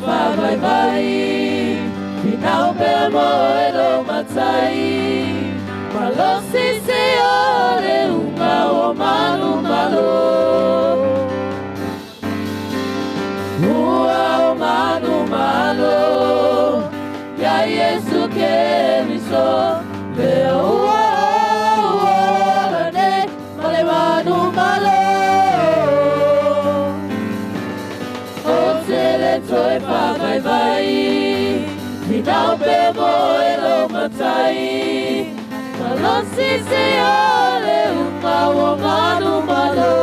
fa vai vai Finau pe moelo matai Malosi se ole unga o manu malo Ua o manu malo Ya Yesu ke miso Leo ua la ne Male manu malo O tele toi pa vai vai Finau pe moelo matai Malosi se ole unga o manu malo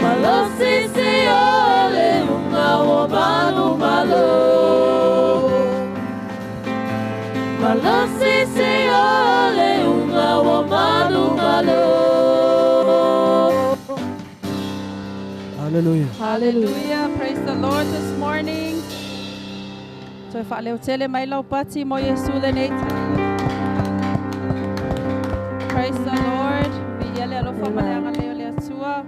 Malosi se ole unga o manu malo Malosi se ole unga o manu malo Hallelujah. Hallelujah. Praise the Lord this morning. So if I tele mai lau pati mo Yesu le nei. Praise the Lord. Mi yele alo fa maleanga leo le atua.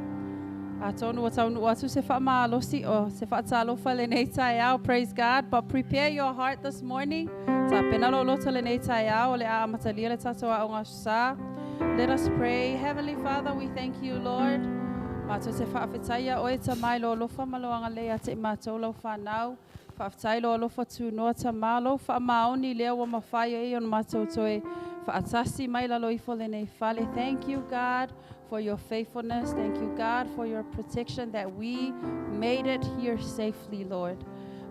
A tonu wa taunu atu se fa ma alosi o se fa ta alo fa le nei tai au. Praise God. But prepare your heart this morning. Ta pena lo lota le nei tai au le a matalia le tatoa o sa. Let us pray. Heavenly Father, we thank you, Lord. Mato se fa afetaya o e tamai lo lofa maloanga le ate mato lo fa now. Fa lo lo fa tu no tamalo fa maoni le wa mafaya e on mato toe fa atasi mai la lo ifole nei fale. Thank you, God, for your faithfulness. Thank you, God, for your protection that we made it here safely, Lord.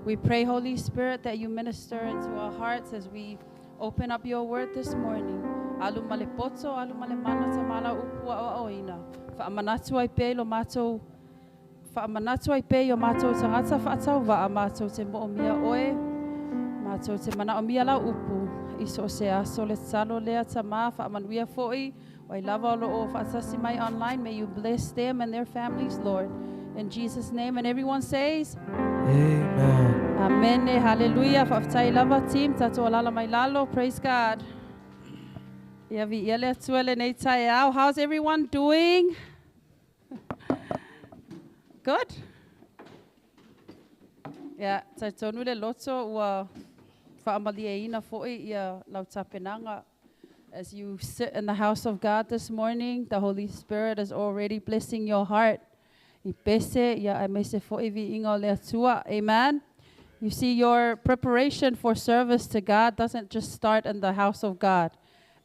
We pray, Holy Spirit, that you minister into our hearts as we open up your word this morning. Alu male poto, alu male mana tamala upua o oina. Fa manatu ai pe lo mato fa manatu ai pe yo mato tangata fa atau va mato te mo mia oe mato te mana mia la upu iso se aso le salo le atama fa manuia foi wai lava lo o fa sasi mai online. May you bless them and their families, Lord, in Jesus' name. And everyone says Amen. amen. Hallelujah. Fa tai lava team tato lala mai lalo. Praise God. Yavi yele tuele nei tai au. How's everyone doing? Good. Yeah, tai tonu le loto ua whaamalia fo'i ia lau tapenanga. As you sit in the house of God this morning, the Holy Spirit is already blessing your heart. I pese ia ai mese fo'i vi ingo le atua. Amen. You see, your preparation for service to God doesn't just start in the house of God.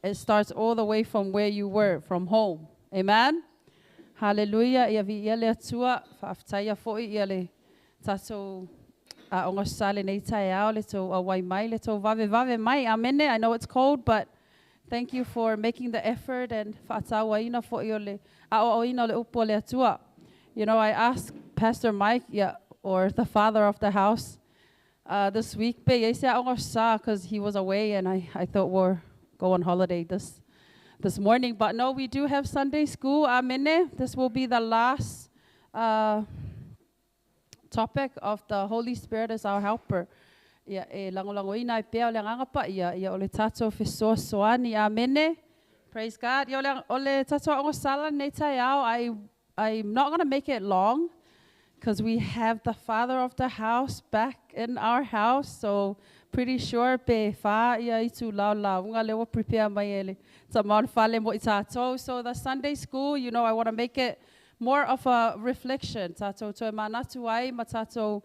It starts all the way from where you were, from home. Amen. Hallelujah. Ia vi ia le atua whaaftaia fo'i ia le tato a onga sale nei tai ao le tau awai mai le tau vave mai. Amene. I know it's cold, but thank you for making the effort and whaatawa ina fo'i o le a ina le upo le atua. You know, I asked Pastor Mike, or the father of the house, this week, because he was away and I thought we'll go on holiday this morning. But no, we do have Sunday school. Amene. This will be the last topic of the Holy Spirit as our helper. Ia e lango ina I pea o le ngangapa ia o le tato fesoa soani. Amene. Praise God. Ia o le tato ongo sala nei tai ao. I'm not going to make it long because we have the father of the house back in our house. So pretty sure pe fa ia itu lau unga lewa prepare mai ele. Tamon fale mo itato. So the Sunday school, you know, I want to make it more of a reflection. Tato to manatu ai matato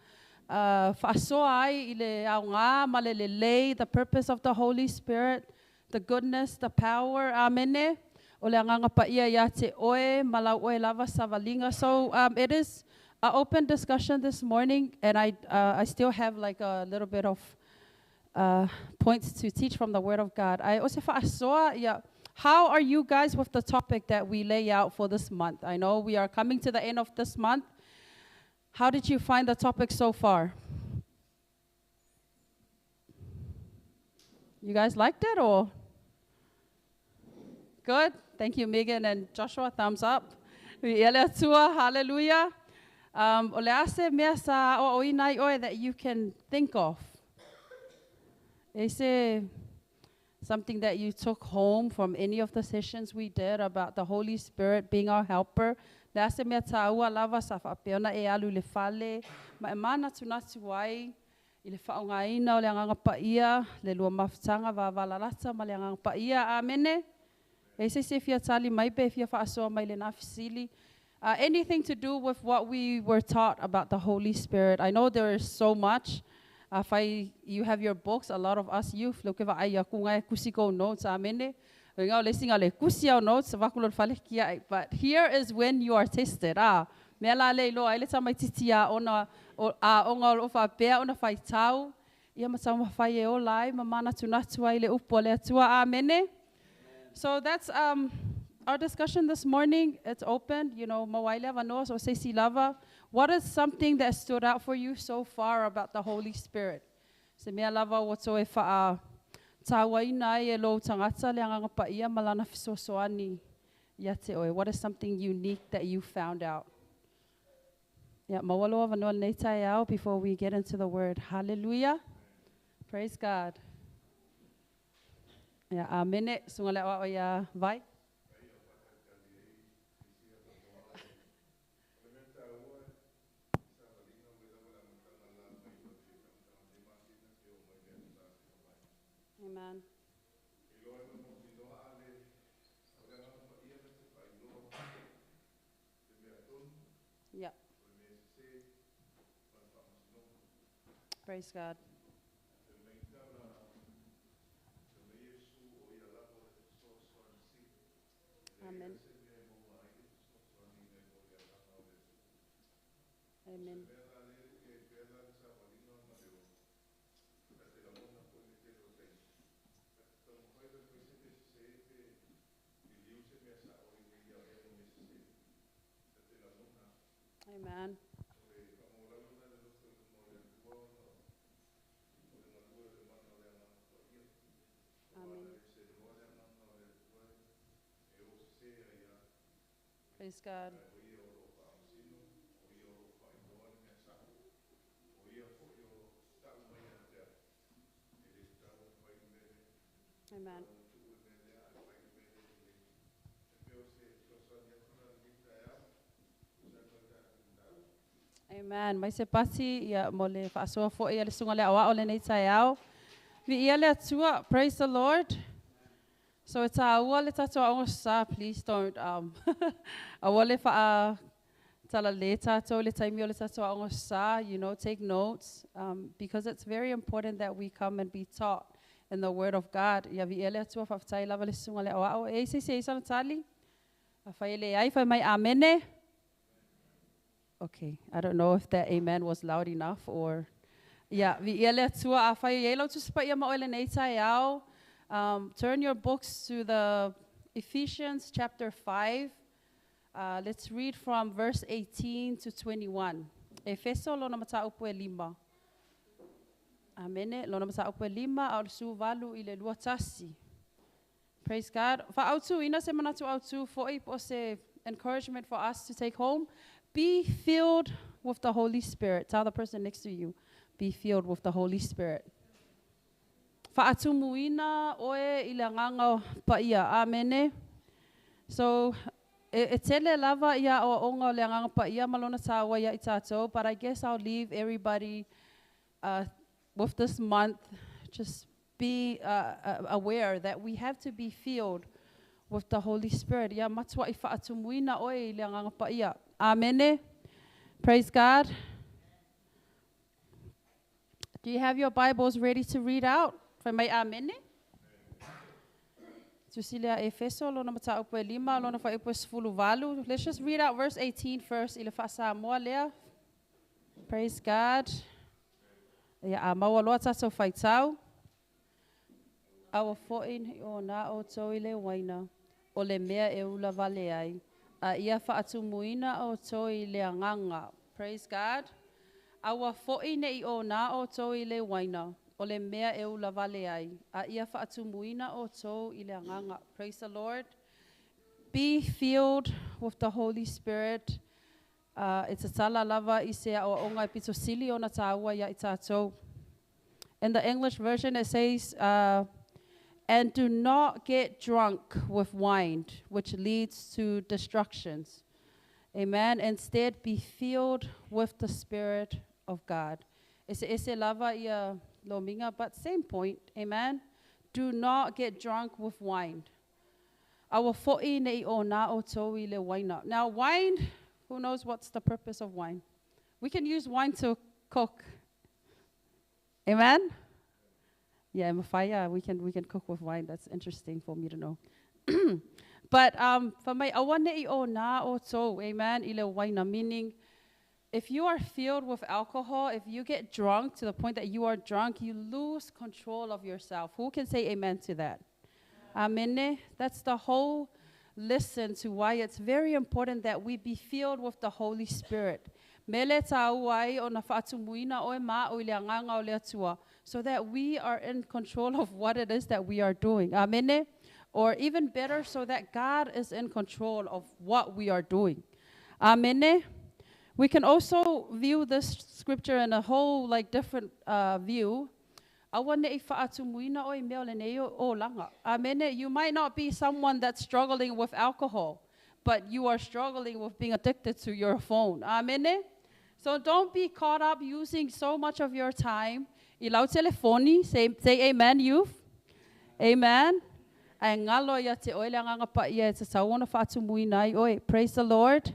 faso ai ile aunga malelele, the purpose of the Holy Spirit, the goodness, the power. Amene. Ole anganga pa ia ia te oe malau oe lava savalinga. So it is an open discussion this morning, and I still have like a little bit of points to teach from the Word of God. I also saw, how are you guys with the topic that we lay out for this month? I know we are coming to the end of this month. How did you find the topic so far? You guys liked it or? Good. Thank you, Megan and Joshua. Thumbs up. Hallelujah. Ole ase mea sa o inai oe that you can think of. Is there something that you took home from any of the sessions we did about the Holy Spirit being our helper, Le ase mea tāua lava sa whaapeona e alu le fale, ma e mana tunatu ai, i le whaongaina o le anganga paia, le lua mawhitanga wa walalata ma le anganga paia, amene? E se fia tali mai pe fia whaasoa mai le nafisili. Anything to do with what we were taught about the Holy Spirit. I know there is so much. You have your books, a lot of us youth, look at ai kunga kusiko notes, amene. Ngau le singa le kusia notes, vakulor fale kia. But here is when you are tested. Me ala le lo ai le tamai titia ona onga o fa pea ona fai tau. Ia matama fai e o lai mamana tunatu ai le upo le atua, amene. So that's our discussion this morning. It's open, you know, mawaile vanoa so se lava. What is something that stood out for you so far about the Holy Spirit? Se mea lava wato e faa tawaina e lo tangata le anga paia malana fisosoani ia te oe. What is something unique that you found out? Yeah, mawaloa vanoa nei tai au before we get into the word. Hallelujah. Praise God. Yeah, amene sungale wa ya vai. Amen. Yeah. Praise God. Amen. Amen. Amen. Amen. Praise God. Amen. Amen. Mai se pati ia mo le whaasoa fo ia le sunga le awa o le nei tai au. Vi ia le atua, praise the Lord. So it's aua le tatua ongo sa, please don't aua le wha tala le tatua le taimi o le tatua ongo sa, you know, take notes because it's very important that we come and be taught in the Word of God. Ia vi ia le atua whaftai lava le sunga le awa o e se sana tali. A whai le ai whai mai amene. Okay, I don't know if that amen was loud enough or... Yeah, vi ia le atua a whai elo tu sipa ia maoele nei tai au. Turn your books to the Ephesians chapter 5. Let's read from verse 18 to 21. Efeso lona mata upu e lima. Amene, lona mata upu e lima au su valu i le lua tasi. Praise God. Fa autu ina se manatu autu foi po se encouragement for us to take home. Be filled with the Holy Spirit. Tell the person next to you, be filled with the Holy Spirit. Fa'atumuina oe ilanganga paia. Amene. So, e tele lava ia o onga leanganga paia malona tawa ia itato, but I guess I'll leave everybody with this month. Just be aware that we have to be filled with the Holy Spirit. Ia matua I fa'atumuina oe leanganga paia. Amene. Praise God. Do you have your Bibles ready to read out? Mai amene. Tusilia Efeso lona mata upo lima lona fa upo sfulu valu. Let's just read out verse 18 first. Ile fa sa mo lea. Praise God. Ya amawa loa tato faitau. Awa fo'in o na o to ile waina. O le mea e ula vale ai. A ia fa atumuina o to ile anganga. Praise God. Awa fo'in e o na o to ile waina. O le mea e ula vale ai. A ia whaatumuina o tō I le anganga. Praise the Lord. Be filled with the Holy Spirit. It's a tala lava I se o onga I pito sili o na tāua ia I tātou. In the English version it says, and do not get drunk with wine, which leads to destructions. Amen. Instead, be filled with the Spirit of God. Ese lava ia lominga, but same point. Amen. Do not get drunk with wine. Our fo'i nei o na o toi le waina. Now, wine, who knows what's the purpose of wine? We can use wine to cook. Amen? Yeah, mafaya, we can cook with wine. That's interesting for me to know. But for my awane o na o to, amen, ile waina, meaning if you are filled with alcohol, if you get drunk to the point that you are drunk, you lose control of yourself. Who can say amen to that? Amen. That's the whole listen to why it's very important that we be filled with the Holy Spirit. Mele tauai o na faatumuina o ma o ileanganga o leatua, so that we are in control of what it is that we are doing. Amen. Or even better, so that God is in control of what we are doing. Amen. We can also view this scripture in a whole different view. You might not be someone that's struggling with alcohol, but you are struggling with being addicted to your phone. Amen. So don't be caught up using so much of your time. Ilaw telefoni, say amen, youth. Amen. Praise the Lord.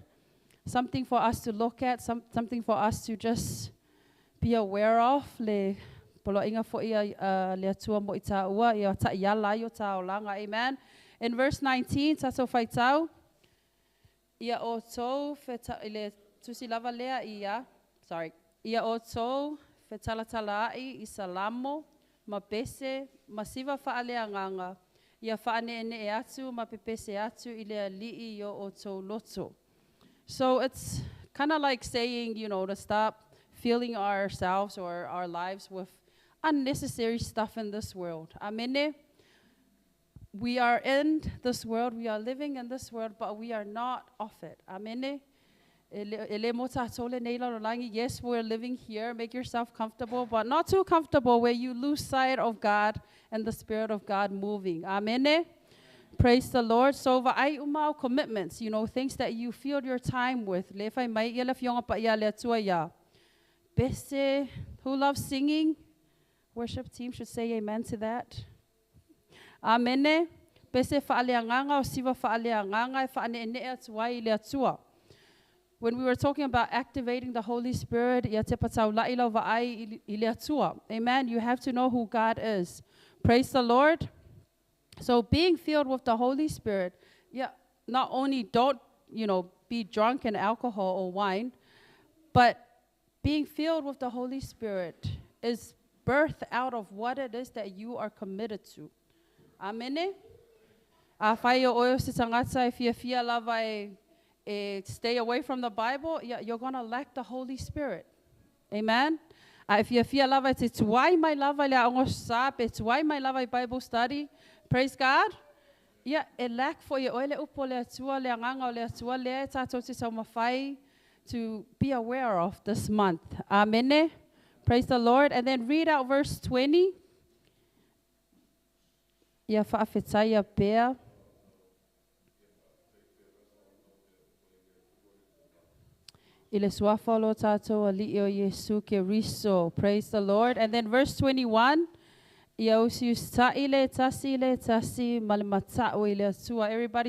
Something for us to look at, something for us to just be aware of. Amen. In verse 19, tato faitau, ia oto tusilava lea ia, sorry, ia oto fetalatalai isalamo, mapese, masiva faaleanganga, ia faane ene atu, mapepese atu, ilea lii yo oto loto. So it's kind of like saying, to stop filling ourselves or our lives with unnecessary stuff in this world. Amen. We are in this world, we are living in this world, but we are not of it. Amen. Yes, we're living here. Make yourself comfortable, but not too comfortable where you lose sight of God and the Spirit of God moving. Amen. Praise the Lord. So, ay umao commitments, things that you filled your time with. Bese, who loves singing? Worship team should say amen to that. Amen. Bese faaleanganga o siva faaleanganga faane ene atuai le atua. When we were talking about activating the Holy Spirit, amen, you have to know who God is. Praise the Lord. So being filled with the Holy Spirit, not only don't, be drunk in alcohol or wine, but being filled with the Holy Spirit is birthed out of what it is that you are committed to. Amen. If you feel lava stay away from the Bible, you're going to lack the Holy Spirit. Amen. If you feel love, it's why my love, it's why my love Bible study. Praise God. Yeah, it lack for you to be aware of this month. Amen. Praise the Lord. And then read out verse 20. Yeah, fa'afetaya bear. Praise the Lord. And then verse 21. Everybody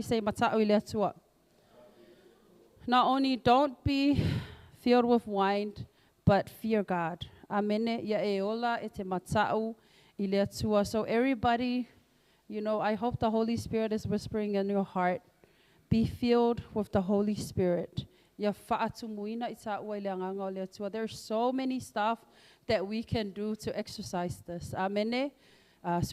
say mata'u. Not only don't be filled with wine, but fear God. Amen. So everybody, I hope the Holy Spirit is whispering in your heart. Be filled with the Holy Spirit. There's so many stuff that we can do to exercise this. Amen. Amen.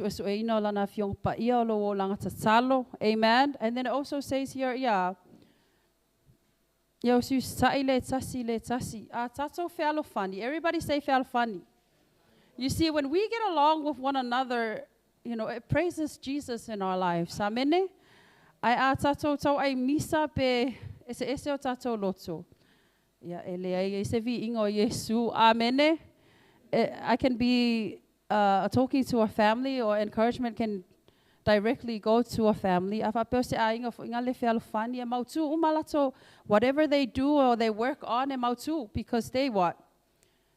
And then it also says here, everybody say funny. You see, when we get along with one another, it praises Jesus in our lives. Amen. I misa pe ese o tato loto. Amen. I can be talking to a family, or encouragement directly go to a family. Afa peo se ainga fo inga le fialo fani e mautu umalato whatever they do or they work on e mautu because they what?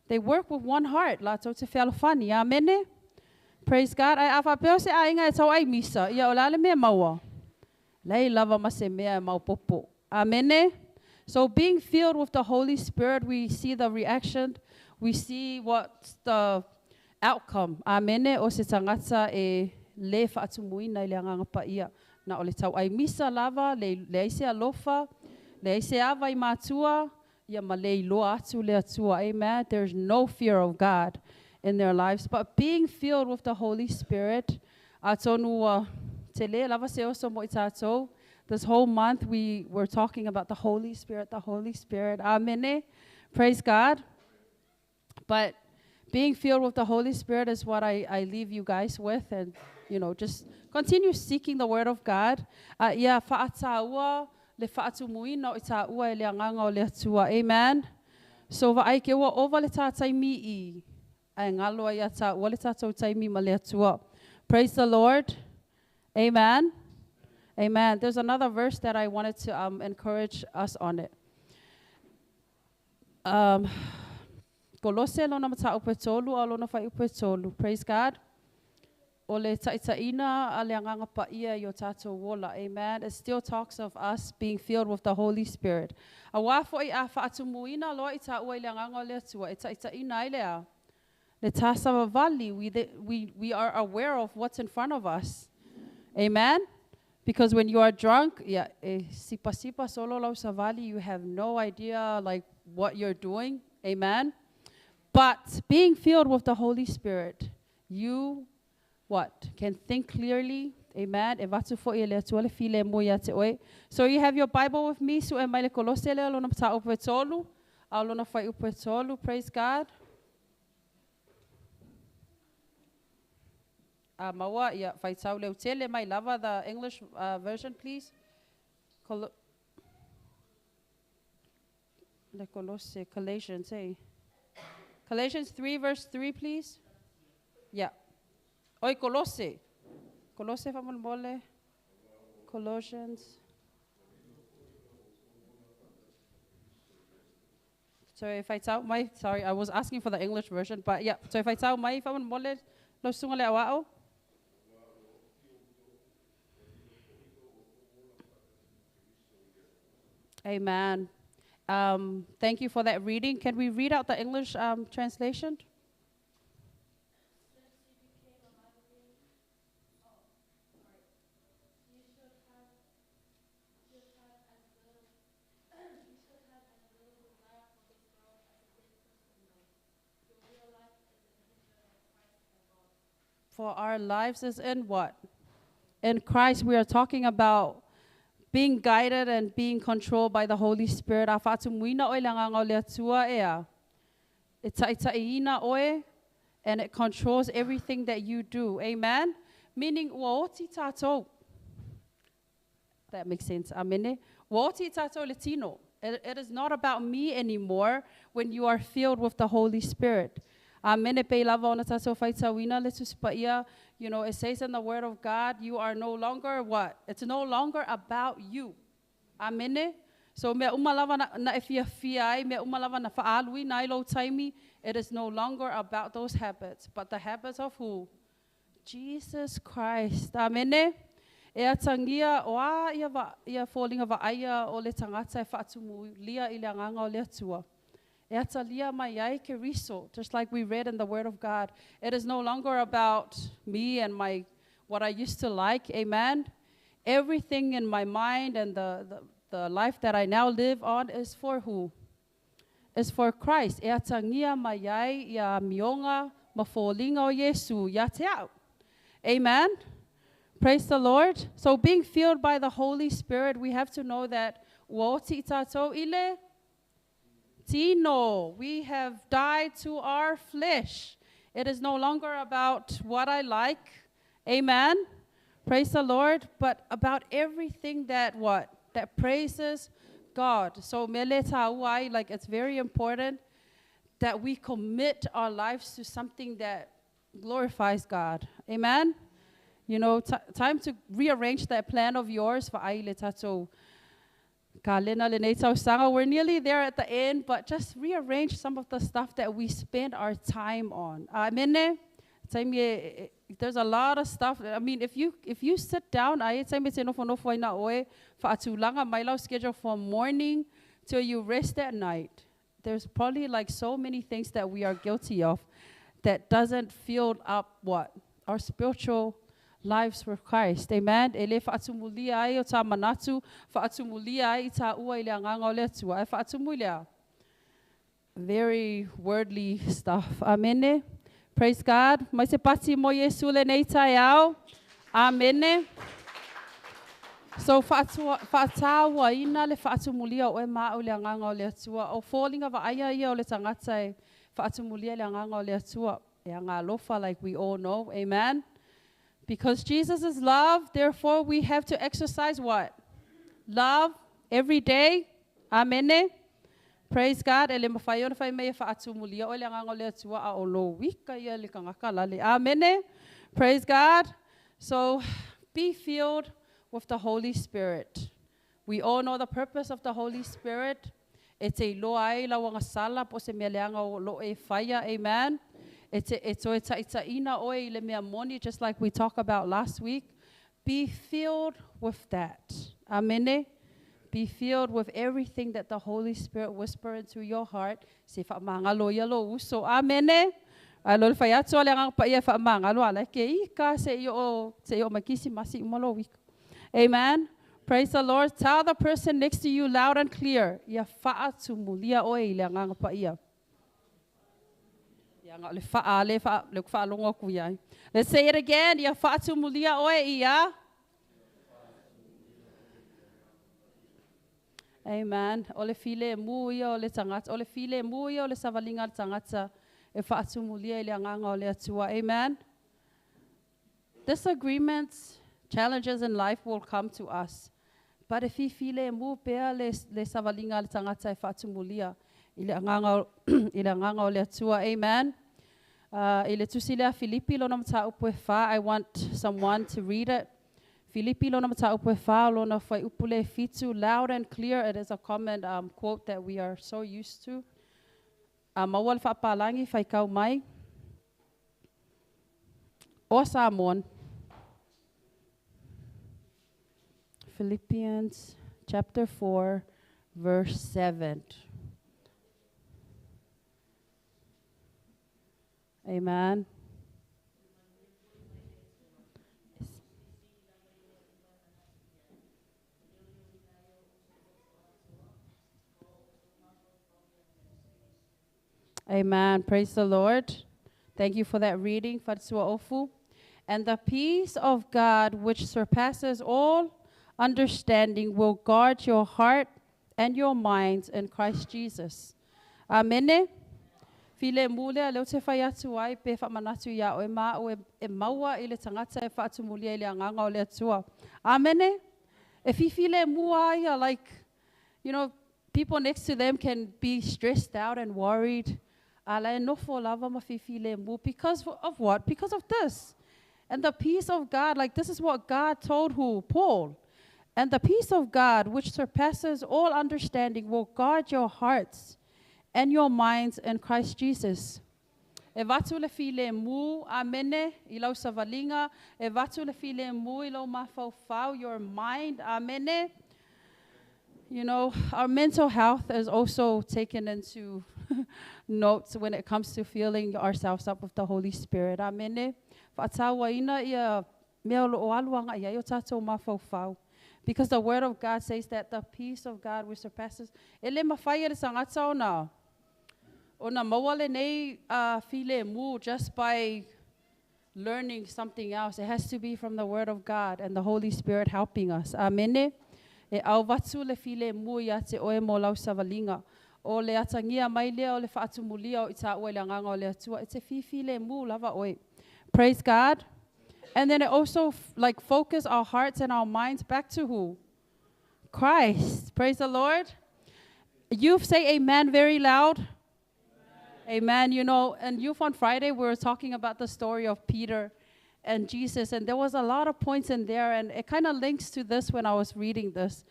They work with one heart. Lato te fialo fani. Amen. Praise God. Ai afa peo se ainga e tau ai misa. Ia o lale mea maua. Lei lava mase mea e mau popo. Amen. So being filled with the Holy Spirit, we see the reaction. We see what's the outcome. Amen. O se tangata e le whaatumuina i le anganga pa ia. Na o le tau ai misa lava, le aise alofa, le aise awa i mātua, ia ma le iloa atu le atua. Amen. There's no fear of God in their lives. But being filled with the Holy Spirit, atonu te le lava se oso mo i tātou. This whole month we were talking about the Holy Spirit, the Holy Spirit. Amen. Praise God. But being filled with the Holy Spirit is what I leave you guys with. And, you know, just continue seeking the Word of God. Ia whaataua le whaatumuina o itaua e le anganga o le atua. Amen. So va ai ke ua ova le tātai mi I ngalo ia taua le tātou taimi ma le atua. Praise the Lord. Amen. Amen. There's another verse that I wanted to encourage us on it. Kolose lona mata upe tolu, a lona fai upe tolu. Praise God. O le taitaina a le anganga pa ia yo tātou wola. Amen. It still talks of us being filled with the Holy Spirit. A wafo i a whaatumuina loa i tā ua i le anganga o le atua. E taitaina i lea. Le tāsawa vali, we are aware of what's in front of us. Amen. Because when you are drunk, yeah, sipa solo lau savali, you have no idea like what you're doing. Amen. But being filled with the Holy Spirit, you what? Can think clearly. Amen. So you have your Bible with me. So emai le kolose le alona pata upe tolu. Alona fai upe tolu. Praise God. Maua, yeah, fai tau leo tele mai lava the English version, please. Le Colosse, Galatians, eh? Galatians 3, verse 3, please. Yeah. Oi, Colosse. Colosse, famon mole. Colossians. So if I tell my, sorry, I was asking for the English version, but yeah. So if I tell my, famon mole, lo sunga le awao. Amen. Thank you for that reading. Can we read out the English translation? For our lives is in what? In Christ, we are talking about being guided and being controlled by the Holy Spirit. And it controls everything that you do. Amen? Meaning, that makes sense. Amen? It is not about me anymore when you are filled with the Holy Spirit. Amen. You know, it says in the Word of God, you are no longer what? It's no longer about you. Amen. So me umalava na ifia me umalava na faalui na ilo taimi. It is no longer about those habits, but the habits of who? Jesus Christ. Amen. E atangia oa ia falling of aya o le tangata e faatumu lia ile anganga o le atua. Just like we read in the Word of God. It is no longer about me and what I used to like. Amen. Everything in my mind and the life that I now live on is for who? Is for Christ. Amen. Praise the Lord. So being filled by the Holy Spirit, we have to know that Tino, we have died to our flesh. It is no longer about what I like. Amen. Praise the Lord. But about everything that what? That praises God. So like it's very important that we commit our lives to something that glorifies God. Amen. You know, time to rearrange that plan of yours for aile tato. We're nearly there at the end, but just rearrange some of the stuff that we spend our time on. Amen. There's a lot of stuff. I mean, if you sit down, schedule from morning till you rest at night. There's probably like so many things that we are guilty of that doesn't fill up what? Our spiritual lives for Christ. Amen. Ele faatumulia ai o ta manatu, faatumulia ai ta ua ile anganga o le tua. E faatumulia. Very worldly stuff. Amen. Praise God. Mai se pati mo Yesu le nei tai au. Amen. So faatawa ina le faatumulia o e ma o le anganga o le tua. O falling of aya ia o le tangata e faatumulia le anganga o le tua. E anga lofa like we all know. Amen. Because Jesus is love, therefore we have to exercise what? Love every day. Amen. Praise God. Amen. Praise God. So be filled with the Holy Spirit. We all know the purpose of the Holy Spirit. It's a loai la wanga sala po se meleanga o lo e fire. Amen. It's ina oi le mea moni, just like we talked about last week. Be filled with that. Amen. Be filled with everything that the Holy Spirit whisper into your heart. Se fa mangalo yalo uso. Amen. Alo fa ya tso le ngang pa ia fa mangalo ala ke ika se yo makisi masi umalo week. Amen. Praise the Lord. Tell the person next to you loud and clear. Ya fa tumulia oi le ngang pa ia. Let's say it again. Ya fatu mulia oe ia. Amen. Ole file muia ole tangata. Ole file muia ole savalinga tangata. E fatu mulia ile anganga ole atua. Amen. Disagreements, challenges in life will come to us. But if he file mu pea le savalinga tangata e fatu mulia ile anganga ole atua. Amen. I want someone to read it. Filipi lona mata upe fa lona fai upule fitu, loud and clear. It is a common quote that we are so used to. Mawal fa palangi fai kau mai. O Samoan. Philippians chapter 4, verse 7. Amen. Amen. Praise the Lord. Thank you for that reading. Fatsua ofu. And the peace of God, which surpasses all understanding, will guard your heart and your minds in Christ Jesus. Amen. File mule leo te whai atu ai pe whamanatu ia o e mā o e maua i le tangata e whaatu mulia i le anganga o le atua. Amene? If he file mua ia, like, you know, people next to them can be stressed out and worried. Ala e nofo lava ma file mu. Because of what? Because of this. And the peace of God, like this is what God told who? Paul. And the peace of God, which surpasses all understanding, will guard your hearts and your minds in Christ Jesus. E watu le file mu, amene, ilau savalinga. E watu le file mu, ilau mafau, your mind, amene. You know, our mental health is also taken into notes when it comes to filling ourselves up with the Holy Spirit. Amene. Whatawa ina ia mea lo aluanga ia yo tatou mafau. Because the word of God says that the peace of God which surpasses. Ele mawhai e sangata o na. Ona mawale nei file mu just by learning something else. It has to be from the Word of God and the Holy Spirit helping us. Amene. E au watu le file mu ia te oe mo lau savalinga. O le atangia mai lea o le whaatumulia o ita oe le anganga o le atua. It's a file mu lava oe. Praise God. And then it also like focus our hearts and our minds back to who? Christ. Praise the Lord. You say amen very loud. Amen. You know, and Youth on Friday, we were talking about the story of Peter and Jesus. And there was a lot of points in there, and it kind of links to this when I was reading this.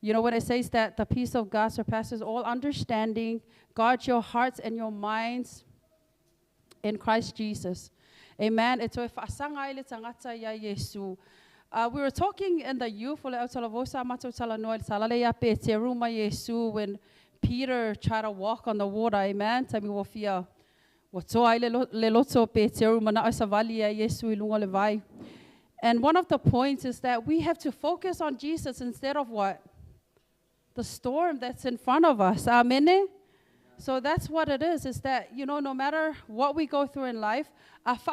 You know, when it says that the peace of God surpasses all understanding, guard your hearts and your minds in Christ Jesus. Amen. We were talking in the youth when Peter tried to walk on the water. Amen. And one of the points is that we have to focus on Jesus instead of what? The storm that's in front of us. Amen. So that's what it is that, you know, no matter what we go through in life, it's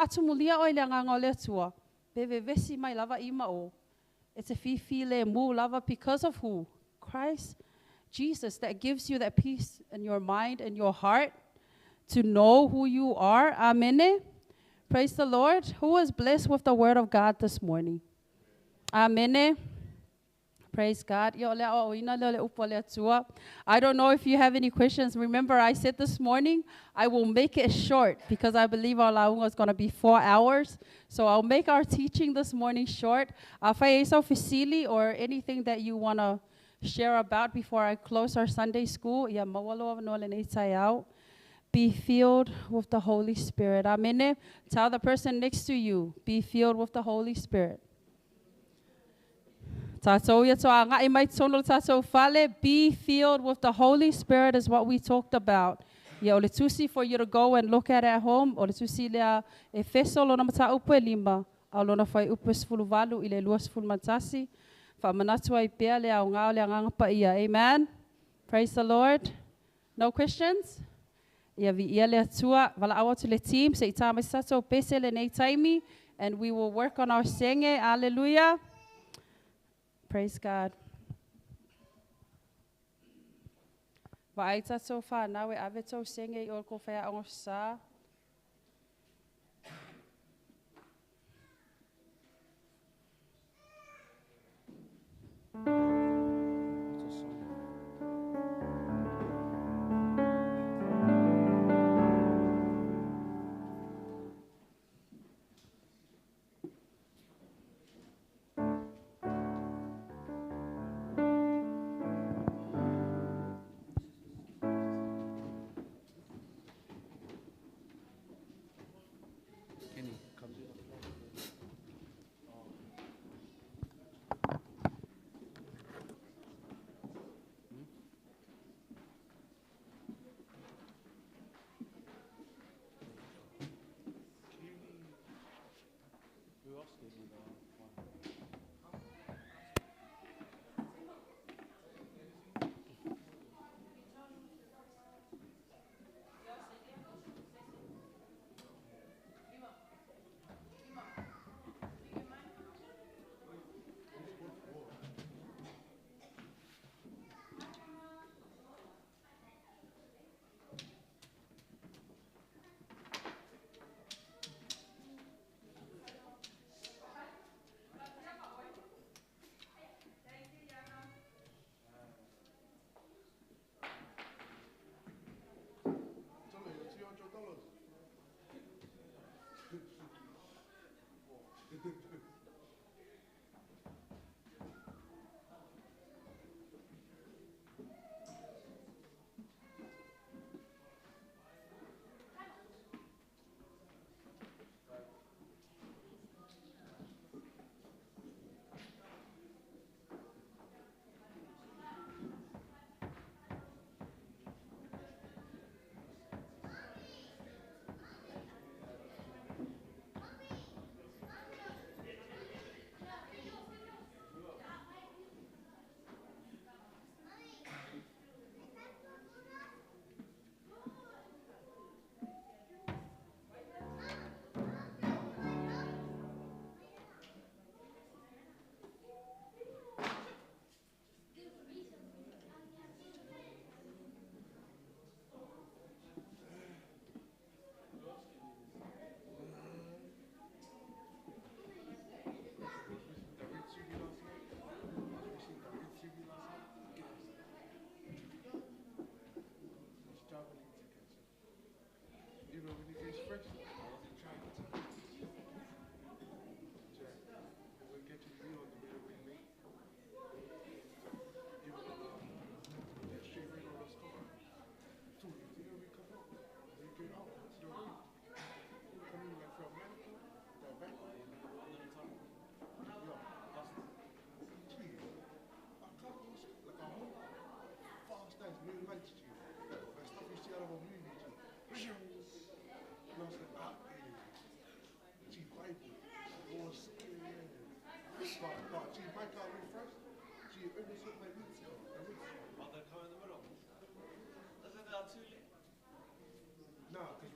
a fifile mu lava because of who? Christ Jesus, that gives you that peace in your mind and your heart to know who you are. Amen. Praise the Lord. Who is blessed with the word of God this morning? Amen. Praise God. I don't know if you have any questions. Remember, I said this morning, I will make it short because I believe our launga is going to be 4 hours. So I'll make our teaching this morning short. Facili or anything that you want to share about before I close our Sunday school. Be filled with the Holy Spirit. Amen. Tell the person next to you, be filled with the Holy Spirit. Be filled with the Holy Spirit is what we talked about. For you to go and look at home. Amen. Praise the Lord. No questions? And we will work on our singing. Hallelujah. Praise God. So far now we have to sing it or go for our sa.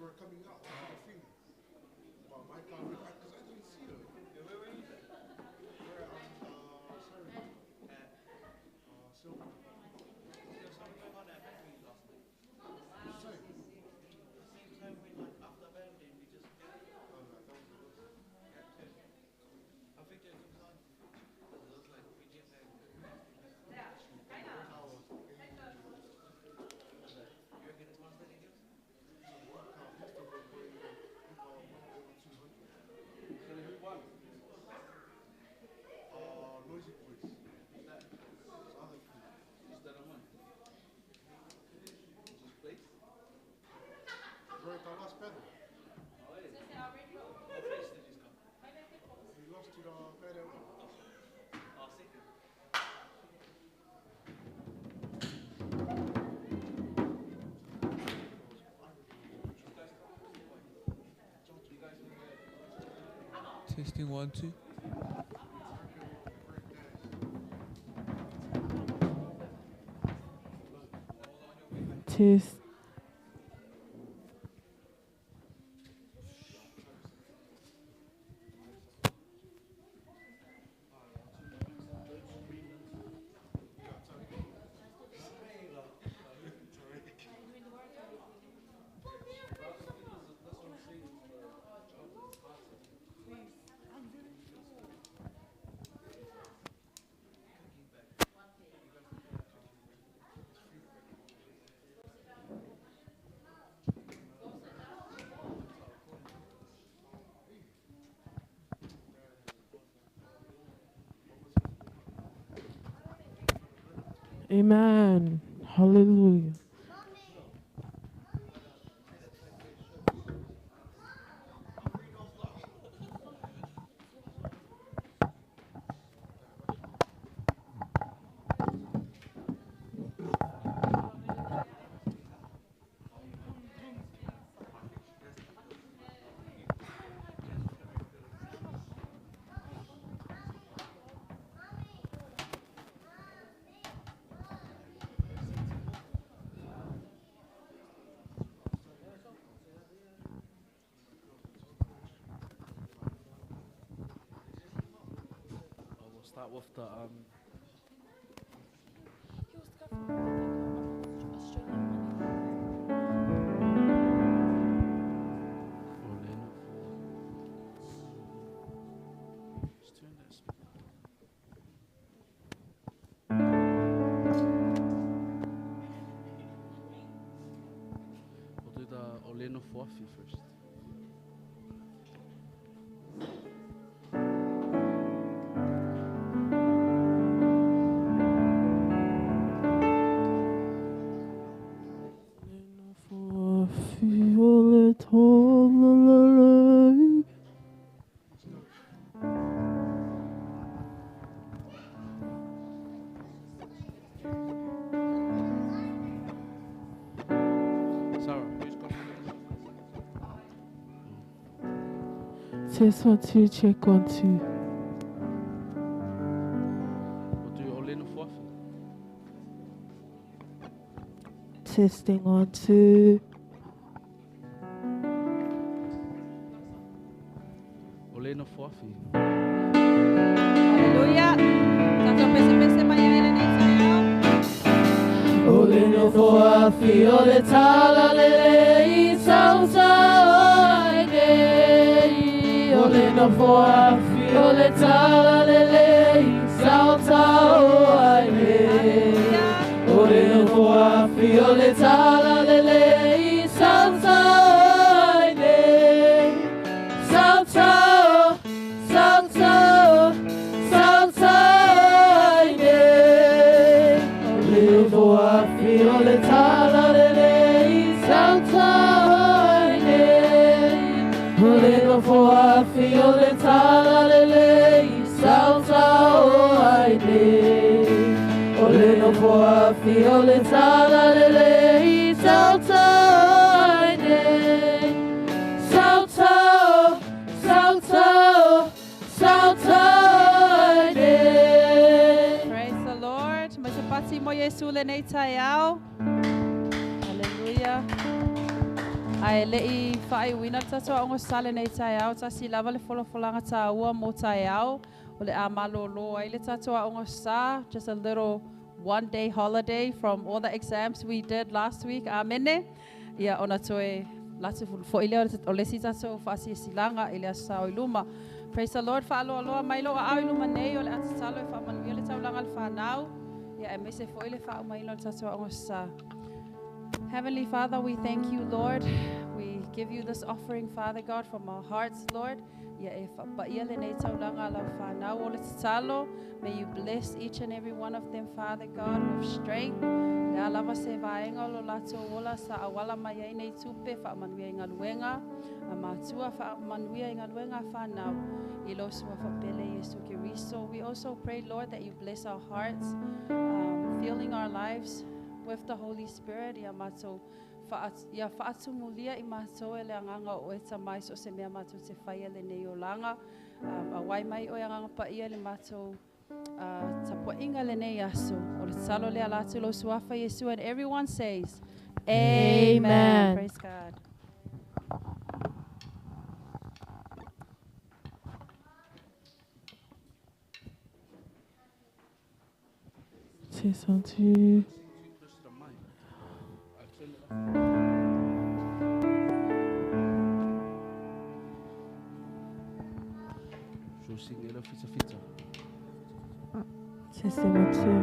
were coming out to the thing. But my car, because I didn't see her. Where were you then? We're on sorry. Silver. There was something going on at Henry last night. Same. The same time we like after Berlin, we just get. Oh, no, that was the worst. I think there's some sign. It looks like we just had. You reckon it's faster than yours? Who won? Noisy Boys. Who's that? It's other kid. Is that a one? Just place? Broke our last pedal. Oh, yeah. What place did you come? We lost to the pedal. Oh, second. You guys were Testing 1, 2. Test. Amen. Hallelujah. We'll start with the Just turn that speaker. We'll do the Orlando Forfeit first. Feel it all alive. Sarah, who's got Test 1, 2, check 1, 2. We'll do Orlando Forfeit. Testing 1, 2. Orlando Forfeit. Hallelujah. Tanto pese maya ele nensayao. Oleno for a fiole tala lele salsa oide. Oleno for a fiole tala lele salsa oide. Oleno for a fiole tala lele salsa oide. Salsa, salsa, salsa oide. Oleno for a fiole tala lele salsa oide. Oleno for a fiole tala lele salsa oide. Oleno for a fiole tala lele salsa oide. Salsa, salsa, salsa oide. Praise the Lord. Masapati mo Yesu le neitayao. Hallelujah. Ai lei whai wina tatua ongo sale nei tai au ta si lava le wholofolanga ta ua mo tai au o le a malolo ai le tatua ongo sa, just a little one-day holiday from all the exams we did last week. Amene. Ia ona toe latu fo ile o le si tatua whaasi silanga ile sa o iluma. Praise the Lord. Whaaloa loa mai loa au iluma nei o le atatalo e whamanuia le taulanga le whanau. Ia e mese fo ile wha umaino le tatua ongo sa. Heavenly Father, we thank you, Lord. We give you this offering, Father God, from our hearts, Lord. May you bless each and every one of them, Father God, with strength. We also pray, Lord, that you bless our hearts, filling our lives with the Holy Spirit. Ya mato ya faatumulia I mato ele anganga o eta mai so se mea mato te whaia le nei o langa. A wai mai o anganga pa ia le mato tapua inga le nei aso. O le talo le alatu lo suafa Yesu, and everyone says, Amen. Praise God. C'est senti. C'est Mathieu.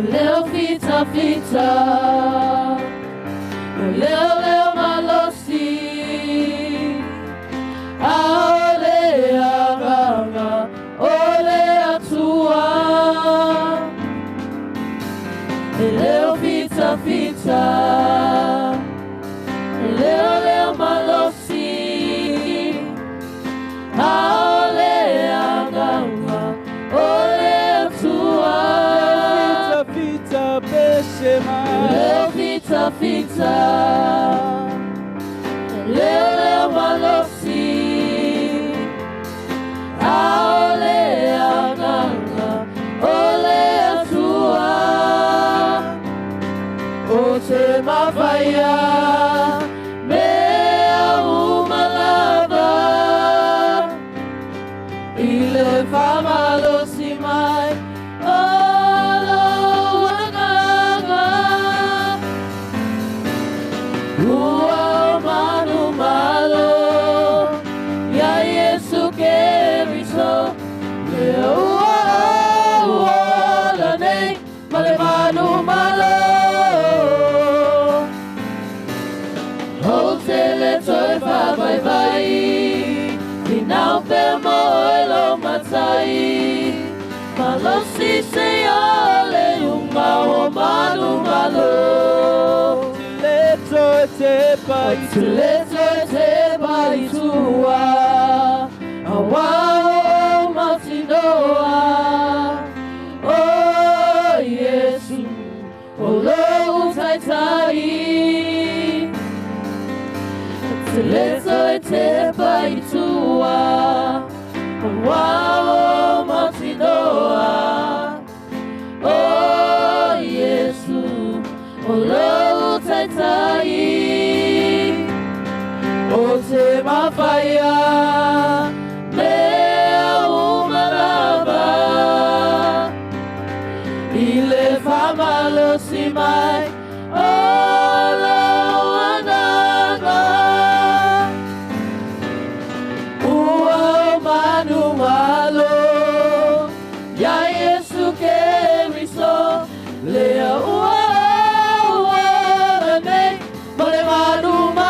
Leo fita fita, leo malosi, aole aganga, ole atua. Leo fita fita, leo malosi, aole aganga, ole atua. Leo fita fita, leo malosi, aole aganga, ole atua. O te mawhaia, mea umalava, I le whamalosi mai, Malosi se ale umao manu malo. Tuleto te pai tua. Awao matinoa. Oh Yesu, olo tai tai. Tuleto te pai tua. Awao matinoa. Oh Yesu, olo tai tai. O te mawhaia, mea umarava, I le whamalosi mai, olo ananga. Ua manu malo, ya Yesu keriso, lea ua nei, mole manu malo.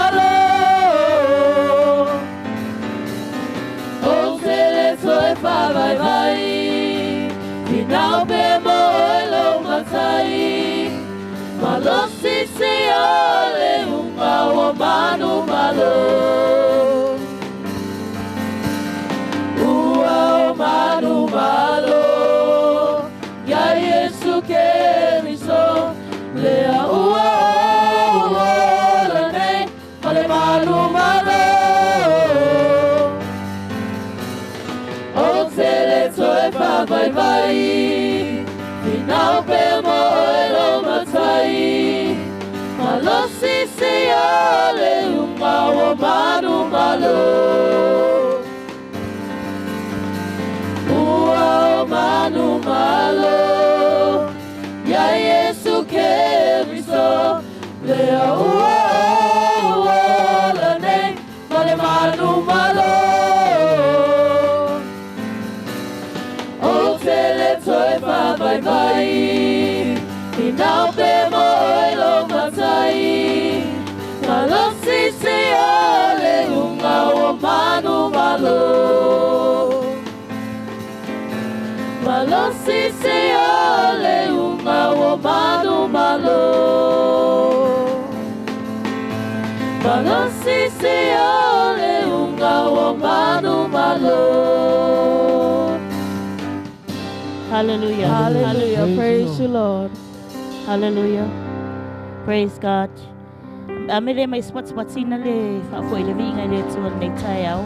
Vai vai, final pe mo lo matai, malo. Malosi se ole unga o manu malo. Hallelujah. Hallelujah. Praise you, Lord. Hallelujah. Praise God. Amele mai spots patina le fa foi le vinga le tu nei tai au.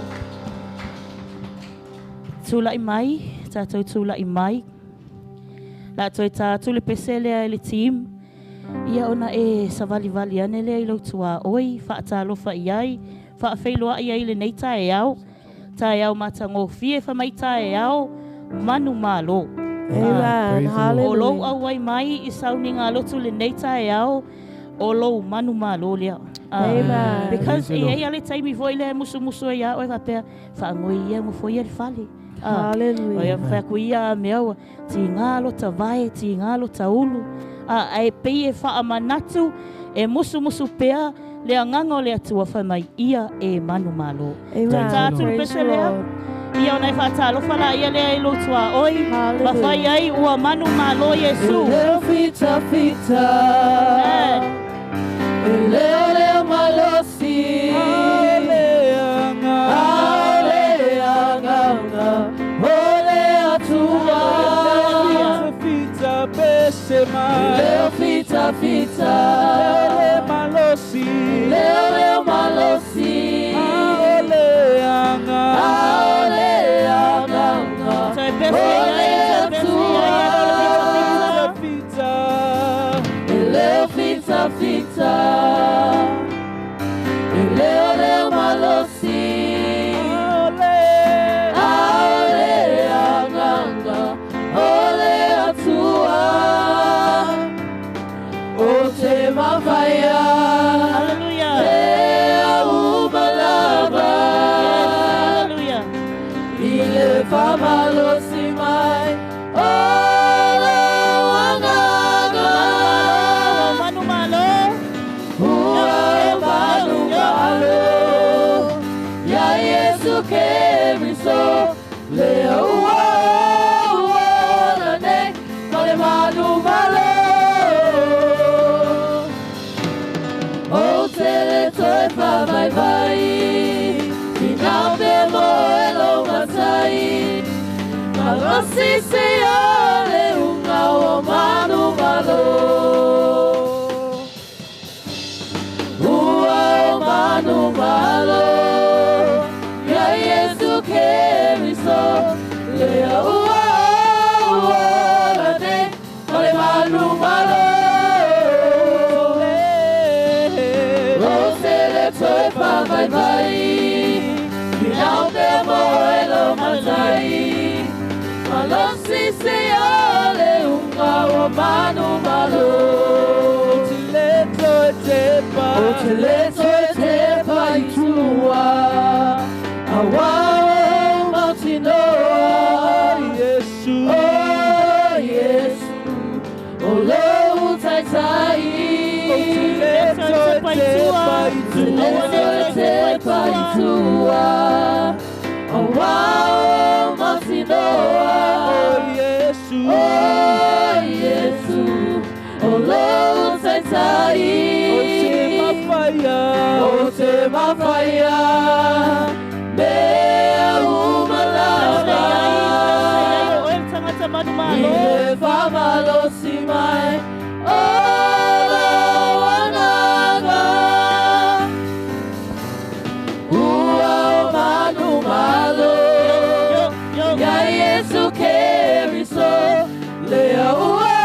Tula i mai, tatou tula i mai. La toi ta tule pesele le team. Ia ona e savali vali ane le i tua oi fa ta lo fa iai fa feilo ai le nei tai au. Tai au matango fie fa mai tai au manu malo. Amen. Hallelujah. O lo au ai mai i sauninga lotu le nei tai au. O lo manu malo lea. Amen. Because e ale taimi voi le musu musu ia o va fa ngoi ia mo foi ele fale. Hallelujah. O ia fa kuia meu ti ngalo ta vai ti ngalo ta ulu. Ai pe e fa amanatu e musu musu pea le nganga le atua fa mai ia e manu malo. Amen. Ta tu Praise pese you, lea. Lord. Ia ona fa ta lo fala ia le lo tua oi. Hallelujah. Ba fa ia ua manu malo Yesu. Leo fita fita. Amen. Leo leo malosi. Aleanga. Aleanga. Ole atua. Fita pesema. Leo fita fita. Leo malosi. Leo malosi. Aleanga. Aleanga. Sai pese ia Fita. Leo fita fita. Leo malosi. Aleanga. Ole atua. O te mawhaia. Hallelujah. Lea umalava. Hallelujah. Ile whamalosi mai. Ola wangaga. Manu malo. Ua manu malo. Ya Yesu keriso. Lea ua ne. Male manu malo. O tele toi pa vai vai. Finau de moelo matai. Malosi se ale unga o manu malo. Ua o manu malo. Ya Yesu keriso. Lea ua ne. Male manu malo. O tele toi pa vai vai. Finau de moelo matai. Malosi se ale unga o manu malo. O te leto e te pai tua. Awa o mautinoa. Yesu. Oh Yesu. O leu tai tai. Leto e te pai tua. Leto e te pai tua. Awa o mautinoa. Yesu. Oh Yesu, o leu tai tai. O te mawhaia, mea umalava. Ile whamalosi mai, ola wanaga. Ua o manu malo. Ya Yesu keriso. Lea ua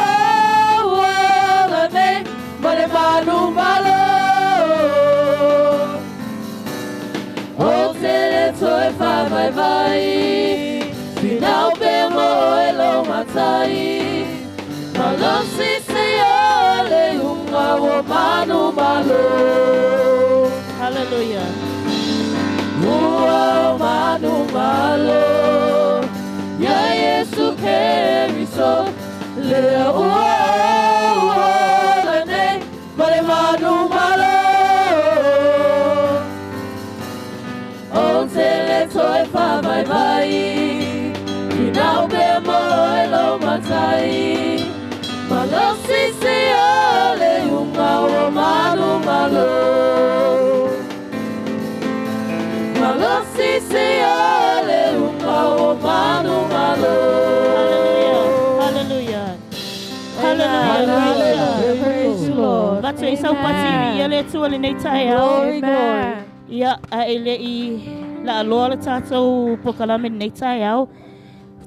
ne. Male manu malo. O tele toi wha vai vai. Finau pe moelo matai. Malosi se ale unga o manu malo. Hallelujah. Ua o manu malo. Ya Yesu keriso. Lea ua ne. Male manu malo. O tele toi wha vai vai. Finau pe moelo matai. Malosi se ale whakatu e sau pati ia le tua le nei tai au. Glory, glory. Ia a ele I la aloa le tātou pokalame nei tai au.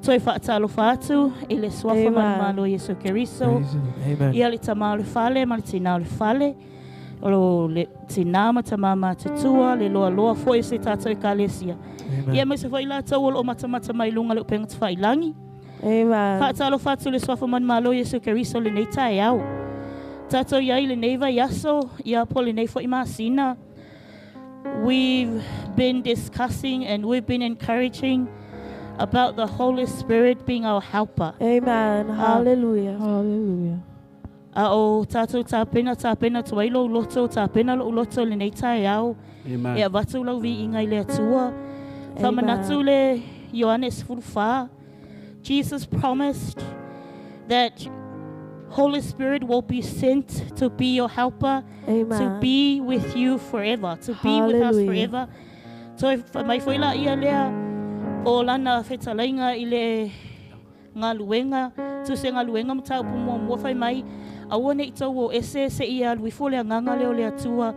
Toi whaatalo whaatu I le suafa manamalo Yesu Keriso. Amen. Ia le tamau le whale, ma le tinau le whale. O le tina ma tamama tutua, le loa loa fo se tātou I kalesia. Ia mai se fo I la tau o matamata mai lunga le upenga te whailangi. Amen. Whaatalo whaatu le suafa manamalo Yesu Keriso le nei tai au. Tātou iai le neiva yaso, ia po le nei fo I masina. We've been discussing and we've been encouraging about the Holy Spirit being our helper. Amen. Hallelujah. Hallelujah. O tātou tāpena tuailo loto, tāpena lo loto le nei tai au. Amen. Ea watu lau vi ingai le atua. Whamanatu le Ioannes Furufa. Jesus promised that Holy Spirit will be sent to be your helper, Amen. to be with you forever, to be with us Hallelujah. forever. So mai foila ia lea o lana whetalainga I le ngā luenga, tu se ngā luenga mtau pumua mua whai mai, a wane I tau o ese se ia lui fo lea nganga leo lea tua,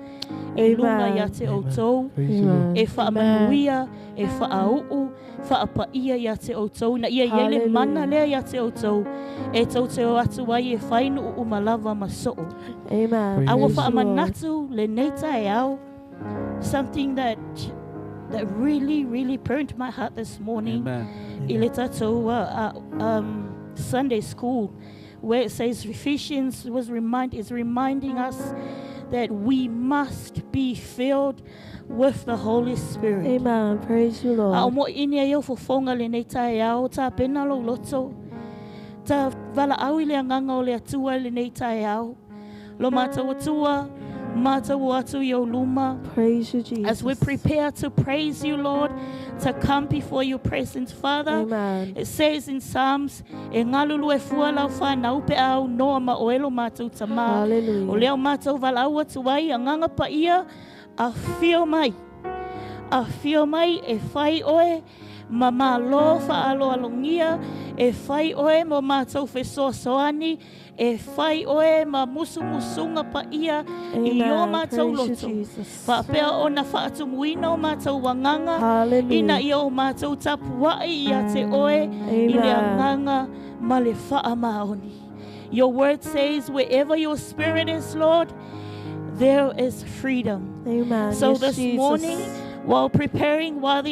e lunga ia te outou, e whaamanuia, e whaau'u, whaapaia ia te outou, na ia iele mana lea ia te outou, e tau te o atu ai e whainu u malava masoo. Amen. Awa Praise you, Lord. whaamanatu le neita e au, something that really burned my heart this morning. Amen. I tatou Sunday school, where it says Ephesians is reminding us that we must be filled with the Holy Spirit. Amen. Praise you, Lord. A mo ini ai fo fonga le nei tai au ta pena lo loto. Ta vala au le nganga o le atua le nei tai au. Lo mata atua, mata atu yo luma. Praise you, Jesus. As we prepare to praise you, Lord, to come before your presence, Father. Amen. It says in Psalms, e ngalulu e fua lau whanau pe au noa ma oelo mātou tama. Hallelujah. O leo mātou walau atu ai, a nganga pa ia, a whio mai. A whio mai e whai oe, ma malo whaalo alongia, e whai oe mo mātou whesoa soani, e whai oe ma musu musunga pa ia, I o Amen. mātou Praise you, loto. Jesus. Whapea o na whaatumuina o mātou wanganga, Hallelujah. ina I o mātou tapuai ia te oe, I le anganga ma le whaamaoni. Your word says, wherever your spirit is, Lord, there is freedom. Amen. So Yes, this Jesus. morning, while the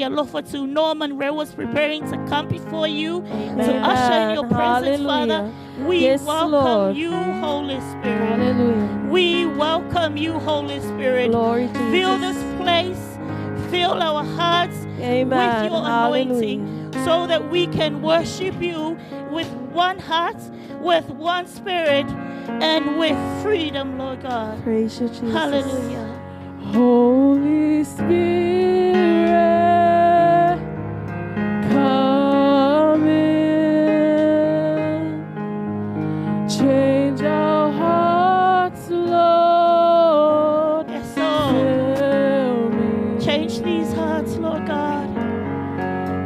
Alofa to Norman Ray was preparing to come before you, to usher in your presence, Father, we Yes, welcome Lord. you, Holy Spirit. Hallelujah. We welcome you, Holy Spirit. Glory to Fill Jesus. this place, fill our hearts Amen. with your Hallelujah. anointing, so that we can worship you with one heart, with one spirit, and with freedom, Lord God. Praise you, Jesus. Hallelujah. Holy Spirit, come in, change our hearts, Lord. Yes, Lord. Fill me. Change these hearts, Lord God.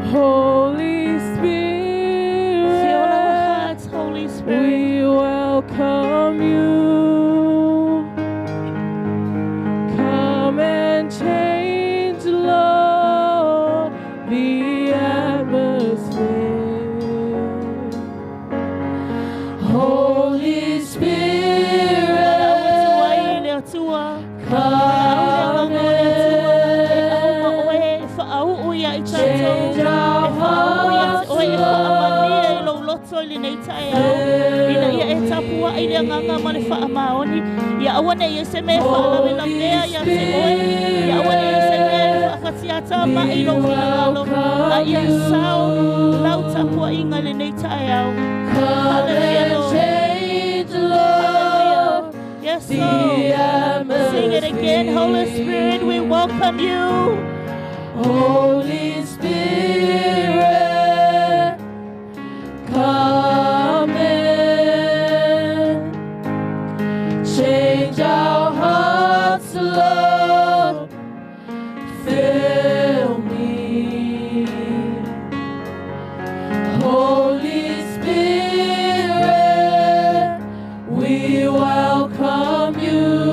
Holy Spirit, Fill our hearts, Holy Spirit. we welcome you. Come and change, Lord, the atmosphere. Holy Spirit, come in, change our hearts, Lord. Yes, Lord. Sing it again, Holy Spirit, we welcome you. Holy Spirit, come in, change our hearts, Lord, fill me. Holy Spirit, we welcome you.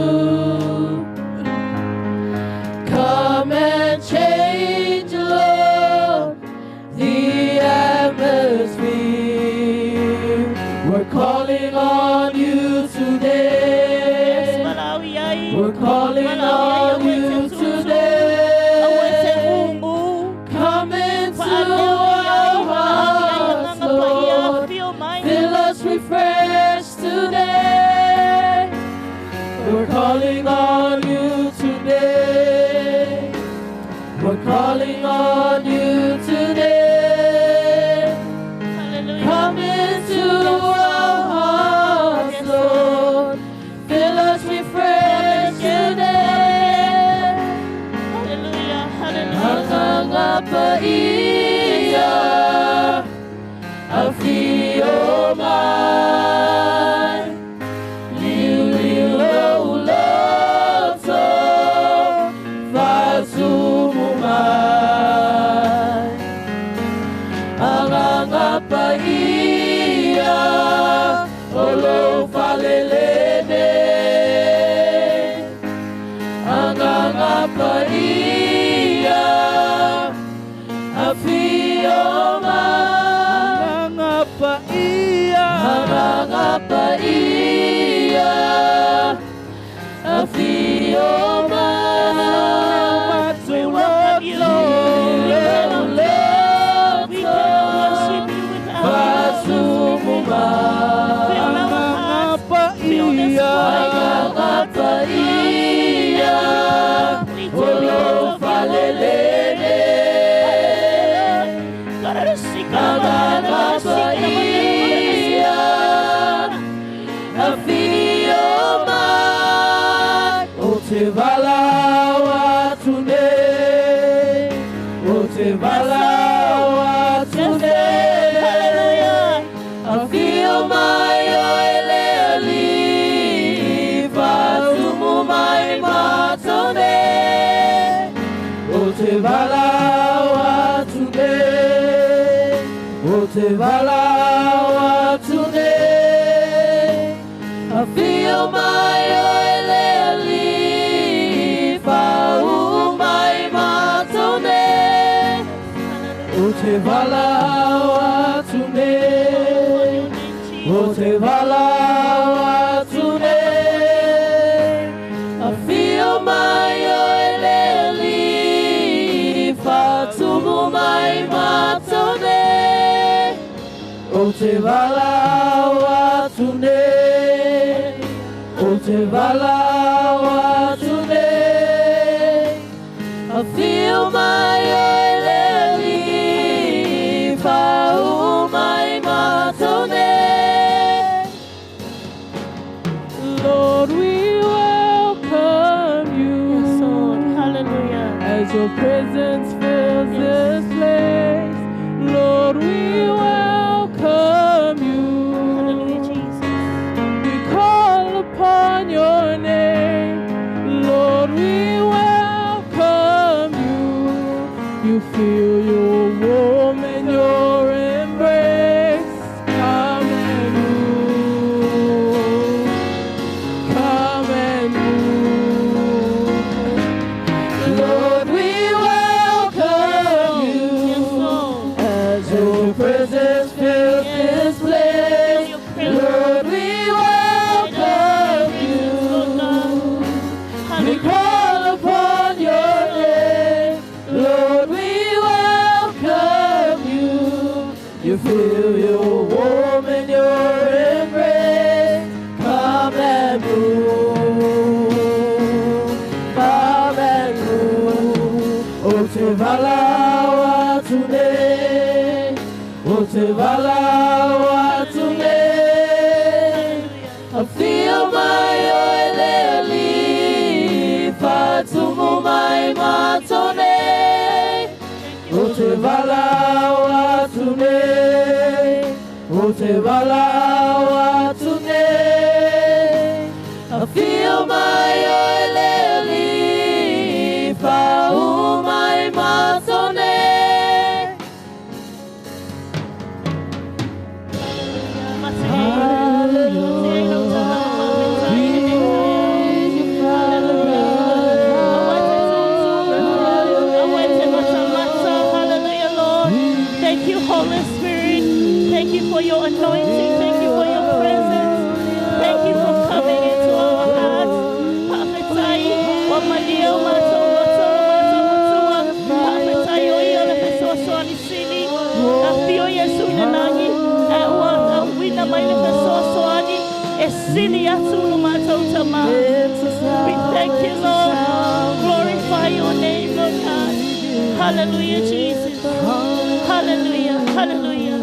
calling on you today. Come into our hearts, Lord. Fill us refresh today. We're calling on you today. We're calling on you today. Come into our hearts, Lord. Fill us refresh today. Hallelujah. Afio-mai, liu-liu-lo-lo-to, Fazumumai. Angangapaia, Olo-falelene. Angangapaia, Afio-mai. Hangangapaia, Afio-mai. We welcome you, Lord. We can worship you with our hearts. Fill our hearts. Fill this Hangangapaia, Olo-falelene. Hangangapaia, Afio-mai. Otevala watune, Otevala watune. Afio-mai oeleali, Fazumumai matone. Otevala watune, Otevala watune. Afio-mai oeleali, Faumai matone. Otevala watune, Otevala watune. Afio-mai oeleali, Fatumumai matone. Otevala watune, Otevala watune. Afio-mai oeleali, Faumai matone. Lord, we welcome you. Yes, Lord. Hallelujah. As your presence fills this place, Lord, we welcome you. Hallelujah, Jesus. We call upon your name, Lord, we welcome you. You feel your warm and your embrace. Come and move. Come and move. Lord, we welcome you. Yes, Lord. As your presence fills this place, Lord, we welcome you. We call upon your name, Lord, we welcome you. You feel your warm and your embrace. Come and move. Come and move. Otevala watune, Otevala watune. Afio-mai oeleali, Fatumumai matone. Otevala watune, Otevala watune. Afio-mai oeleali, Faumai matone. Hallelujah, Lord. Thank you, Holy Spirit. Thank you for your anointing. Thank Hallelujah, Jesus. Hallelujah, hallelujah.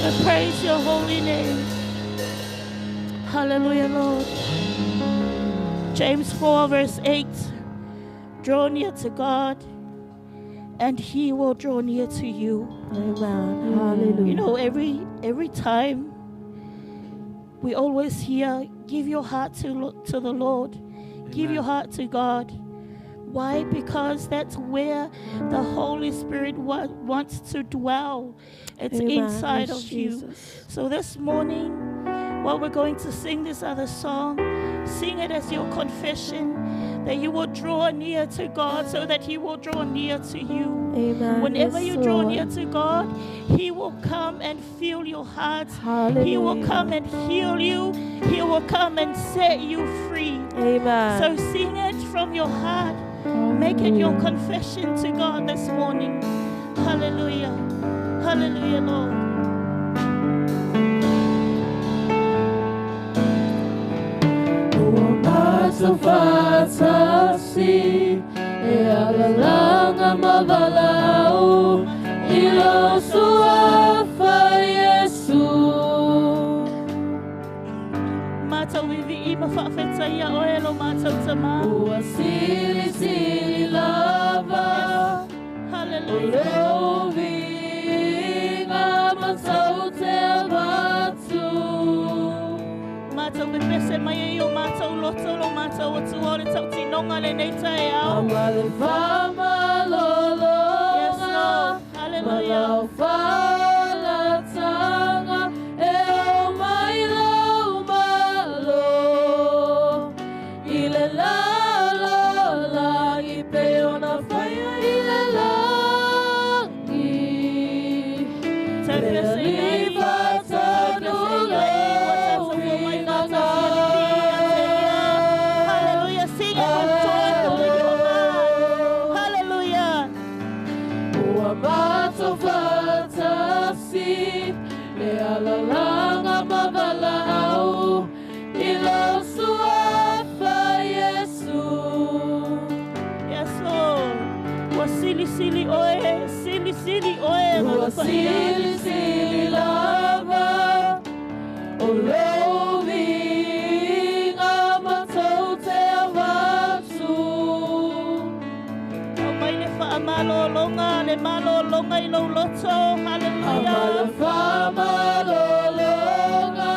I praise your holy name. Hallelujah, Lord. James 4 verse 8. Draw near to God, and He will draw near to you. Amen. Hallelujah. You know, every time we always hear, give your heart to the Lord. Give your heart to God. Why? Because that's where the Holy Spirit wants to dwell. It's Amen. inside Yes, of you. Jesus. So this morning, while we're going to sing this other song, sing it as your confession that you will draw near to God so that He will draw near to you. Amen. Whenever Yes, you draw Lord. near to God, He will come and fill your heart. Hallelujah. He will come and heal you. He will come and set you free. Amen. So sing it from your heart. Make it your confession to God this morning. Hallelujah. Hallelujah, Lord. Fatasi e alalanga mabalau ilo suafa Yesu Mata wivi ima fa'afeta ia oelo mata utama. ua sili sili lava Hallelujah. ulovi ngā matau te abatu Mata wipese mai o mata uloto lo mata o tuore tau tinonga le nei tae au. amale fama lolo Yes, Lord. Hallelujah. malau fala tanga e o mai lau malo ile la la langi pe ona whaia ile langi Tepese Li ai. fatanu Hallelujah. Sing it with joy in your heart. Hallelujah. Ua mato fatasi le alalanga mabalau ilo suafa Yesu Yes, Lord. Wasili sili oe, sili sili oe. Ua sili sili lava o lovi ngā matau te avatu O mai le whaamalo longa, le malo longa i lau loto. Amala Hallelujah. fama lolonga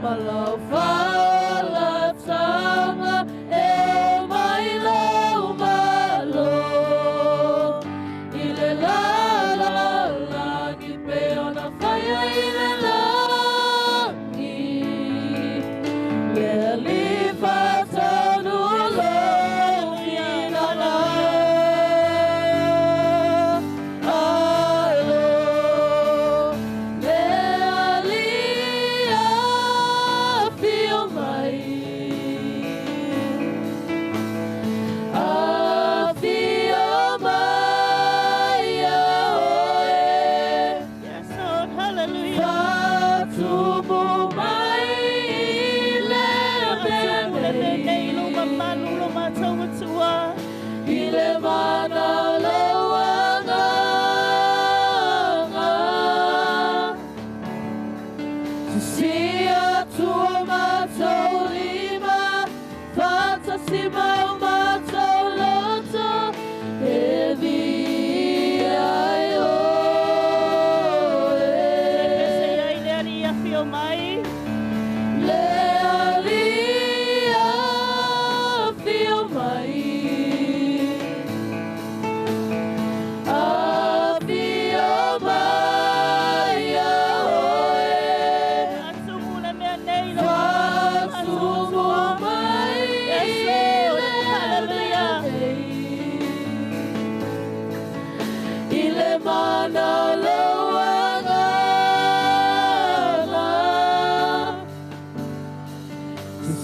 Malau fala tanga E mai lau malo Ile la la langi pe ona whaia ile langi Le li fatanu longi nana Alo Le alia fio mai A fio mai oe Yes, Lord. Hallelujah. Fatumu mai le bene Ile mana lawanga Sia tua matau lima Fantasi mau matau loto Evi ai oe Le alia fio mai A fio mai oe Fatumu mai Ile mana lawanga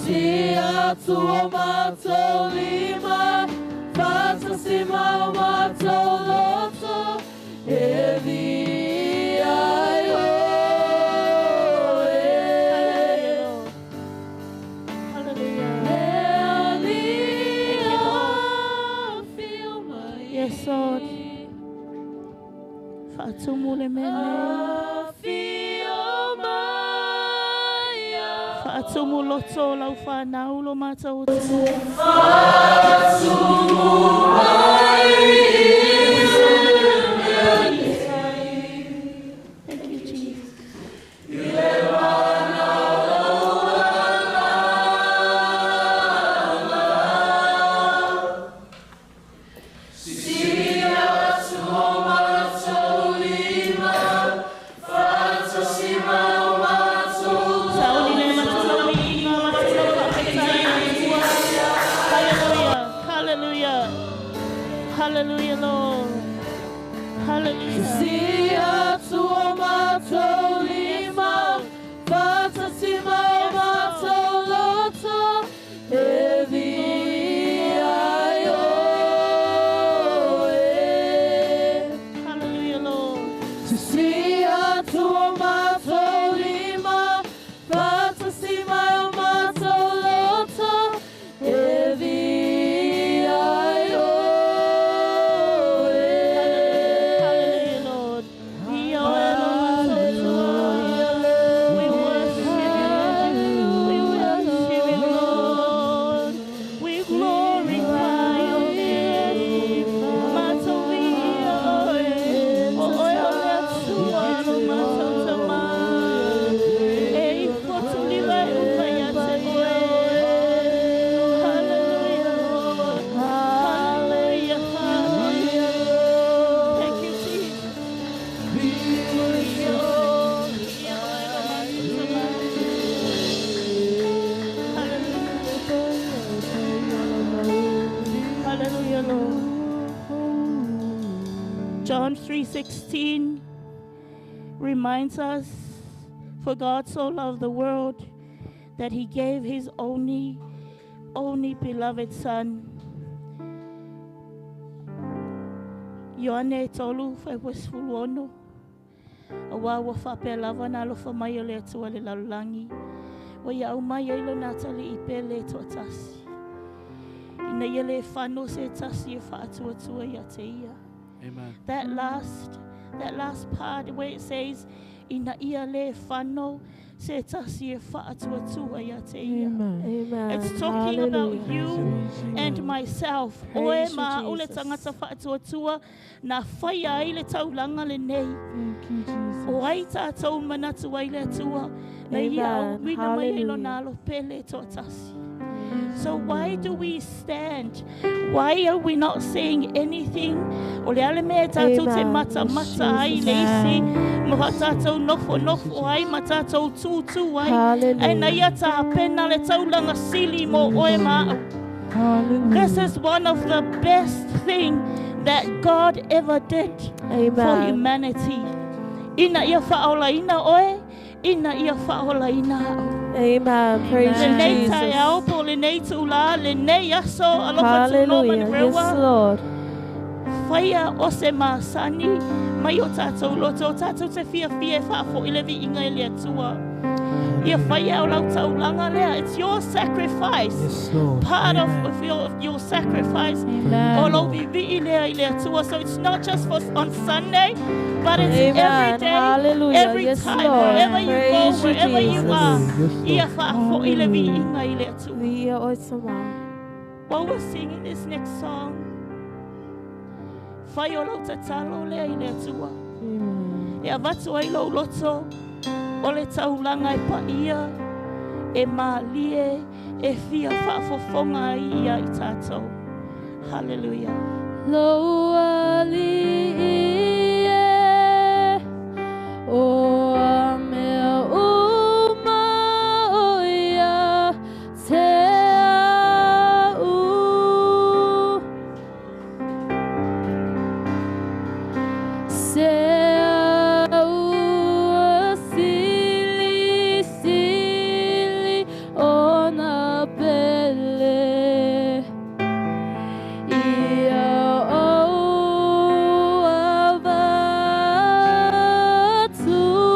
Sia tua matau lima Fantasi mau matau loto Evi ai oe Le alia fio mai Yes, Lord. Whaatumu le mene. Whaatumu loto lau whanau lo mātou tu. Thank you, Jesus. Hallelujah, Lord. Hallelujah. Sia tua matolima, fata sima matoloto, Hallelujah, Lord. Sia tua matolima, fata sima matoloto, Hallelujah, Lord. We worship you. We worship you, Lord. We glorify your name. Matolia, Suano, Matotama. Ei, Potulila, Upayate, Hallelujah, Lord. Hallelujah, hallelujah. Thank you, Jesus. Hallelujah, Lord. John 3:16 reminds us, for God so loved the world that he gave his only beloved son. Ioane tolu fai wasfuluono. Awa wa whape lava na alofa mai o le atua le lalulangi. Wa ia au mai eilo natali i pele to atasi. Ina ia le whano se tasi e whaatua ia te ia. Amen. That last part where it says ina ia le whano se tasi e whaatua ia te ia. Amen. It's talking about you and myself. Oe Praise you, ma o le Jesus. tangata whaatua na whai ai le taulanga le nei. Thank you, Jesus. O ai tātou manatu ai le atua. Na ia au Amen. wina mai e lo Hallelujah. nalo pele tō tasi. So why do we stand? Why are we not saying anything? O le ale mea tātou te Amen. mata Yes, ai le Jesus. isi. Moha tātou nofo ai, ma tātou tū ai. Hallelujah. E na ia tā pena le taulanga sili mo oe mā. This is one of the best thing that God ever did for Amen. humanity. Ina ia whaola ina oe, ina ia whaola ina au. Amen. Praise Le you, nei tai Jesus. au po le nei tūla, le nei aso alofa tūlo Hallelujah. mani Yes, rewa. Lord. Whaia o se māsani, mai o tātou loto, tātou te fia e whaafo i levi inga i lea tua. Ia whaia o lau taulanga lea. It's your sacrifice. Yes, Lord. Part Amen. of your sacrifice. Amen. O lau vivi i lea tua. So it's not just for on Sunday, but it's Amen. every day, Hallelujah. every Yes, time, Lord. wherever you Praise go, you, wherever you Jesus. are. Yes, Lord. Ia whaafo i levi inga i lea tua. Via o sama. While we're singing this next song, whai o lau tatalo lea i lea tua. Amen. E avatu ai lau loto, o le taulanga e pa ia, e mālie, e fia whaafofonga ia i tātou. Hallelujah. Loa li e o a mea uma o ia te au se au sili sili o na pele ia o avatu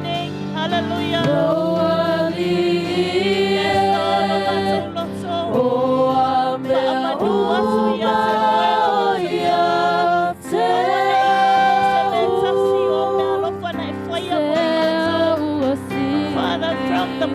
morning. Hallelujah. No worthy Yes, Lord, lo matou loto. Oh, amea uma ia te Father, from the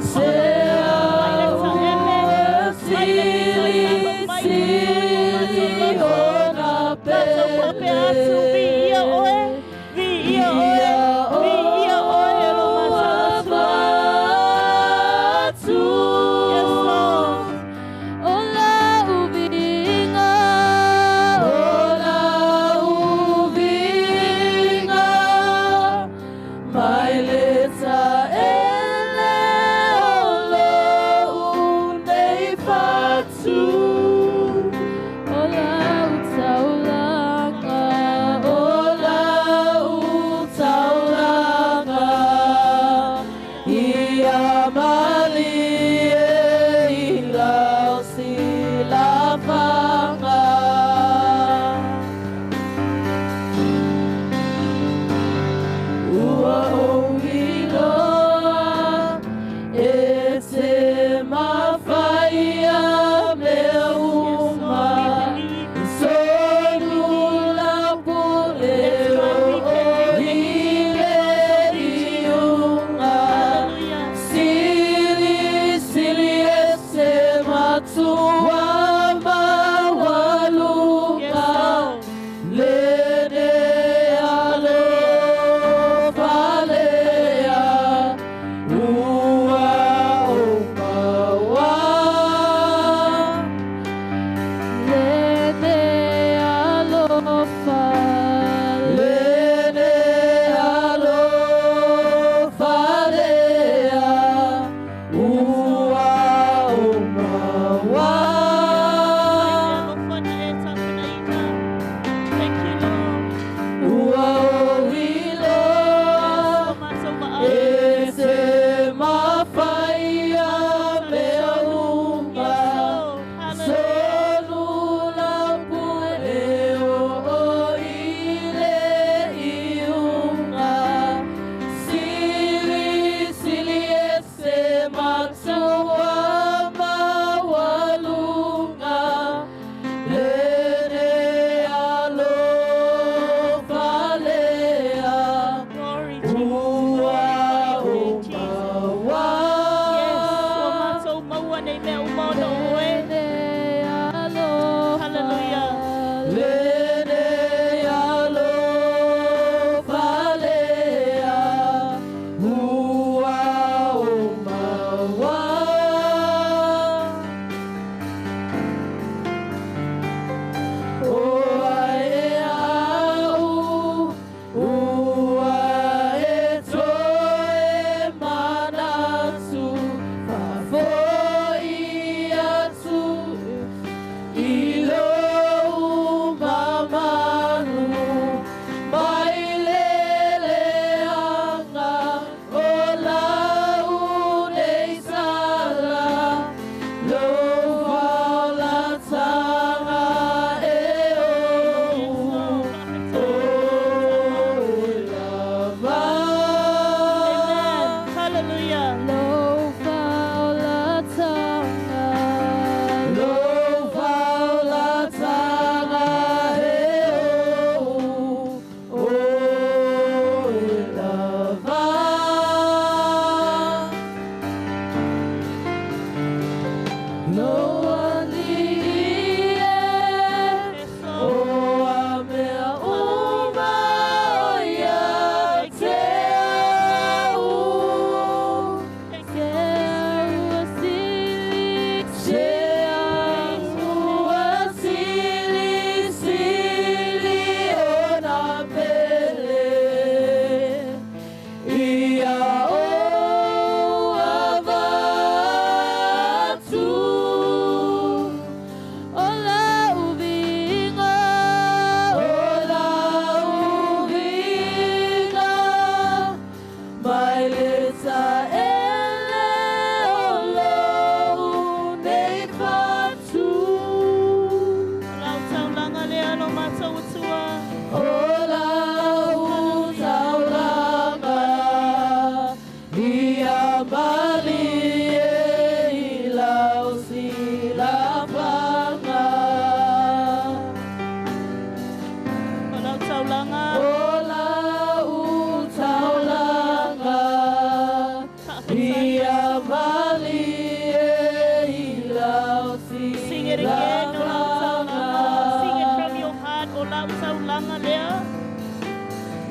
la usaulanga lea.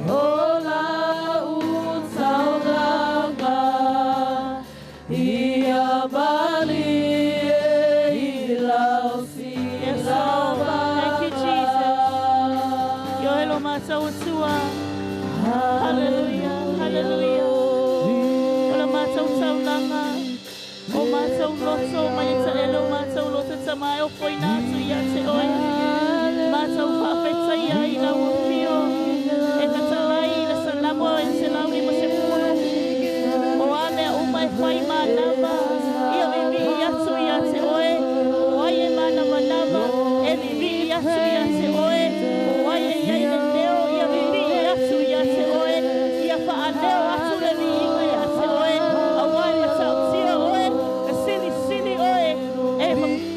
Ola utaulanga ia bali ilausi lava. Thank you, Jesus. Yo elo mata utua. Hallelujah, hallelujah. Ola mata usaulanga. O mata uloto, mayeta elo mata uloto tamai o poina tu ya te oe. Mata upafeta ya ila wapio. E katalai ila salamo e se lauli ma se pulu. O ame umai fai manama. Ia vivi yatu ya te oe. O aye manama nama. E vivi yatu ya te oe. O aye yaile leo. Ia vivi yatu ya te oe. Ia faa leo atu le vi inga ya te oe. Awai ma tau tia oe. E sili sili oe. E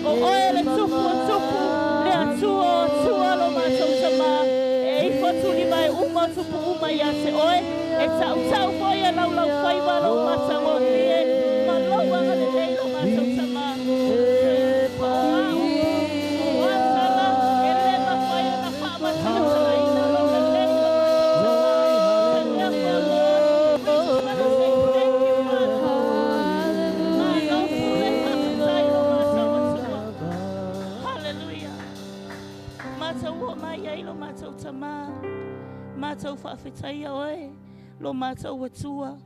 o oe le tupu o tupu. Le atua o tua lo mātou tama. E ifo tuli mai uma tupu uma ya te oe. E tau tau foia lau lau whaiwa lo mātou o tie. Ma lau anga le lei lo mātou tama. O atala, e le ma whaia na whaama tala ina lo le lei lo mātou tama. And therefore, Lord, we just want to say thank you, Father. Ma lau fule whakatai lo mātou o tua. Hallelujah. Mātou o mai ai lo mātou tama. Mātou whaafetai oe. Lo mātou atua.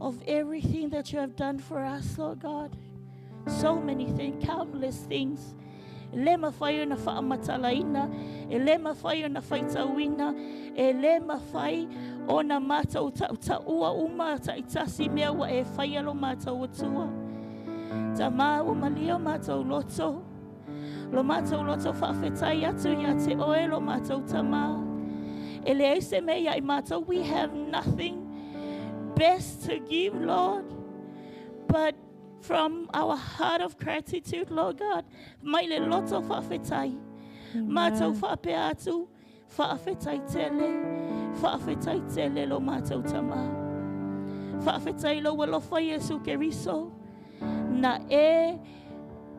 Of everything that you have done for us, Lord God. So many things, countless things. Le mawhai na whaamatalaina. E le mawhai na whaitauina. E le mawhai o na mātou ua uma ta itasi mea wa e whai alo mātou atua. Ta mā o malia mātou loto. Lo mātou loto whaafetai atu ia te oe lo mātou tamā. Ele eise mea I mātou, we have nothing best to give, Lord, but from our heart of gratitude, Lord God, mai le loto whaafetai. Mātou whaapea atu, whaafetai tele lo mātou tamā. Whaafetai lo walofa Yesu Keriso, na e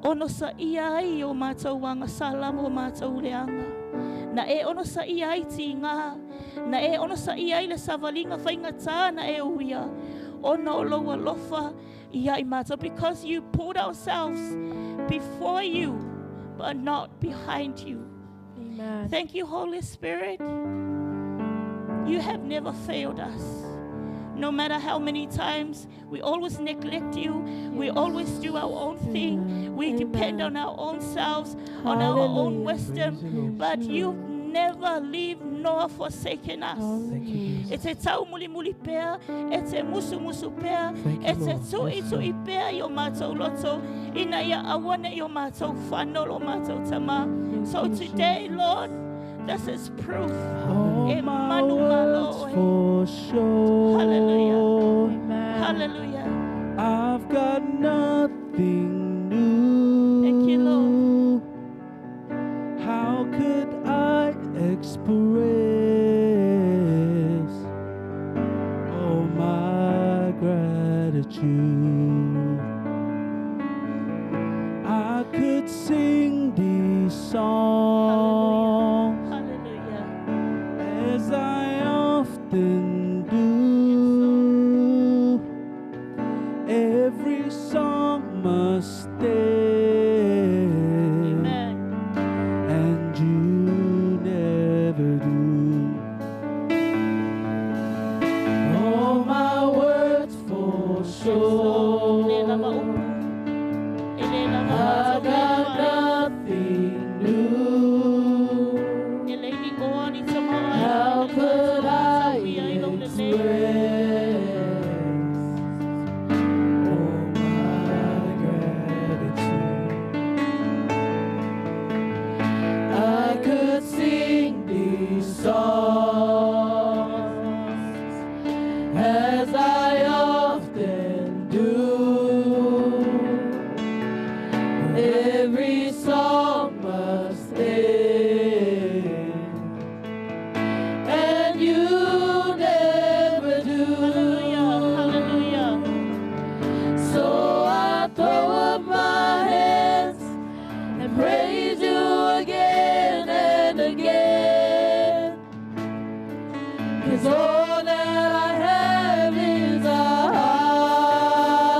ono sa ia ai o mātou wanga salam o mātou leanga. Na e ono sa ia ai ti ngā. Na e ono sa ia ai le savalinga whainga tā na e uia. Ono loa lofa ia I mātou. Because you put ourselves before you, but not behind you. Amen. Thank you, Holy Spirit. You have never failed us. No matter how many times we always neglect you, we always do our own thing, we depend on our own selves, on our own wisdom, but you've never leave nor forsaken us. It's a tau muli muli pea, it's a musu musu pea, it's a tui tui pea yo mātou loto, ina ya awane yo mātou whano lo mātou tama. So today, Lord, this is proof. Emmanuel, for sure. Hallelujah. Amen. Hallelujah. I've got nothing new. Thank you, Lord. How could I express all my gratitude? I could sing these songs as I often do. Every song must stand, and you never do. and again. 'Cause all that I have is a hallelujah,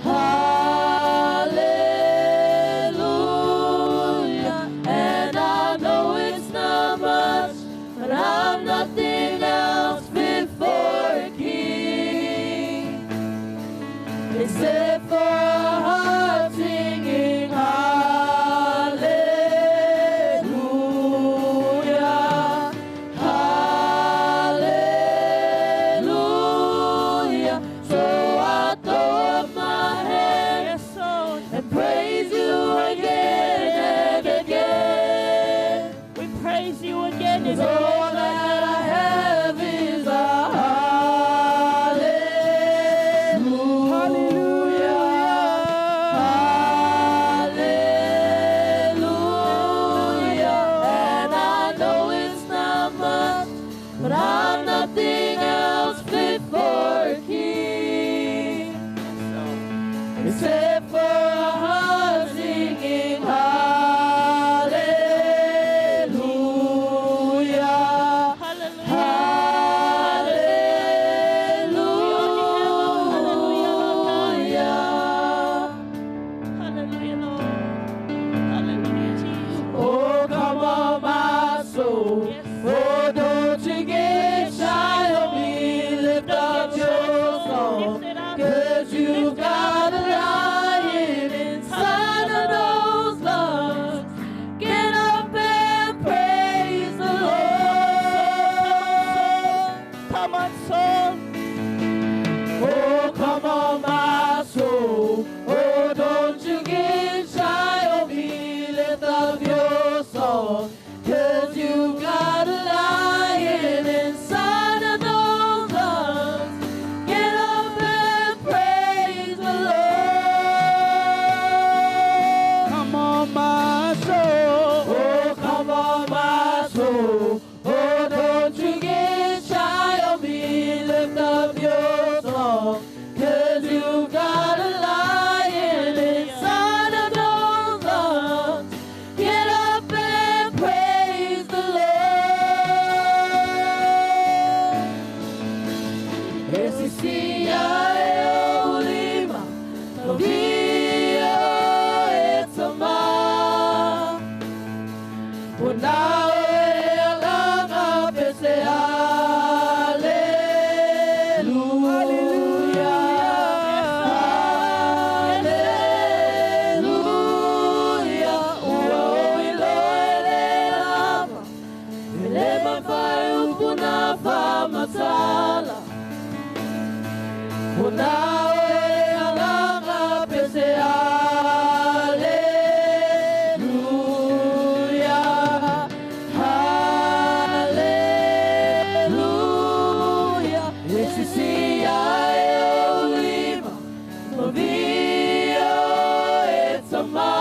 hallelujah. And I know it's not much, but I'm nothing else before a king, except for a heart singing hallelujah, hallelujah. So I throw up my hands and praise you again and again. We praise you again and 'Cause all again. that I have is a hallelujah, hallelujah. And I know it's not much, but I'm nothing else fit for a king, except for a heart singing hallelujah, hallelujah. Hallelujah, Lord. Hallelujah, Jesus. Oh, come on, my soul. Yes. Oh, don't you get shy of me. Lift up your song, Lift it up. 'cause you've got a lion inside of those lungs. Get up and praise the Lord. Come on, soul. Oh, come on, my soul. Oh, don't you get shy of me. Lift up your song, 'cause you've got a lion inside of those lungs. Get up and praise the Lord. Come on, my soul. Oh, come on, my soul. Oh, don't you get shy of me. Lift up your song, 'cause you've got a lion inside of those lungs. Get up and praise the Lord. Esistiae Lima, Novia Etzama. Unawe alanga pese hallelujah, hallelujah. Uwe iloelelama, ilema fayu kunafa masala. Unawe alanga pese hallelujah, hallelujah. Esistiae Lima, Novia Etzama.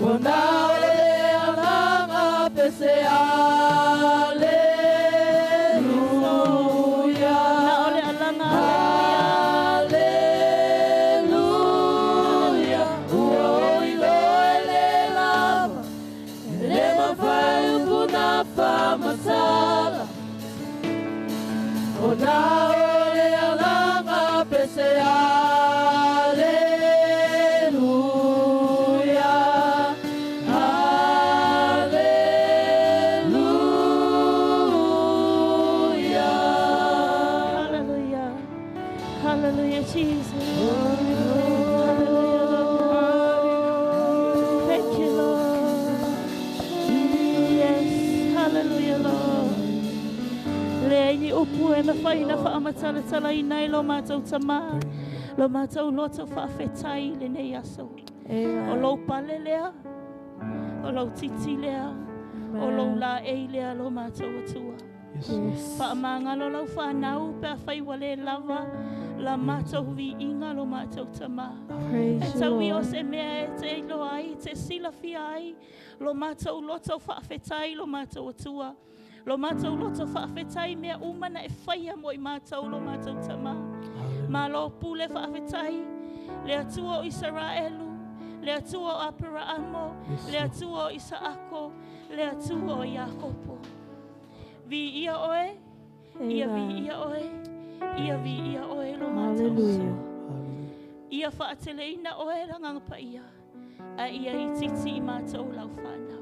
Unawe alanga pese hallelujah, Naole alanga. hallelujah. Uo iloelelama, elema fayu kunafa masala. Onaole alanga pese hallelujah, hallelujah. Hallelujah. Hallelujah, Jesus. Thank you, Lord. Yes. Hallelujah, Lord. Le ni upu e na whai na wha amatala tala i nei lo mātou tama. Lo mātou loto whaafetai le nei aso. O Amen. lo pale lea. O lo titi lea. O lo la ei lea lo mātou atua. Yes. Whaamangalo lau whanau pe a whai wale lava. La mātou vi inga lo mātou tama. Praise E you, tau i o Lord. se mea e te ilo ai, te sila fia ai. Lo mātou loto whaafetai lo mātou atua. Lo mātou loto whaafetai mea umana e whaia mo i mātou lo mātou tama. Ma lo pule whaafetai. Le atua o Israelu. Le atua o Abrahamo. Yes, Le Lord. atua o Isaako. Le atua o Yakopo. Vi ia oe. Ia vi Amen. ia oe. Ia vi ia oe lo Hallelujah. mātou. Hallelujah. Ia whaateleina oe ranganga pa ia. A ia I titi I mātou lau whanau.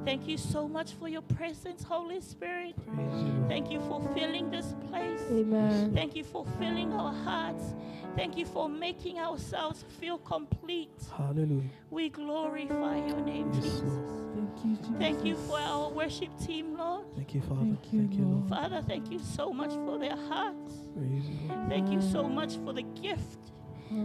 Thank you so much for your presence, Holy Spirit. Praise you, Lord. Thank you for filling this place. Amen. Thank you for filling our hearts. Thank you for making ourselves feel complete. Hallelujah. We glorify your name, Yes, Jesus. Lord. Thank you, Jesus. Thank you for our worship team, Lord. Thank you, Father. Thank you, Thank you, Lord. Father, thank you so much for their hearts. Praise you, Lord. Thank you so much for the gift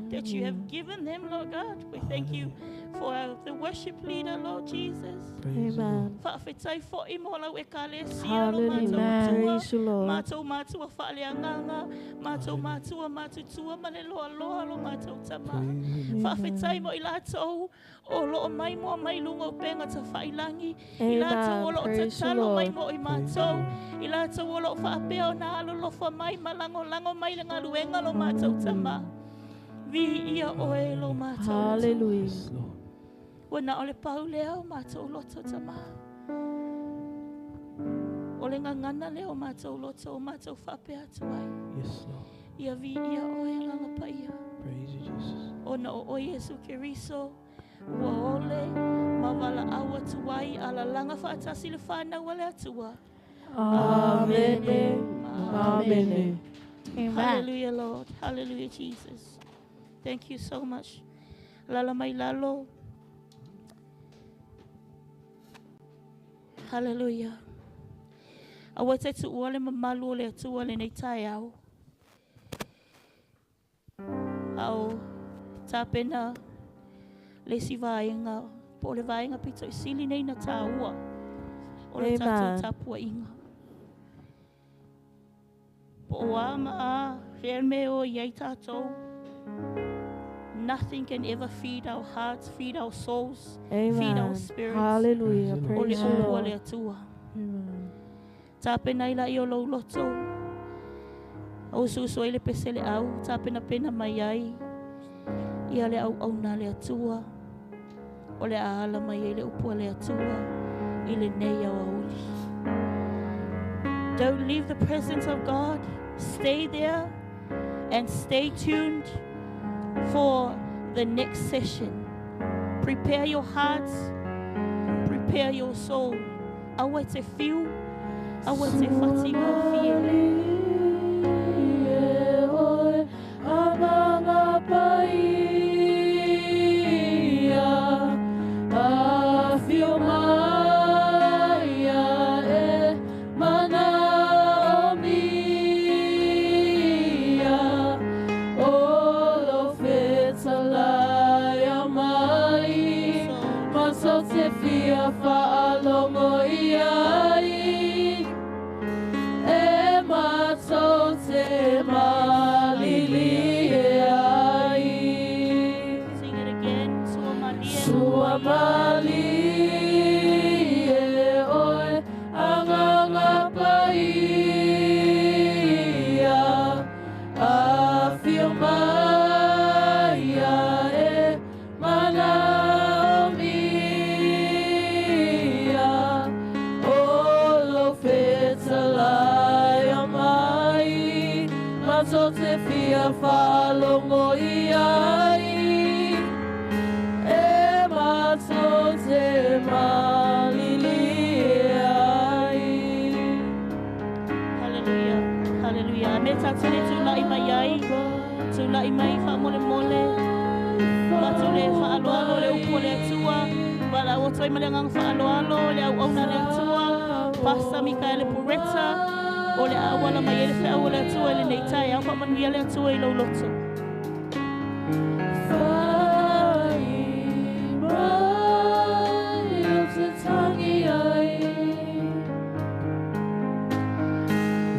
that you have given them, Lord God. We thank you for the worship leader, Lord Jesus. Praise you, Lord. Amen. Whaafetai fo I mola we kale sia lo Hallelujah. mātou tua. Praise you, Lord. Mātou mātua whaaleanganga. Mātou mātua mātutua ma le loa loa lo mātou tama. Praise you, Lord. Whaafetai mo I lātou o loo mai mo mai lungo penga ta whailangi. I lātou o Amen. loo Praise you, tatalo mai Lord. mo I mātou. I lātou o loo whaapea o na alo lofa mai malango lango mai le ngaluenga lo mātou tama. Vi ia oe lo mātou. Hallelujah. Yes, Lord. Wana ole pau lea o mātou loto tama. Ole ngangana lea o mātou loto o mātou whapea tuai. Yes, Lord. Ia vi ia oe nganga paia. Praise you, Jesus. Ona o Yesu Keriso. Ua ole mawala awa tuai ala langa whaatasi le whānau wale atua. Amen. Amen. Hallelujah, Lord. Hallelujah, Jesus. Thank you so much. Lala mai lalo. Hallelujah. Awa te tu uale mamalu le atua le nei tai au. Au tāpena le si vaenga. Po le vaenga pito I sili nei na tāua. O le tātou Amen. tāpua inga. Po o ama a whea me o iei tātou. Nothing can ever feed our hearts, feed our souls, feed our Amen. spirits. Hallelujah. Praise the O le Praise you, o le Lord. atua. Amen. Tāpena ila I o lau loto. Au susu ai le pesele au. Tāpena pena mai ai. Ia le au na le atua. O le aala mai ai le upua le atua. I le nei au auli. Don't leave the presence of God. Stay there and stay tuned for the next session. Prepare your hearts. Prepare your soul. Awa te fiu. Awa te whati mo fie. Fa'alogo iai e matau te malili ai Sing it again. Sua malia. sua mali e oi anganga paia a filmaia e mana so te fia whalongo iai e mato te malili ai Hallelujah. Hallelujah. Me tatune tula I mai ai. Tula I mai wha mole mole. Matule wha alo alo le upo le atua. Wala o toi male ngang wha alo alo le au auna le atua. Pastor Mikaele Pureta. O le awala mai ele wha awala atua ele nei tai. Au wha manuia le atua I lau loto. Whai mai o te tangi ai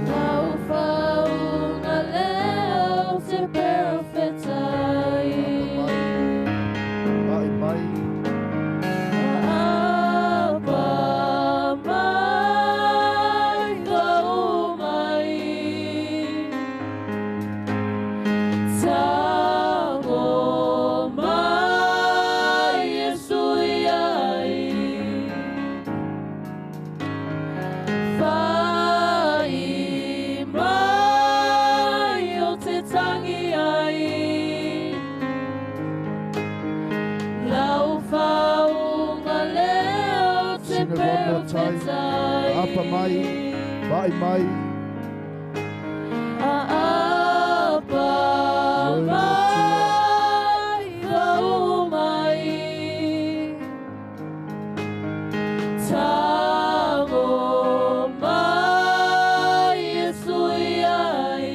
Nau whaunga leo te perfectai Mai, mai. Apa mai kau mai Tango tai. Apa mai, vai mai. Apa mai, vau mai. Tango mai, Yesu iai.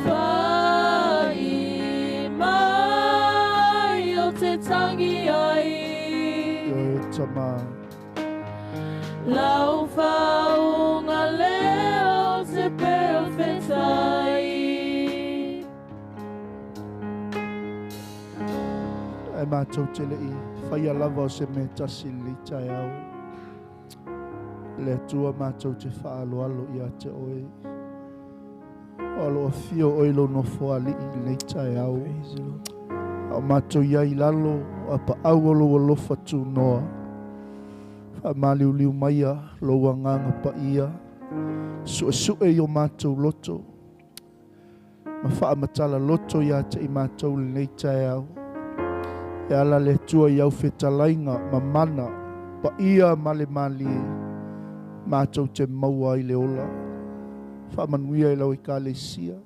Fai mai, o te tangi ai. Tama. Lau faunga leo se perfectai. E mātou te lei, whai alawa o se me tasi li tai au. Le tua mātou te whaalo alo i a te oe. Alo a fio oilo no wha li i nei tai au. O mātou iai lalo, a pa au olo o lofa tū noa. Wha māliu liu maia, loa nganga pa ia. Sue i o mātou loto. Ma wha matala loto i a te i mātou li nei tai au. E ala le tua i au whetalainga ma mana pa ia male mali mātou te maua i le ola. Whamanuia i lau i ka le sia.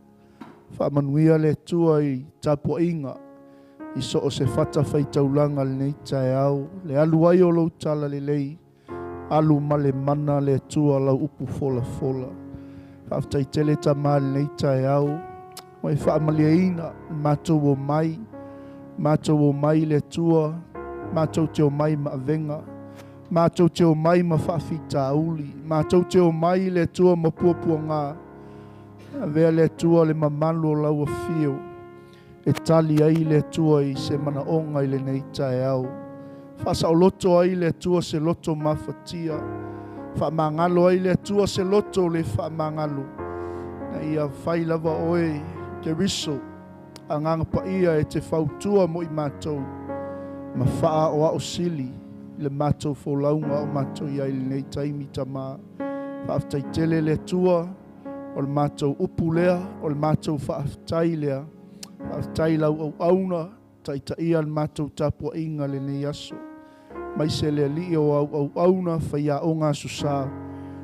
Whamanuia le tua i tapua inga i so o se whata whaitaulanga le nei tae au. Le alu ai o lau tala le lei. Alu male mana le tua lau upu fola fola. Whaftai tele ta maa le nei tae au. Mai whamalia ina mātou o mai. Mātou o mai le tua, mātou te o mai ma avenga, mātou te o mai ma whawhita auli, mātou te o mai le tua ma puapua ngā, vea le tua le mamalo o lau a fio, e tali ai le tua i se mana onga i le nei tae au. Whasa o loto ai le tua se loto mawhatia, whamangalo ai le tua se loto le whamangalo, na ia whai lava oe ke riso, anganga pa ia e te whautua mo i mātou. Ma whaa o ao sili, le mātou wholaunga o mātou ia i nei taimi ta mā. Whaaftai tele le tua, o le mātou upu lea, o le mātou whaaftai lea. Whaaftai lau au auna, taita ia le mātou tapua inga le nei aso. Mai se le li o au auna, whaia o ngā susā,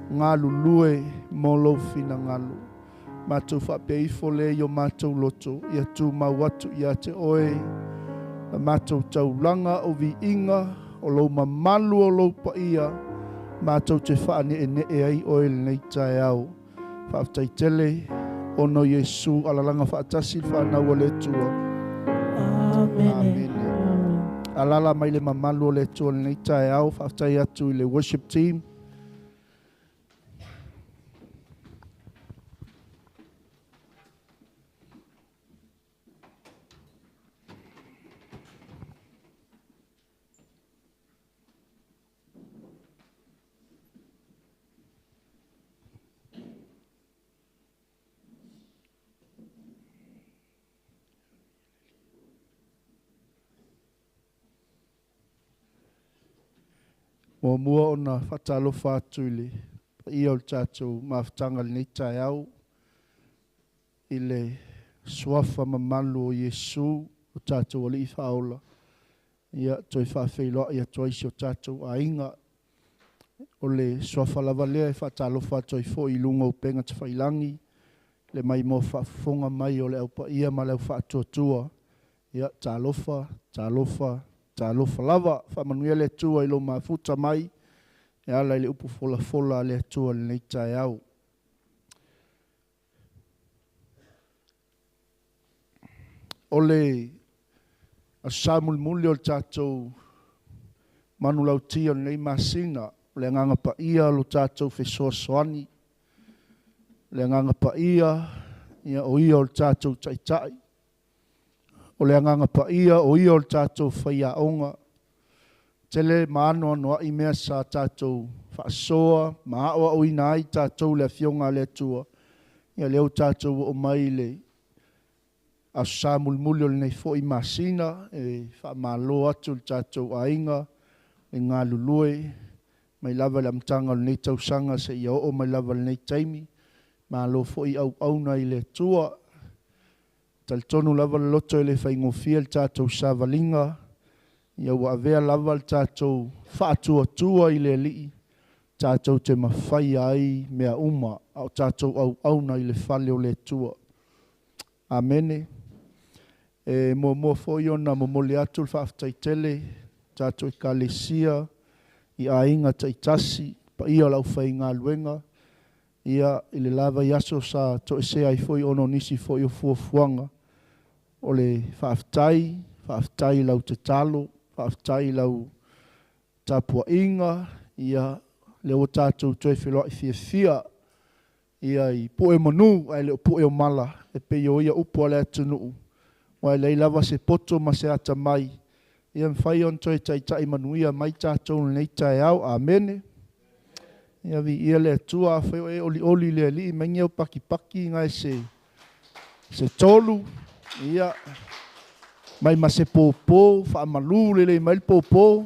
ngā lulue mō lau whina ngalu. Mātou whapeifo le i o mātou loto, ia tū mau atu ia te oe. Na mātou taulanga o vi inga, o lau mamalu o lau pa ia. Mātou te whaane e ne e ai oe le nei tae au. Whaaftai tele, ono Yesu, alalanga whaatasi whanau o le tua. Amen. Alala mai le mamalu o le tua le nei tae au, whaaftai atu i le worship team. Mo mua ona whatalofa atu i le ia o tātou mawhtanga le nei tae au i le swafa mamalu o Yesu o tātou o li whaola. Ia toi whawheiloa ia toi si o tātou a inga o le swafa lava lea e whatalofa toi fo i lunga o penga te whailangi le mai mo whafonga mai o le au pa ia ma leu whaatuatua. Ia tālofa, tālofa, tālofa lava, whamanuia le tua i lo mafuta mai, e ala i le upu fola fola le tua le nei tae au. O le a samulmuli o le tātou manu lau tia o nei masina, le nganga pa ia lo tātou whesoa soani, le nganga pa ia o ia o le tātou taitai, o le anganga pa ia o ia o le tātou whaia onga. Tele maano anoa i mea sa tātou whaasoa, maaoa o ina ai tātou le fionga le tua. Ia leo tātou o mai le a sa mulmuli o le nei fo i masina, e whaamalo atu le tātou a inga, e ngā lulue, mai lava le amtanga le nei tausanga se ia o mai lava le nei taimi, malo fo i au auna i le tua, tal tonu lava le loto ele fai ngofia le tātou savalinga, Ia ua avea lava le tātou whaatua i le lii. Tātou te mawhai ai mea uma. Au tātou au auna i le whale o le tua. Amene. Mo foi ona mo le atu le whaaftaitele. Tātou i kalesia. I a inga taitasi. Pa ia lau whai ngā luenga. Ia i le lava i aso sa to e se ai foi ono nisi foi o fuafuanga. O le whaaftai lau te talo. Whaaftai lau tapua inga. Ia le o tātou toi whiloa i fia. Ia i poe manu, ai le poe o mala. E pe o ia upo ale atunuu. Wai lei lava se poto ma se ata mai. Ia mwhai on toi tai manuia mai tātou nei tai au. Amene. Ia vi ia le atua whai e oli le li. Mengi au paki ngai se tolu. Ia mai ma se popo. Wha malu le mai popo.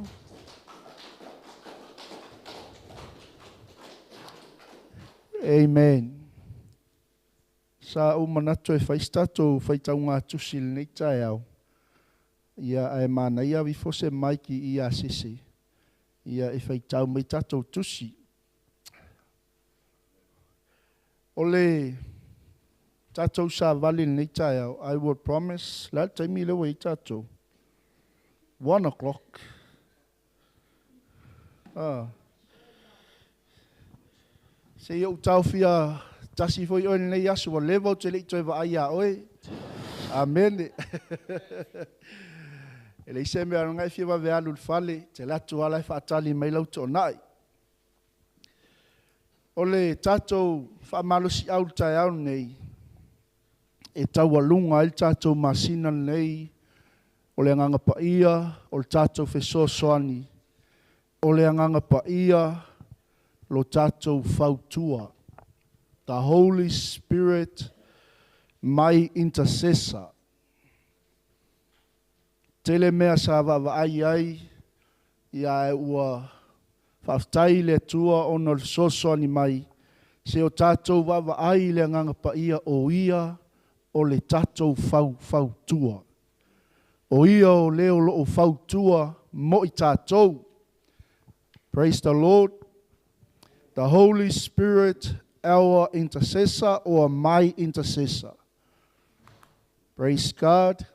Amen. Sa umanatu e whaistato whaitau ngā tusil nei tae au. Ia e mana ia vifose maiki ia sisi. Ia e whaitau mai tatou tusi. Ole tatou sa vali nei tae au. I will promise. La taimi lewa i tatou. 1 o'clock. Se iau tau fia tasi foi oe nei asu wa lewa te le toi wa aia oe. Amen. E le ise mea ngai fia wa vealu l'fale, te latu ala e whaatali mai lau tō nai. O le tātou whaamalosi au tai au nei, e tau alunga il tātou masina nei, o le anganga pa ia, o le tātou wheso soani, o le anganga pa ia, lo tātou fautua. The Holy Spirit, my intercessor. Tele mea sa wawa ai, ia e ua whaftai le tua ono le sosoani mai, se o tātou wawa ai le nganga pa ia o le tātou fautua. O ia o leo lo o fautua mo i tātou. Praise the Lord. The Holy Spirit, our intercessor or my intercessor. Praise God.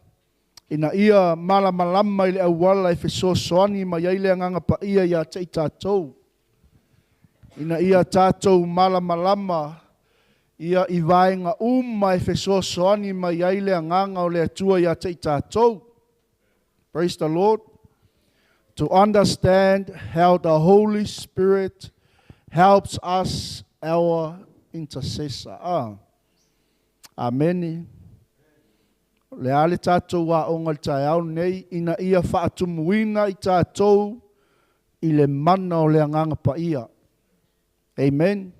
Ina ia malamalama ile awala e fesosoani ma ia ile anganga pa ia te tātou. Ina ia tātou malamalama ia i vaenga e fesosoani ma ia ile anganga o le atua ia te tātou. Praise the Lord. To understand how the Holy Spirit helps us, our intercessor. Amen. Le ale tātou wa ongal tai au nei, ina ia whaatumuina i tātou i le mana o le anganga pa ia. Amen.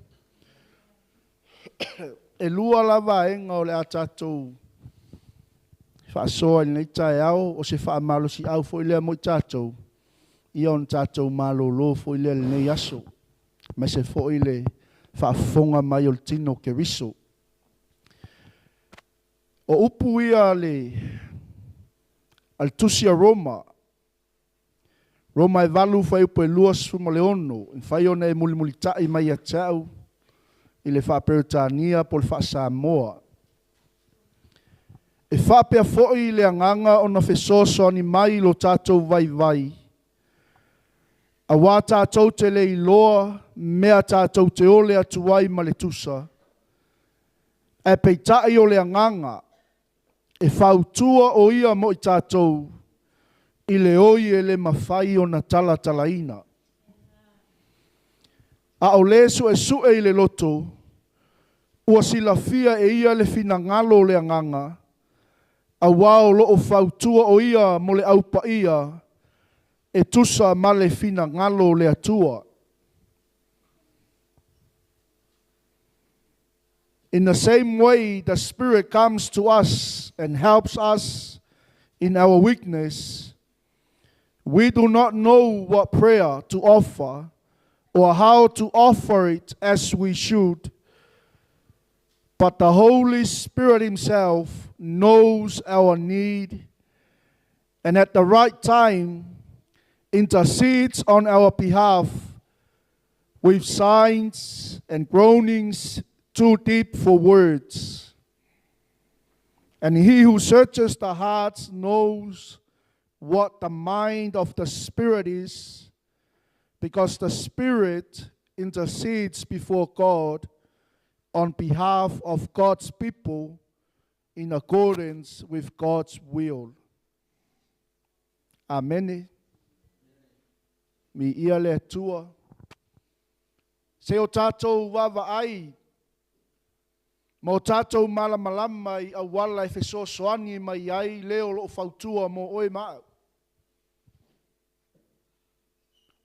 E lua lava enga o le a tātou whaasoa i nei tai au, o se whaamalosi au fo i lea mo i tātou. Ia on tātou malolo fo i lea le nei aso. Ma se fo i le whaafonga mai o le tino ke riso. O upu ia le al tusia Roma. Roma e valu whai upo e luas fuma le ono. In whai ona e muli tai mai a tau. I le whaaperitania po le whaasamoa. E whaapea foi le anganga o na whesoso ani mai lo tātou vai. A wā tātou te le iloa, mea tātou te ole atuai ma le tusa. E peitai o le anganga, e whautua o ia mo i tātou, i le oi e le mawhai o na talaina. A o lesu e sue i le loto, ua silafia e ia le finangalo o le anganga, a wā o loo whautua o ia mo le aupa ia, e tusa male fina ngalo le atua. In the same way, the Spirit comes to us and helps us in our weakness. We do not know what prayer to offer or how to offer it as we should. But the Holy Spirit Himself knows our need, and at the right time, intercedes on our behalf with signs and groanings too deep for words. And he who searches the hearts knows what the mind of the Spirit is, because the Spirit intercedes before God on behalf of God's people in accordance with God's will. Amen. Mi ia le tua. Se o tātou wawa ai, mo tātou malamalama i awala e whesosoani mai ai leo lo whautua mo oe maa.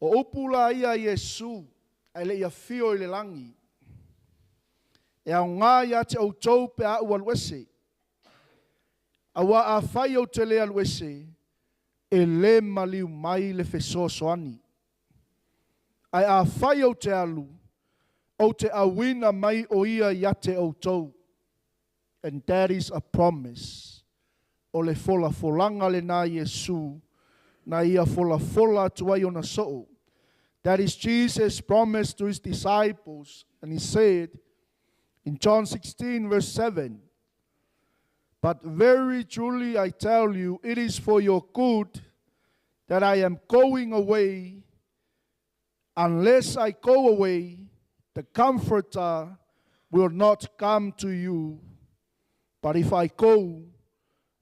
O upula ia Yesu, ai le ia fio i le langi. E au ngā ia te au tau pe a ua luese. Awa a whai au te lea luese, e le maliu mai le whesosoani. Ai a whai au te alu, o te awina mai o ia ia te au tau. And that is a promise. O le fola folanga le nā Yesu, na ia fola fola tuai o na soo. That is Jesus' promise to his disciples. And he said in John 16 verse 7, but very truly I tell you, it is for your good that I am going away. Unless I go away, the Comforter will not come to you. But if I go,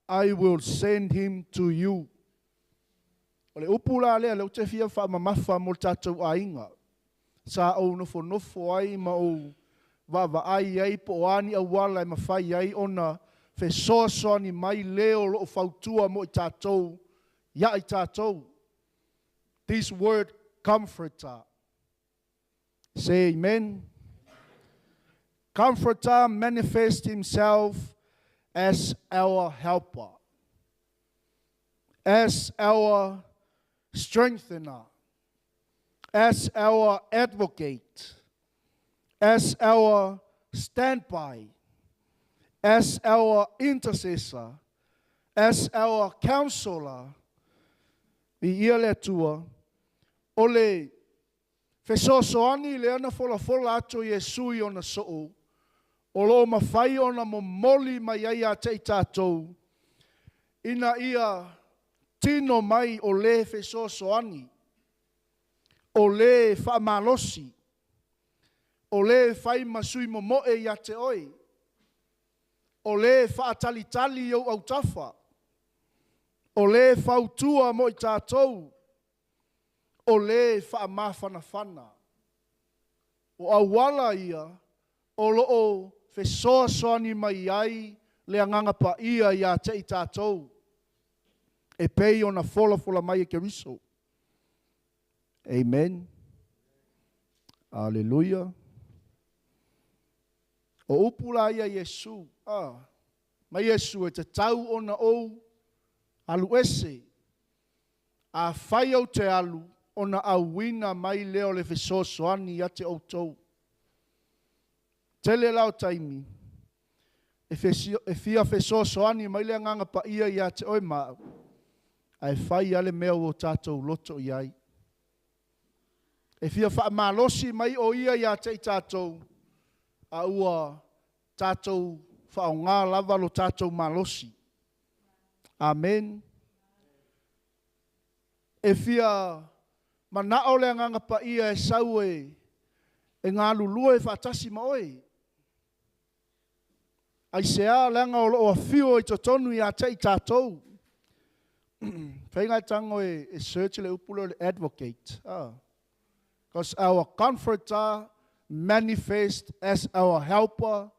I will send him to you. O le upula lea leo te fia wha mamafa mo tātou ainga. Sa au nofo ai ma o wawa ai ai po ani a wala e mawhai ai ona fe soasoani mai leo lo whautua mo i tātou. Ya i tātou. This word Comforter. Say amen. Comforter manifests himself as our helper, as our strengthener, as our advocate, as our standby, as our intercessor, as our counselor. I ia le tua, o le whesosoani le ana fola ato Yesu i ona soo, o lo mawhai ona momoli mai ai a te i tātou, ina ia tino mai o le whesosoani, o le whaamalosi, o le whai masui momoe i a te oi, o le whaatalitali au au tafa, o le whautua mo i tātou, o le whaamawhanawhana. O awala ia, o loo whesoasoani mai ai le anganga pa ia i a te i tātou. E pei ona fola mai e keriso. Amen. Alleluia. O upula ia Yesu. Ma Yesu e te tau ona ou alu ese. A whai au te alu ona awina mai leo le whesoasoani a te outou. Tele lau taimi. E fia whesoasoani mai le anganga pa ia i a te oi maa. Ai whai ale mea o tātou loto i ai. E fia wha malosi mai o ia i a te i tātou. A ua tātou wha o ngā lava lo tātou malosi. Amen. E fia manao le anganga pa ia e sau e ngā lulua e whaatasi ma oi. Ai sea le anga o loa whio i totonu i a te i tātou. Whaingai tango e search le upulo le advocate. Because our comforter manifests as our helper,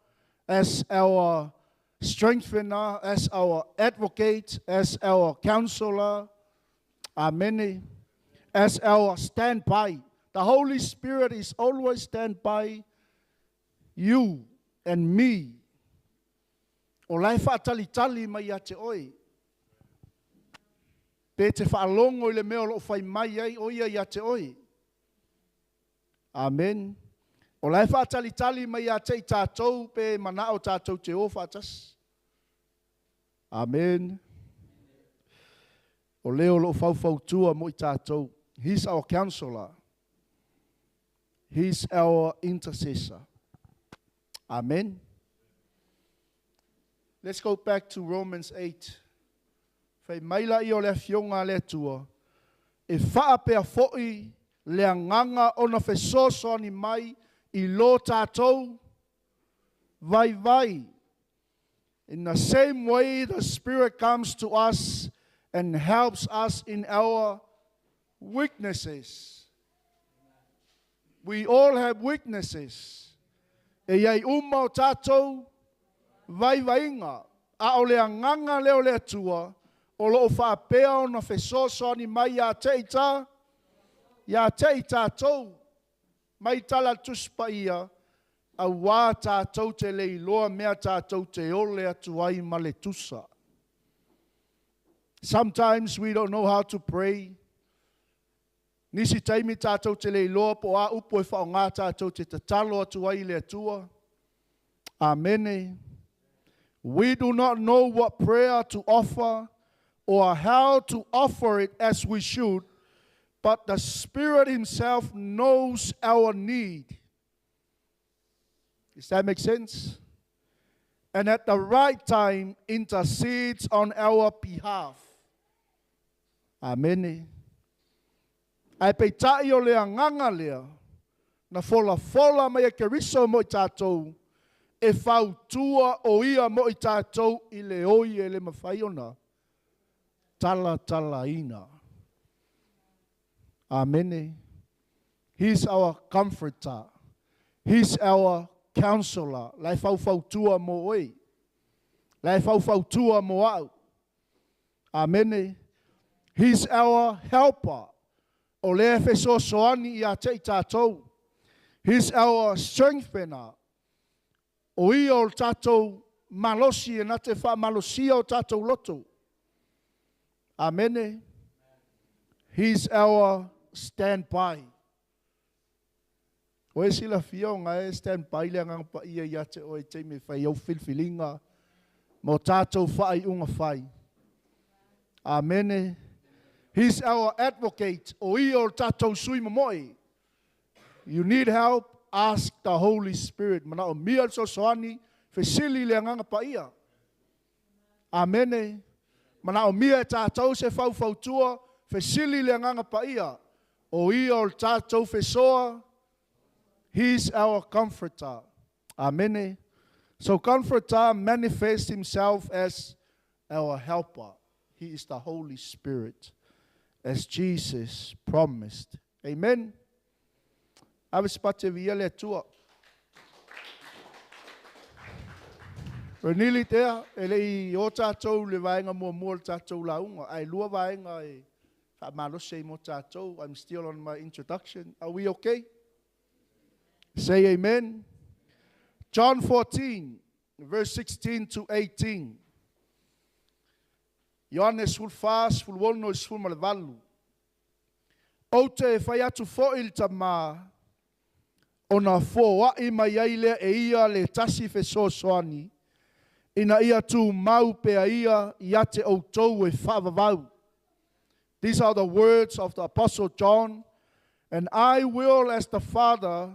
as our strengthener, as our advocate, as our counselor. Amen. As our standby. The Holy Spirit is always stand by you and me. O lai whaatalitali mai a te oi. Pe te whaalongo i le mea lo whai mai ai o ia i a te oi. Amen. O lai whaatalitali mai a te i tātou pe mana o tātou te o whaatas. Amen. O leo lo whauwhautua mo i tātou. He's our counselor. He's our intercessor. Amen. Let's go back to Romans 8. Fai maila I o le fionga le tua. E whaapea fo'i le anganga o na fesoso ni mai I lo tātou. Vai vai. In the same way the Spirit comes to us and helps us in our weaknesses. We all have weaknesses. E iai uma o tātou vai vainga. A o le anganga leo le atua. O lo whaapea o na fesoso ni mai ia teita. Ia teita tātou. Mai tala tuspa ia. A wā tātou te leiloa mea tātou te ole atuai ma le tusa. Sometimes we don't know how to pray. Nisi taimi tātou te leiloa po a upo e whaonga tātou te tatalo atuai le atua. Amene. We do not know what prayer to offer or how to offer it as we should, but the Spirit Himself knows our need. Does that make sense? And at the right time intercedes on our behalf. Amen. Ai pe tai o lea nganga lea, na fola mai e keriso mo I tātou, e whautua o ia mo I tātou I le oi e le mawhaiona. Tala ina. Amen. He's our comforter. He's our counselor. Lai whautua mo oi. Lai whautua mo au. Amen. He's our helper. O le efeso soani I a te tātou. He's our strengthener. O ia o tātou malosi e na te wha malosia o tātou loto. Amen. He's our standby. O e sila fionga e standby le ngang pa ia te o e te me whai au filfilinga. Mo tātou whai unga whai. Amen. He's our advocate. O ia o tātou sui mamoi. You need help, ask the Holy Spirit. Mana o mia so soani, fesili le ngang pa ia. Amen. Mana o mia tātou se whau tua, fesili le nganga pa ia. O ia o tātou fesoa, He's our comforter. Amen. So comforter manifests Himself as our helper. He is the Holy Spirit, as Jesus promised. Amen. Avis pate via le tua. Renili tea, ele I o tātou le vaenga mua le tātou launga. Ai lua vaenga e whaamalo mo tātou. I'm still on my introduction. Are we okay? Say amen. John 14, verse 16 to 18. Ioannes ful fas, ful wono is ful malvalu. O te whai atu fo'il tamā, o na fōa I mai aile e ia le tasi feso soani, ina ia tu mau pea ia te outou e whavavau. These are the words of the Apostle John. And I will as the Father,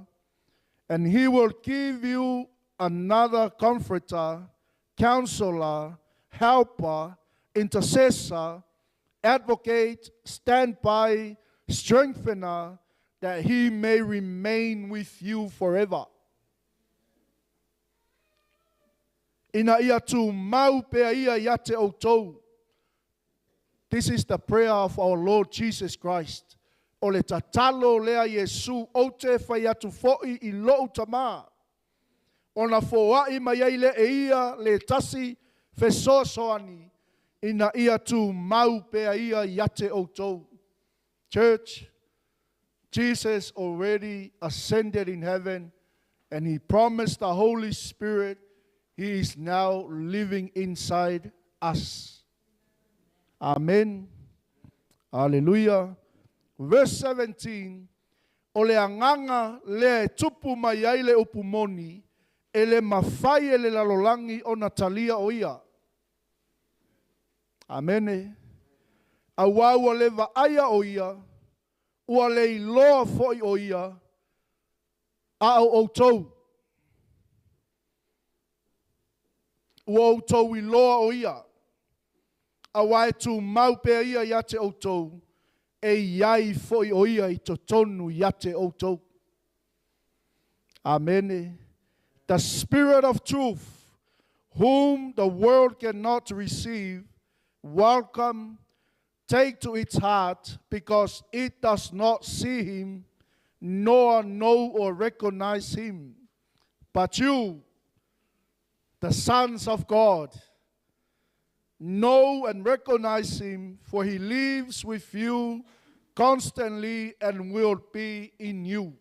and He will give you another comforter, counselor, helper, intercessor, advocate, standby, strengthener, that He may remain with you forever. Ina ia tu mau pea ia te outou. This is the prayer of our Lord Jesus Christ. O le tatalo lea Yesu o te whai atu fo'i I lou tamā. O na fōai mai ai le e ia le tasi fesosoani. Ina ia tu mau pea ia te outou. Church, Jesus already ascended in heaven and He promised the Holy Spirit. He is now living inside us. Amen. Hallelujah. Verse 17. O le anganga le tupu mai ai le upumoni, e le mawhai e le lalolangi o Natalia o ia. Amen. A waua le vaaya o ia, ua le iloa fo'i o ia, a au outou. Ua outou iloa o ia, a wae tu mau pea ia ia te outou, e iai fo'i o ia I to tonu ia te outou. Amen. The Spirit of truth, whom the world cannot receive, welcome, take to its heart, because it does not see him, nor know or recognize him. But you, the sons of God, know and recognize him, for he lives with you constantly and will be in you.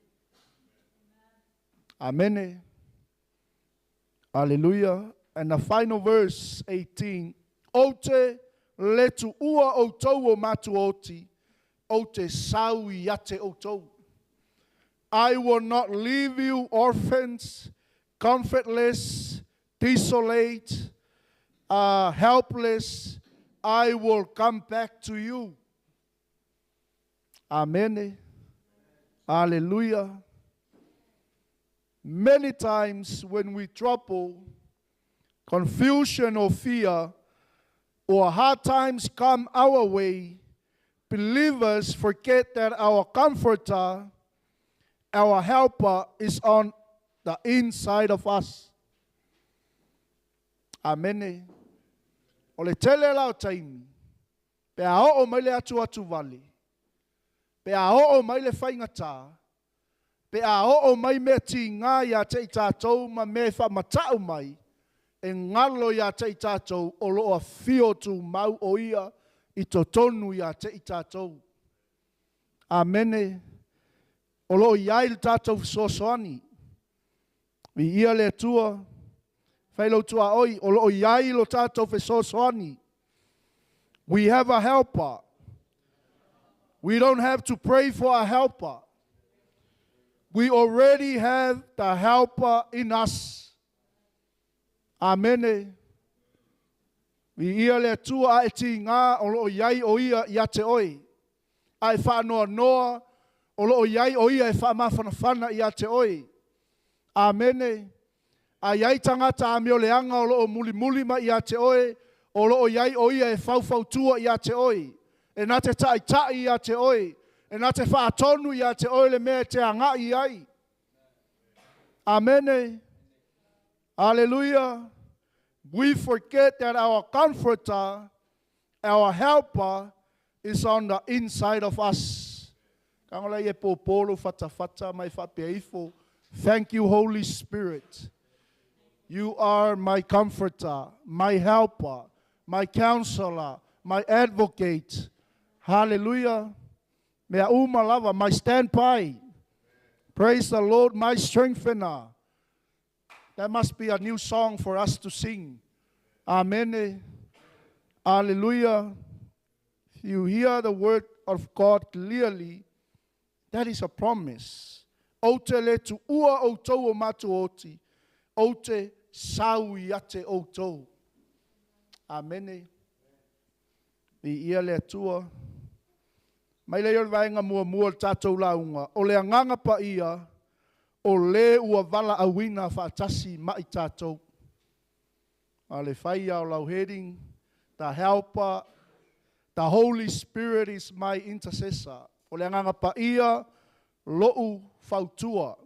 Amen. Hallelujah. And the final verse, 18. O te letu ua o tau o matu oti, o te sau ia te o tau. I will not leave you orphans, comfortless, desolate, helpless. I will come back to you. Amen. Hallelujah. Many times when we trouble, confusion or fear, or hard times come our way, believers forget that our comforter, our helper is on the inside of us. Amen. O le tele lau taimi, pe a o mai le atu atu vale, pe a o mai le whaingata, pe a o mai me ti ngā ia te I tātou ma me wha matau mai, e ngalo ia te I tātou o loa fio tu mau o ia I to tonu ia te I tātou. Amene. O loa iai le tātou sosoani. Vi ia le tua, whailo tua oi, o loa iai lo tātou sosoani. We have a helper. We don't have to pray for a helper. We already have the helper in us. Amen. Vi ia le tua a ti ngā o loo iai o ia te oi. Ai whanoa noa o loo iai o ia e whamawhanawhana ia te oi. Amen. A iai tangata a meo leanga o loo muli muli ma ia te oi. O loo iai o ia e whauwhau tua ia te oi. E nā te tai tai ia te oi. E nā te whaatonu ia te oi le mea te anga iai. Amen. Hallelujah. We forget that our comforter, our helper, is on the inside of us. Thank you, Holy Spirit. You are my comforter, my helper, my counselor, my advocate. Hallelujah. Mea umalava, my standby. Praise the Lord, my strengthener. That must be a new song for us to sing. Amen. Hallelujah. If you hear the word of God clearly, that is a promise. O te le tu ua o tau o matu oti. O te sau iate o tau. Amen. I ia le tua. Mai le vaenga mua mua tātou launga. O le anganga pa ia. O le ua vala awina whaatasi mai tātou. A le whaia o lau heading. The helper. The Holy Spirit is my intercessor. O le anganga pa ia. Lo'u whautua.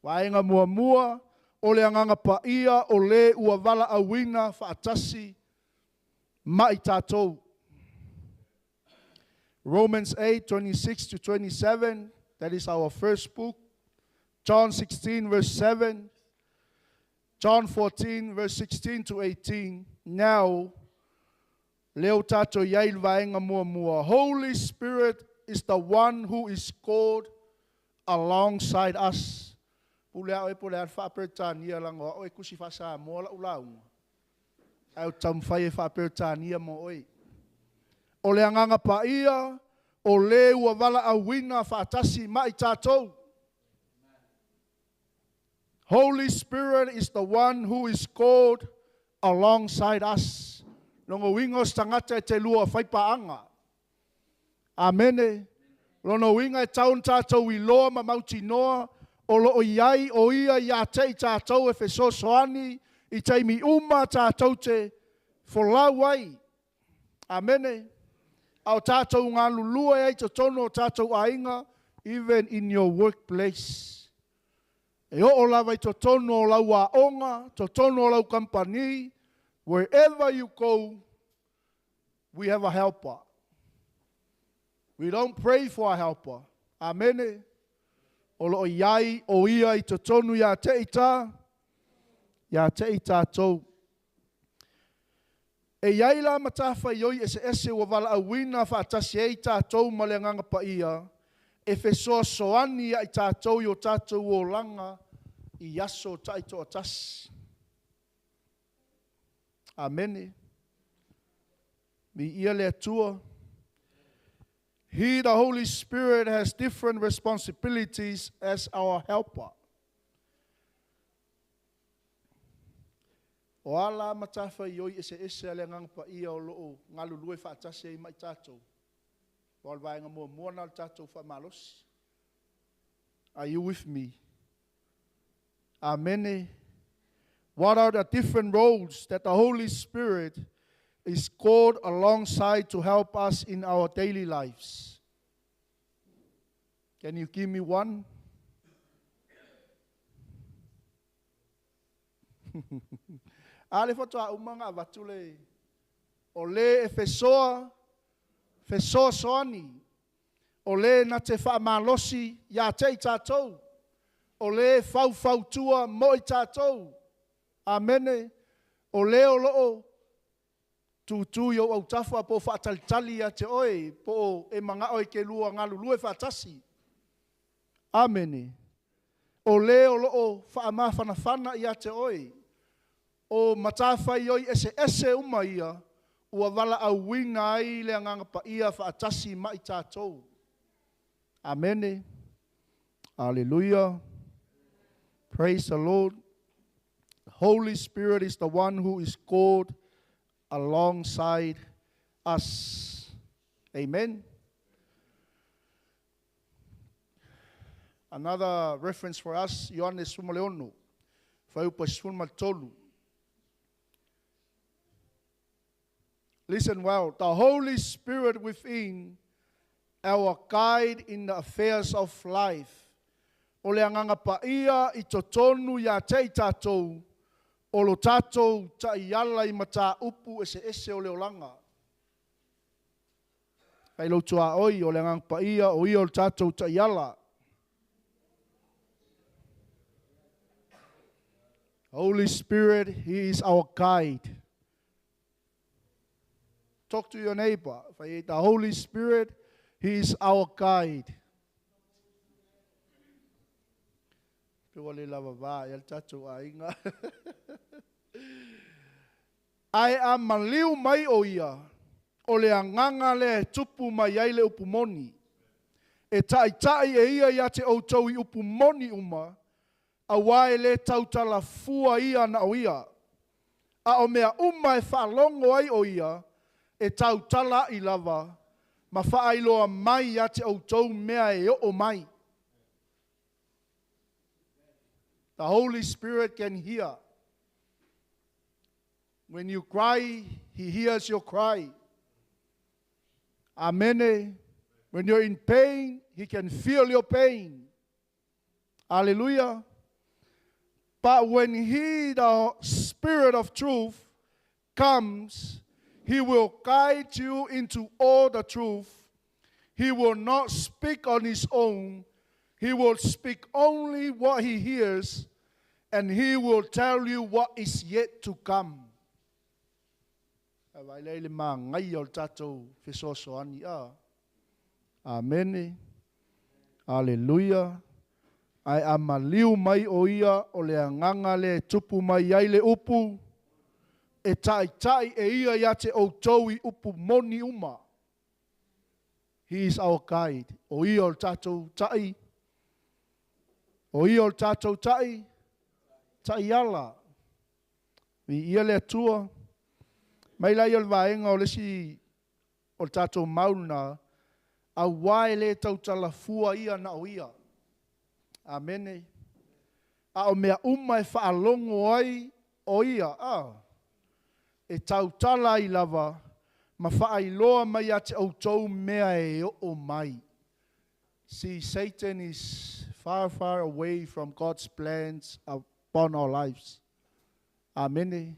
Vaenga mua mua. O le anganga pa ia. O le ua vala awina whaatasi mai tātou. Romans 8:26-27, that is our first book. John 16, verse 7. John 14, verse 16-18. Now, leo tato yail vaenga mua mua. Holy Spirit is the one who is called alongside us. Pulea oe pulea whaperetania lango. Oe kusi whasa moa la ulaunga. Au tamwhai e whaperetania mo oe. O le anganga pa ia, o le ua wala awina whaatasi mai tātou. Holy Spirit is the one who is called alongside us. Longo wingos tangata te lua whaipaanga. Amen. Lono winga e taun tātou I loa ma mauti noa, o loo iai o ia ia te I tātou e fesosoani, I teimi uma tātou te folau ai. Amene. Au tātou ngā lulua e te tono o tātou ainga, even in your workplace. E o lava I to tono o lau a onga, to tono o lau company, wherever you go, we have a helper. We don't pray for a helper. Amene. O loo iai o ia I to tonu ia te ita. Ia te ita tau. E iai la matafa ioi ese wa wala awina fa atasi e ita tau malenganga pa ia. E fe soa soani ia I tātou I o tātou o langa I yaso taito atasi. Amene. Mi ia le atua. He, the Holy Spirit, has different responsibilities as our helper. O ala matafa ioi ese ale ngang pa ia o loo ngalulue fa atase I mai tātou. Wal vai nga mua na tātou fa malos. Are you with me? Amen. What are the different roles that the Holy Spirit is called alongside to help us in our daily lives? Can you give me one? Ale fotoa umanga vatule. Ole efesoa soani. Ole na te wha malosi ya te I tātou. Ole fau tua mo I tātou. Amene. Ole o loo. Tu yo au tafua po whaatalitali a te oe. Po e manga oe ke lua ngā lulue whaatasi. Amene. Ole o loo whaama whanawhana I a te oe. O matawhai oi ese uma ia. Ua wala au winga ai le nganga pa ia whaatasi mai tātou. Amene. Hallelujah. Praise the Lord. Holy Spirit is the one who is called alongside us. Amen. Another reference for us, Ioannes 1:1. Faupas 1:2. Listen well. The Holy Spirit within, our guide in the affairs of life. O le anganga pa ia I totonu ia te I tātou. O lo tātou ta I ala I mata upu ese o leolanga. Kai lo tua oi o le anganga pa ia o ia o tātou ta I ala. Holy Spirit, He is our guide. Talk to your neighbor. The Holy Spirit, He is our guide. I am maliu mai o ia. O le anganga le tupu mai ai le upumoni. E tai e ia te outou I upumoni uma. A wae le tautala fua ia na o ia. A o mea uma e whaalongo ai o ia. E tautala I lava. Ma whaailoa mai ia te outou mea e o mai. The Holy Spirit can hear. When you cry, He hears your cry. Amen. When you're in pain, He can feel your pain. Hallelujah. But when He, the Spirit of truth, comes, He will guide you into all the truth. He will not speak on His own. He will speak only what He hears, and He will tell you what is yet to come. Amen. Hallelujah. I am maliu mai o ia o le anganga le tupu mai ai le upu. E tai e ia te outou I upu moni uma. He is our guide. O ia o tātou tai. O ia o tātou tai. Tai ala. Vi ia le atua. Mai lai al vaenga o lesi o tātou mauna. A wai le tau talafua ia na o ia. Amene. A o mea uma e whaalongo ai o ia. E tau tala I lava, ma whaailoa mai ate au tau mea e o mai. See, Satan is far, far away from God's plans upon our lives. Amen.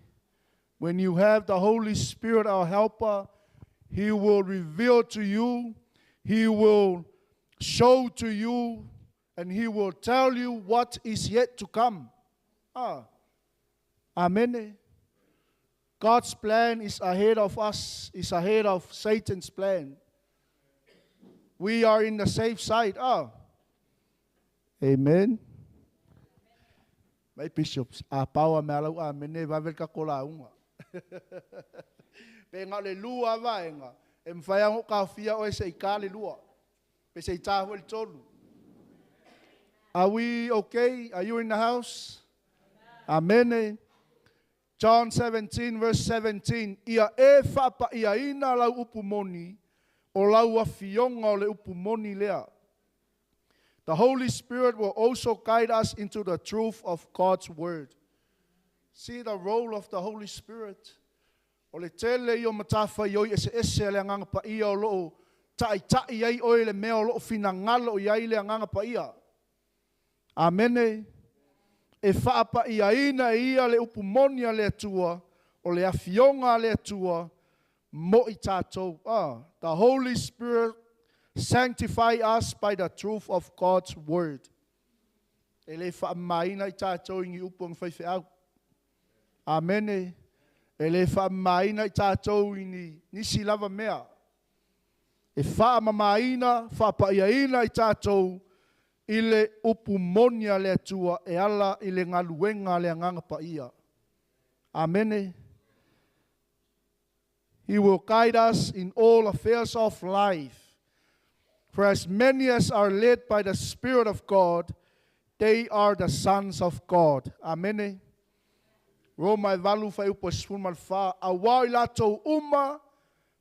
When you have the Holy Spirit, our helper, He will reveal to you, He will show to you, and He will tell you what is yet to come. Amen. God's plan is ahead of us, is ahead of Satan's plan. We are in the safe side. Amen. May bishops, paua me alau amene vavel ka kola unga. Pe nga le lua vaenga, e mwhai ango ka fia o e se ikale lua. Pe se itahu el tolu. Are we okay? Are you in the house? Amen. John 17 verse 17. Ia e whapa ia ina lau upumoni, o lau awhionga o le upumoni lea. The Holy Spirit will also guide us into the truth of God's word. See the role of the Holy Spirit. O le tele I o matafa I oi ese le anganga pa ia o loo tai ai oi le mea o loo finangalo I ai le anganga pa ia. Amene. E whaapa ia ina ia le upumonia le atua o le awhionga le atua mo I tātou. The Holy Spirit sanctify us by the truth of God's word. E le whaamaina I tātou ingi upong whaiwhi au. Amene. E le whaamaina I tātou ini nisi lava mea. E whaamamaina, whapaiaina I tātou I le upumonia le atua e ala I le ngaluenga le anganga pa ia. Amene. He will guide us in all affairs of life. For as many as are led by the Spirit of God, they are the sons of God. Amen. Roma e valu fai upo sfuma fa awai lato uma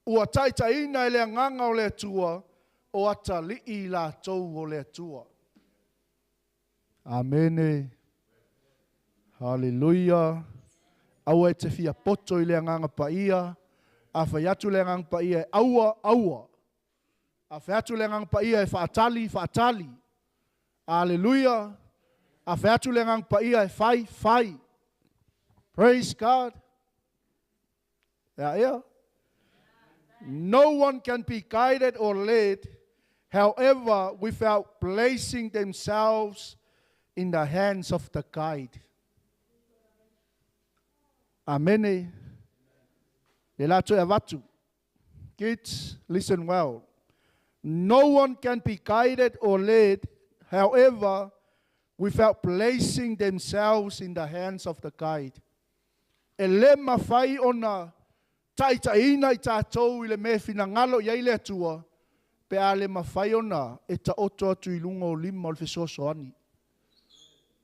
ua taita ina ele nganga o le atua o ata li lato o le atua. Amen. Hallelujah. Aua e te fia poto I le nganga pa ia. A whai atu le nganga pa ia e aua. A whai atu le nganga pa ia e whaatali. Hallelujah. A whai atu le nganga pa ia e whai. Praise God. Yeah. No one can be guided or led, however, without placing themselves in the hands of the guide. Amen. Lelato avatu. Kids, listen well. No one can be guided or led, however, without placing themselves in the hands of the guide. E le mawhai ona taitaina I tātou I le me finangalo I le atua, pe a le mawhai ona e ta oto atu I lunga o lima o le fesoasoani.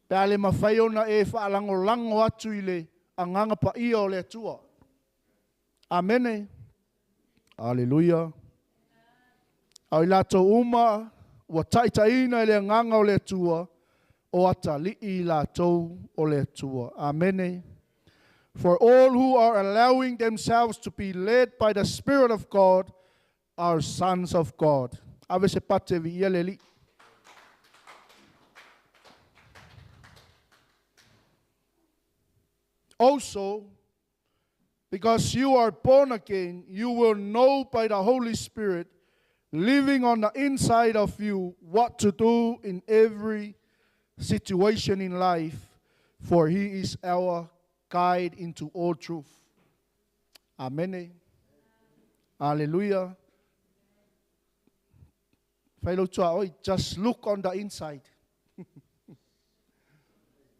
Pe a le mawhai ona e whaalango atu I le anganga pa ia o le atua. Amene. Hallelujah. Au I lato uma, ua taitaina I le anganga o le atua, o ata li I lato o le atua. Amene. For all who are allowing themselves to be led by the Spirit of God are sons of God. Ave se pate vi ieleli. Also, because you are born again, you will know by the Holy Spirit living on the inside of you what to do in every situation in life, for He is our guide into all truth. Amen. Hallelujah. Just look on the inside.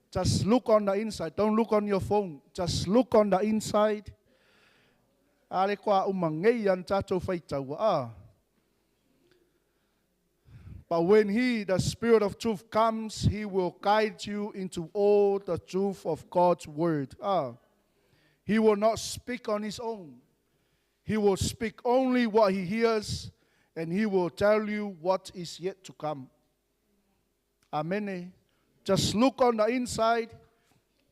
Just look on the inside. Don't look on your phone. Just look on the inside. Ale kwa umangeian tato faitawa. But when He, the Spirit of truth, comes, He will guide you into all the truth of God's word. He will not speak on His own. He will speak only what He hears, and he will tell you what is yet to come. Amen. Just look on the inside,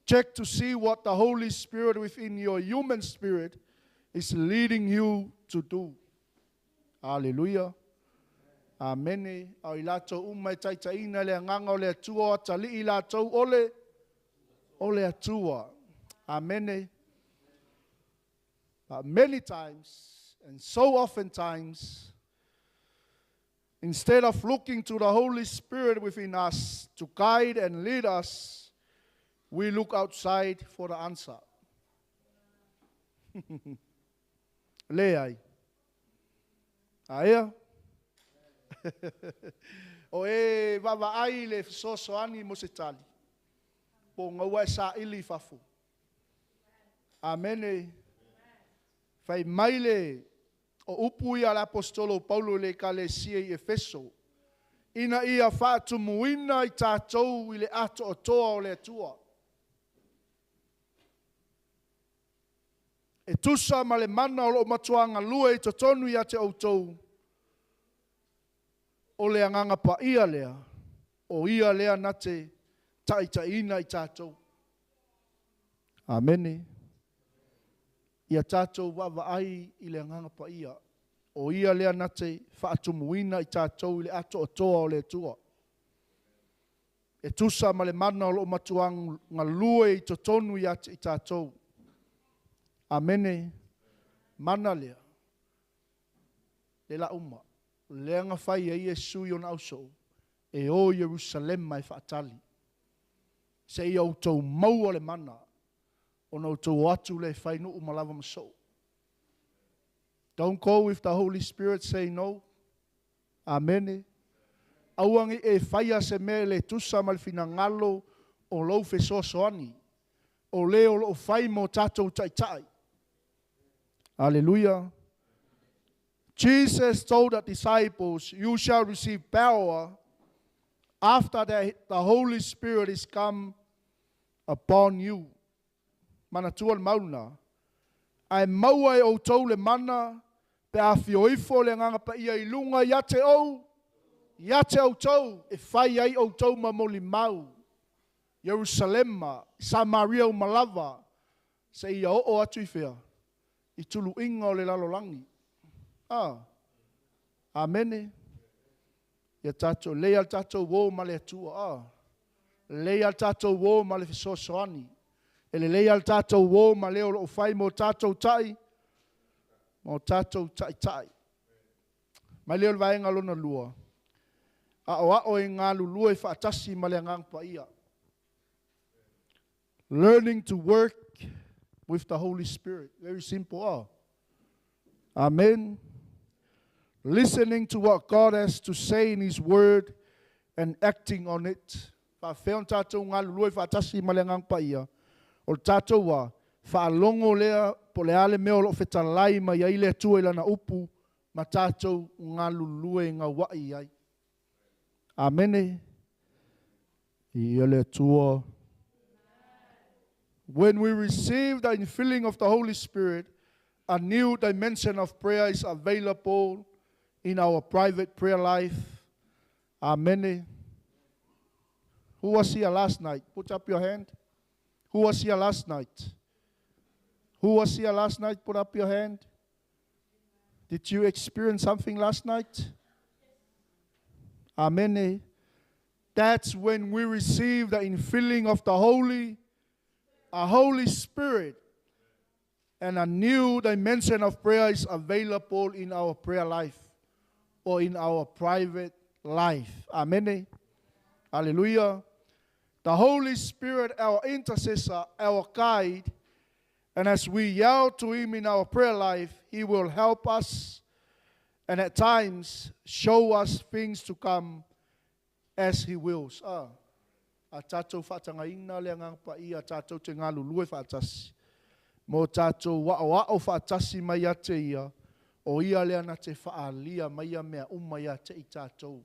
check to see what the Holy Spirit within your human spirit is leading you to do. Hallelujah. Amen. Au ilato umai taitaina le nganga o le atua, tali ilato ole atua. Amen. But many times, and so often times, instead of looking to the Holy Spirit within us to guide and lead us, we look outside for the answer. Leai. Aia. O e vava ai le sosoani mo se tali. Po ngaua sa ili fafu. Amene. Fai maile o upu ia l'apostolo Paulo le kalesia i Efeso. Ina ia fatu muina i tātou i le ato o toa o le atua. E tusa ma le mana o lo matuanga lua i totonu ia te autou. O le anganga pa ia lea. O ia lea na te taitaina i tātou. Amene. Ia tātou wawa ai i le anganga pa ia. O ia lea na te whaatumuina i tātou i le ato o toa o le tua. E tusa ma le mana o lo matuang ngā lue i totonu i ate i tātou. Amene. Mana lea. Le la uma. Lea ngā whai e Iesu i ona auso. E o Jerusalem mai whaatali. Se i au tau mau o le mana. Ona o tau atu le whai no umalawa maso. Don't go with the Holy Spirit, say no. Amen. Auangi e whaia se me le tusa malfina ngalo o lau fe soani. O leo o whai mo tatou tai. Hallelujah. Jesus told the disciples, you shall receive power after the Holy Spirit is come upon you. Mana tuan mauna. Ai maua e o tau le mana, pe a fioifo le nganga pa ia ilunga ia te au tau, e whai ai o tau mamoli mau. Jerusalema, Samaria o Malava, se ia o atu i whea, i tulu inga o le lalolangi. Amene. Ia tatou, lea tatou wō ma le atua. Lea tatou wō ma le fisosoani. Ele lea al tātou wō ma leo o whai mo tātou tai. Mo tātou tai. Mai leo vaenga lona lua. A o e ngā lulua e whaatasi ma le ngangpa ia. Learning to work with the Holy Spirit. Very simple. Amen. Listening to what God has to say in His Word and acting on it. Whawheon tātou ngā lulua e whaatasi ma le ngangpa ia. O tātou wa, whaalongo lea po le ale meo lo whetalai ma iai lea tua ilana upu ma tātou ngā lulue ngā wai ai. Amene. Ia lea tua. When we receive the infilling of the Holy Spirit, a new dimension of prayer is available in our private prayer life. Amen. Who was here last night? Put up your hand. Who was here last night? Who was here last night? Put up your hand. Did you experience something last night? Amen. That's when we receive the infilling of the Holy Spirit. And a new dimension of prayer is available in our prayer life or in our private life. Amen. Hallelujah. The Holy Spirit, our intercessor, our guide, and as we yell to Him in our prayer life, He will help us and at times show us things to come as He wills. A tātou whatangaina le ngangpa i a tātou te ngā lulue whatasi. Mō tātou wao whatasi mai a te ia, o ia lea na te whaalia mai a mea umai a te i tātou.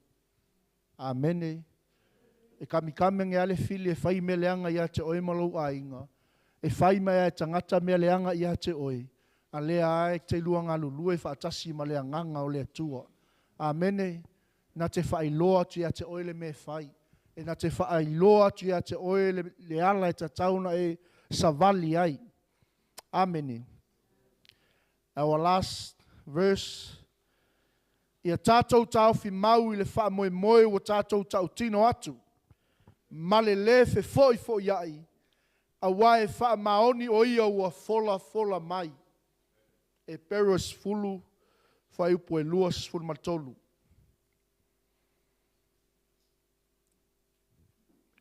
Amene. E kamikame nge ale fili e whai me leanga ia te oe malau ainga. E whai mea e tangata me leanga ia te oe. A lea ae te luanga lulue whaatasi ma lea nganga o lea tua. Amene. Na te whailoa tu ia te oile me whai. E na te whailoa tu ia te oile le ala e tatauna e savali ai. Amene. Our last verse. Ia tātou tau fi mau I le wha moe moe o tātou tau tino atu. Male le fe foi foi ai. A wae wha maoni o ia ua fola mai. E peros fulu whai upo e luas fulu matolu.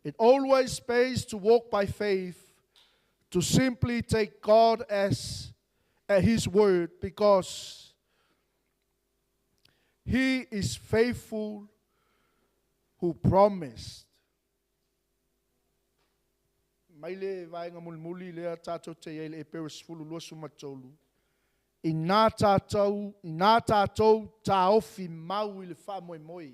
It always pays to walk by faith, to simply take God at His word, because He is faithful who promised. Mai le vaenga muli lea tātou te iei le e peris fulu luasu matolu. I nā tātou tā ofi mau I le wha moe moe.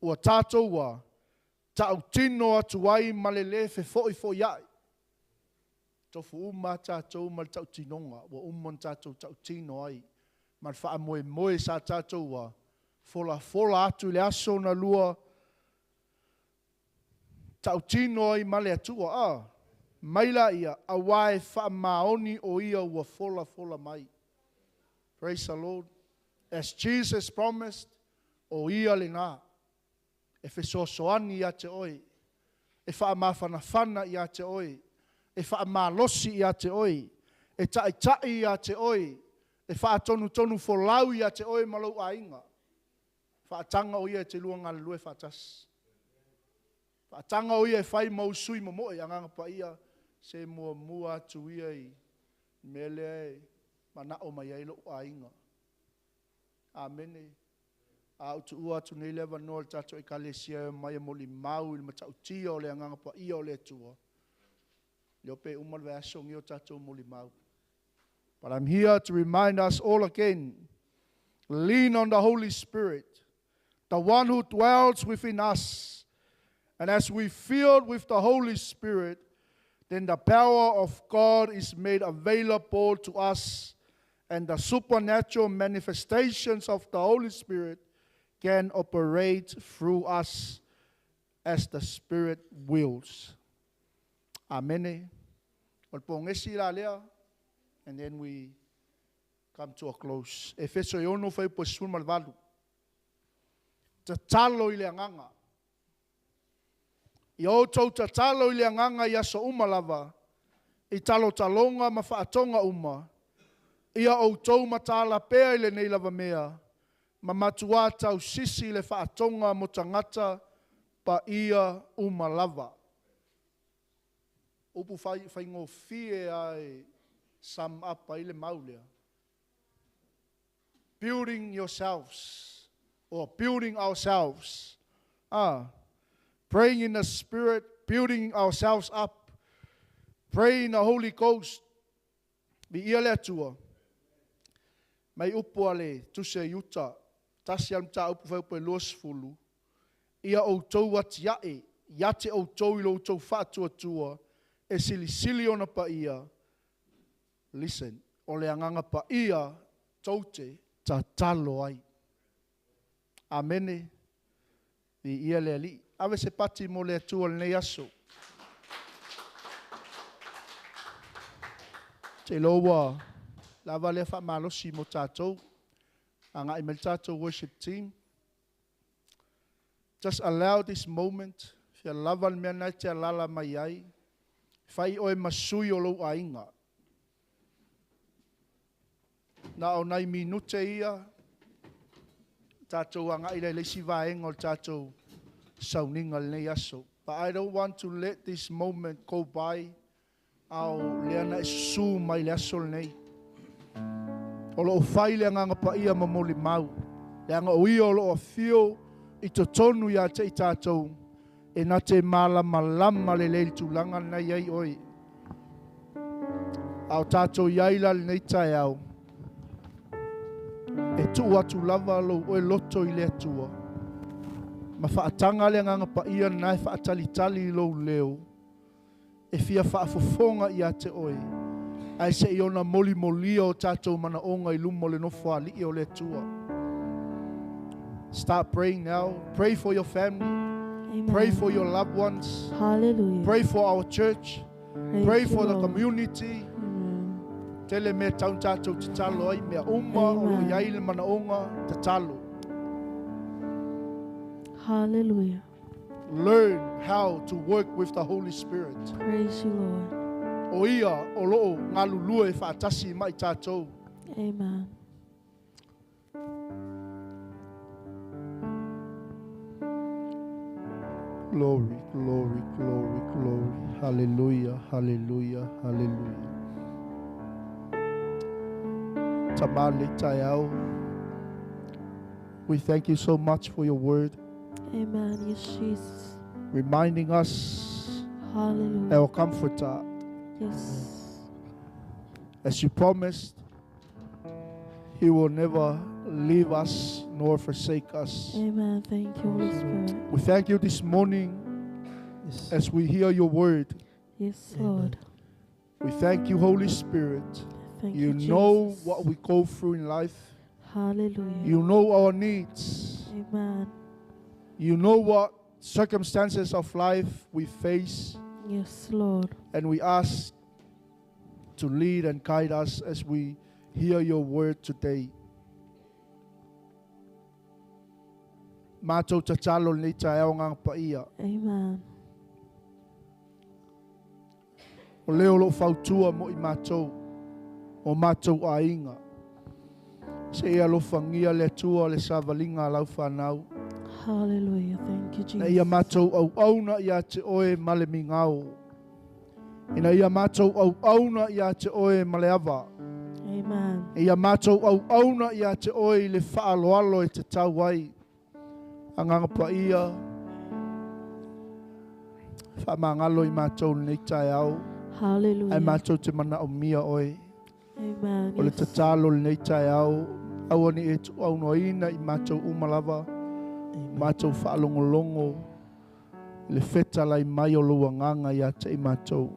Ua tātou wa, tau tino atu ai malele fe foi ai. Tofu uma tātou mal tau tinonga, wa umon tātou tau tino ai. Mal wha moe moe sa tātou wa, fola atu le aso na lua, tau tino ai male atua, maila ia, a wae wha maoni o ia ua fola mai. Praise the Lord. As Jesus promised, o ia le ngā. E fe soani ia te oi. E wha mawhanawhana ia te oi. E wha malosi ia te oi. E tai ia te oi. E wha tonu folau ia te oi malau ainga. Wha tanga o ia te luanga lue whatas. Wha tanga o ia e whai mausui momoe anganga pa ia se mua tu ia I mele mana o mai ai lo ainga. Amene. Au tu ua tu nei lewa noa tato I kalesia mai moli mau I matau tia o le anganga pa ia o le tua. Leo pe umal ve asongi o tato moli mau. But I'm here to remind us all again, lean on the Holy Spirit, the one who dwells within us. And as we filled with the Holy Spirit, then the power of God is made available to us, and the supernatural manifestations of the Holy Spirit can operate through us as the Spirit wills. Amen. And then we come to a close. Efeso yono fai posul malvalu. Te talo I le anganga. I o tau te talo I le anganga I aso umalava. I talo talonga ma whaatonga uma. Ia o tau matala pea I le nei lava mea. Ma matua tau sisi le whaatonga mo tangata pa ia umalava. Upu whai ngō fie ai sum up ai le maulea. Building yourselves, or building ourselves. Praying in the Spirit, building ourselves up. Praying in the Holy Ghost. Bi ia le atua. Mai upu ale tuse yuta. Tasi am ta upu whaupe luas fulu. Ia o tau ati yae. Yate o tau ilo tau whaatua tua. E sili ona pa ia. Listen. O le anganga pa ia. Taute ta talo ai. Amene. Di ia le ali. Ave se pati mo le atua le nei aso. Te loa. Lava le wha malosi mo tātou. Anga I tatou worship team. Just allow this moment. Fia lava le mea nai te alala mai ai. Whai oe masui o lo ainga. Na o nai minute ia. Tātou anga I le leisi vaenga o tātou sauninga le nei aso. But I don't want to let this moment go by. Au leana e su mai le aso le nei. O lo whai le nganga pa ia mamoli mau. Le anga o ia o lo fio I to tonu ia te I tātou. E na te malama le leili tūlanga nei ai oi. Au tātou iaila le nei tai au. E tu atu lava lo oe loto I le atua. Ma whaatanga le nganga pa ia nai whaatalitali lo leo. E fia whaafofonga ia te oi. Ai se iona moli molia o tātou mana onga I lumo le nofo ali o le tua. Start praying now. Pray for your family. Amen. Pray for your loved ones. Hallelujah. Pray for our church. Praise Pray you, for the Lord. community. Amen. Tele me taun tātou te talo ai mea uma o lo Amen. iai le mana onga te talo. Hallelujah. Learn how to work with the Holy Spirit. Praise you, Lord. O ia o loo ngā lulua e whaatasi mai tātou. Amen. Glory, glory, glory, glory. Hallelujah, hallelujah, hallelujah. Tamale tayao. We thank you so much for your word, Amen. Yes, Jesus. reminding us, Hallelujah. our comforter, Yes. as you promised, He will never leave us nor forsake us. Amen. Thank you, Holy Spirit. We thank you this morning Yes, as we hear your word. yes, Lord. We thank you, Holy Spirit. Thank You you, know Jesus. what we go through in life. Hallelujah. You know our needs. Amen. You know what circumstances of life we face. Yes, Lord. And we ask to lead and guide us as we hear your word today. Mātou tatalo ni tai au ngang paia. Amen. O leo lo fautua mo I mātou. O mātou ainga. Se ia lo fangia le tua le savalinga lau whanau. Hallelujah. Thank you, Na ia Jesus. mātou au auna ia te oe male mingao. Ina ia mātou au auna ia te oe male ava. Amen. Ia mātou au auna ia te oe le whaaloalo e te tau ai. Anganga pa ia. Whamangalo I mātou nei tai au. Hallelujah. Ai mātou te mana o mia oe. Amen. O le Yes. tatalo le nei tai au. Awani e tu au noina I mātou umalava. Mātou whaalongolongo. Le feta lai mai o lua nganga ia te I mātou.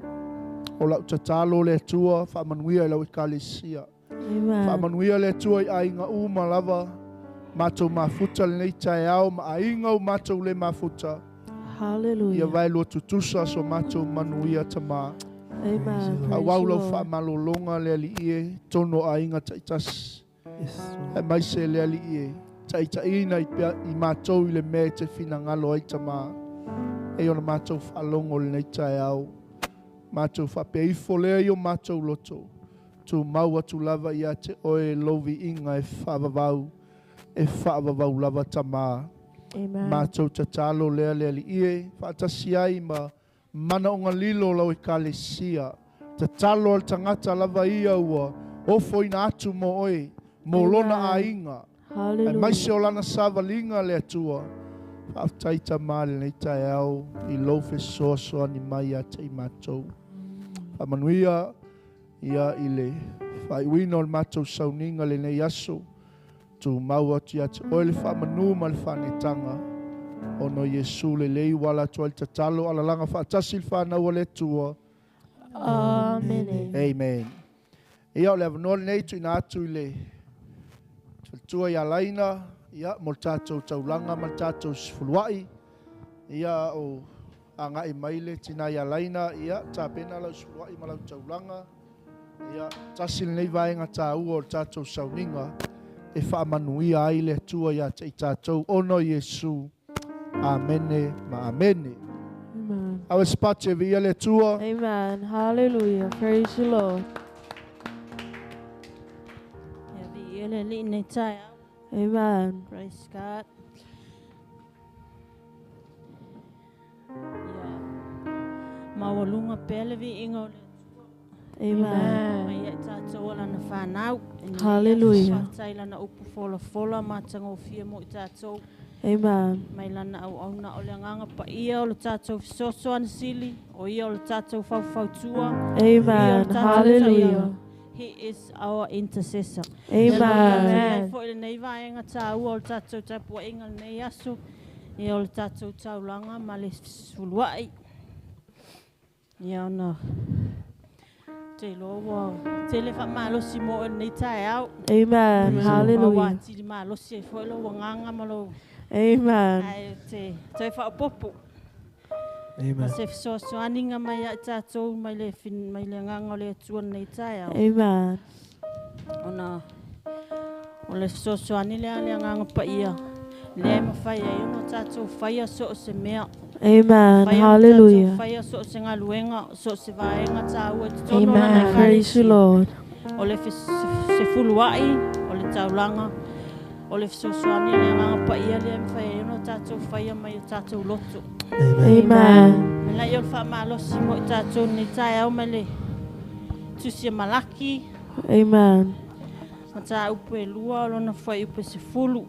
O lau tatalo le tua, whamanuia I lau I kalesia. Amen. Whamanuia le tua I ainga umalava. Mātou mafuta le nei tai au, ma ainga o mātou le mafuta. Ia Hallelujah. vai lua tutusa so mātou manuia tama. Amen. A Praise you, waulau Lord. whamalolonga le ali ie, tono ainga taitas. Yes, E mai se le ali ie. Taitaina I mātou I le me te whinangalo ai tama. E ona mātou whalongo le nei tai au. Mātou whapeifo lea I o mātou loto. Tu maua tu lava ia te oe lovi inga e whaavavau. E whaavavau lava tama. Amen. Mātou tatalo lea lea li ie. Whaatasi ai ma mana o ngalilo lau I kalesia. Tatalo al tangata lava ia ua. Ofo ina atu mo oe. Mo lona a inga. E Hallelujah. mai se o lana savalinga le atua. Whaaftaita maale nei tai au. I lofe soa soa ni mai a te I mātou. Whamanuia ia I le whaiwina o le mātou sauninga le nei aso. Tu maua ti ate oe le whamanu ma le whanetanga. Ono Yesu le lei wala tua le tatalo ala langa whaatasi le whanau le tua. Amen. Amen. Ia o le avanua nei tu ina atu I le tua ia laina. Ia mo le tātou taulanga ma le tātou sifuluai. Ia o anga I maile tina ia laina. Ia tāpena lau sifuluai ma lau taulanga. Ia tasi le nei vaenga tā ua o le tātou sauninga. E whaamanuia ai le tua ia te I tātou. Ono Yesu. Amene ma amene. Amen. Awe spate via le tua. Amen. Hallelujah. Praise you, Lord. Ia vi ele li nei tai au. Amen. Praise God. Ia. Mawalunga pele vi inga o le Amen. mai e tātou ala na whanau. Hallelujah. Whatai lana upu fola fola mātanga o fia mo I tātou. Amen. Mai lana au au na o le nganga pa ia o le tātou fisoso ana sili. O ia o le tātou fau Amen. Hallelujah. He is our intercessor. Amen. Fo ile nei vaenga tā ua o le tātou tapu inga le nei aso. Ia o le tātou taulanga ma le suluai. Ia ona. Te loa. Te le wha malosi mo e nei tae au. Amen. Hallelujah. Tiri malosi e fwoi lo wanganga malo. Amen. Ai te wha popo. Amen. Se so aninga mai a tātou mai le nganga le tuan nei tae au. Amen. O le so ani le nganga pa ia. Le ma whai e ono tātou whaia so se mea. Amen. Hallelujah. Whaia so se ngā luenga, so se vaenga tā ua te tono lana Amen. Praise you, Lord. O le se fuluai, o le taulanga, o le fisosoani le nganga pa ia le mwhai e ono tātou whaia mai o tātou loto. Amen. Me lai o le wha malosi mo i tātou ni tae au mai le tusia malaki, Amen. ma tā upe e lua, o lona whai upe se fulu.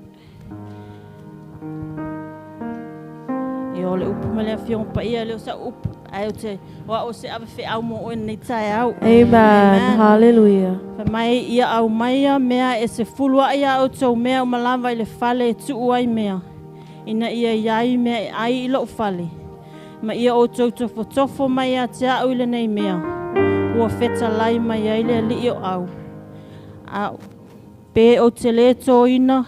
E o le upu me le awhionga pa ia, le o sa upu. Ai o te, o se awe whi au mo o nei tae au. Amen. Hallelujah. Wha mai ia au maia mea e se fulua ia au tau mea o malawa i le whale e tuu ai mea. Ina ia iai mea e ai i loo whale. Ma ia o tau tofo mai a te au i le nei mea. Ua wheta lai mai ai le li o au. Au. Pe o te le tō ina,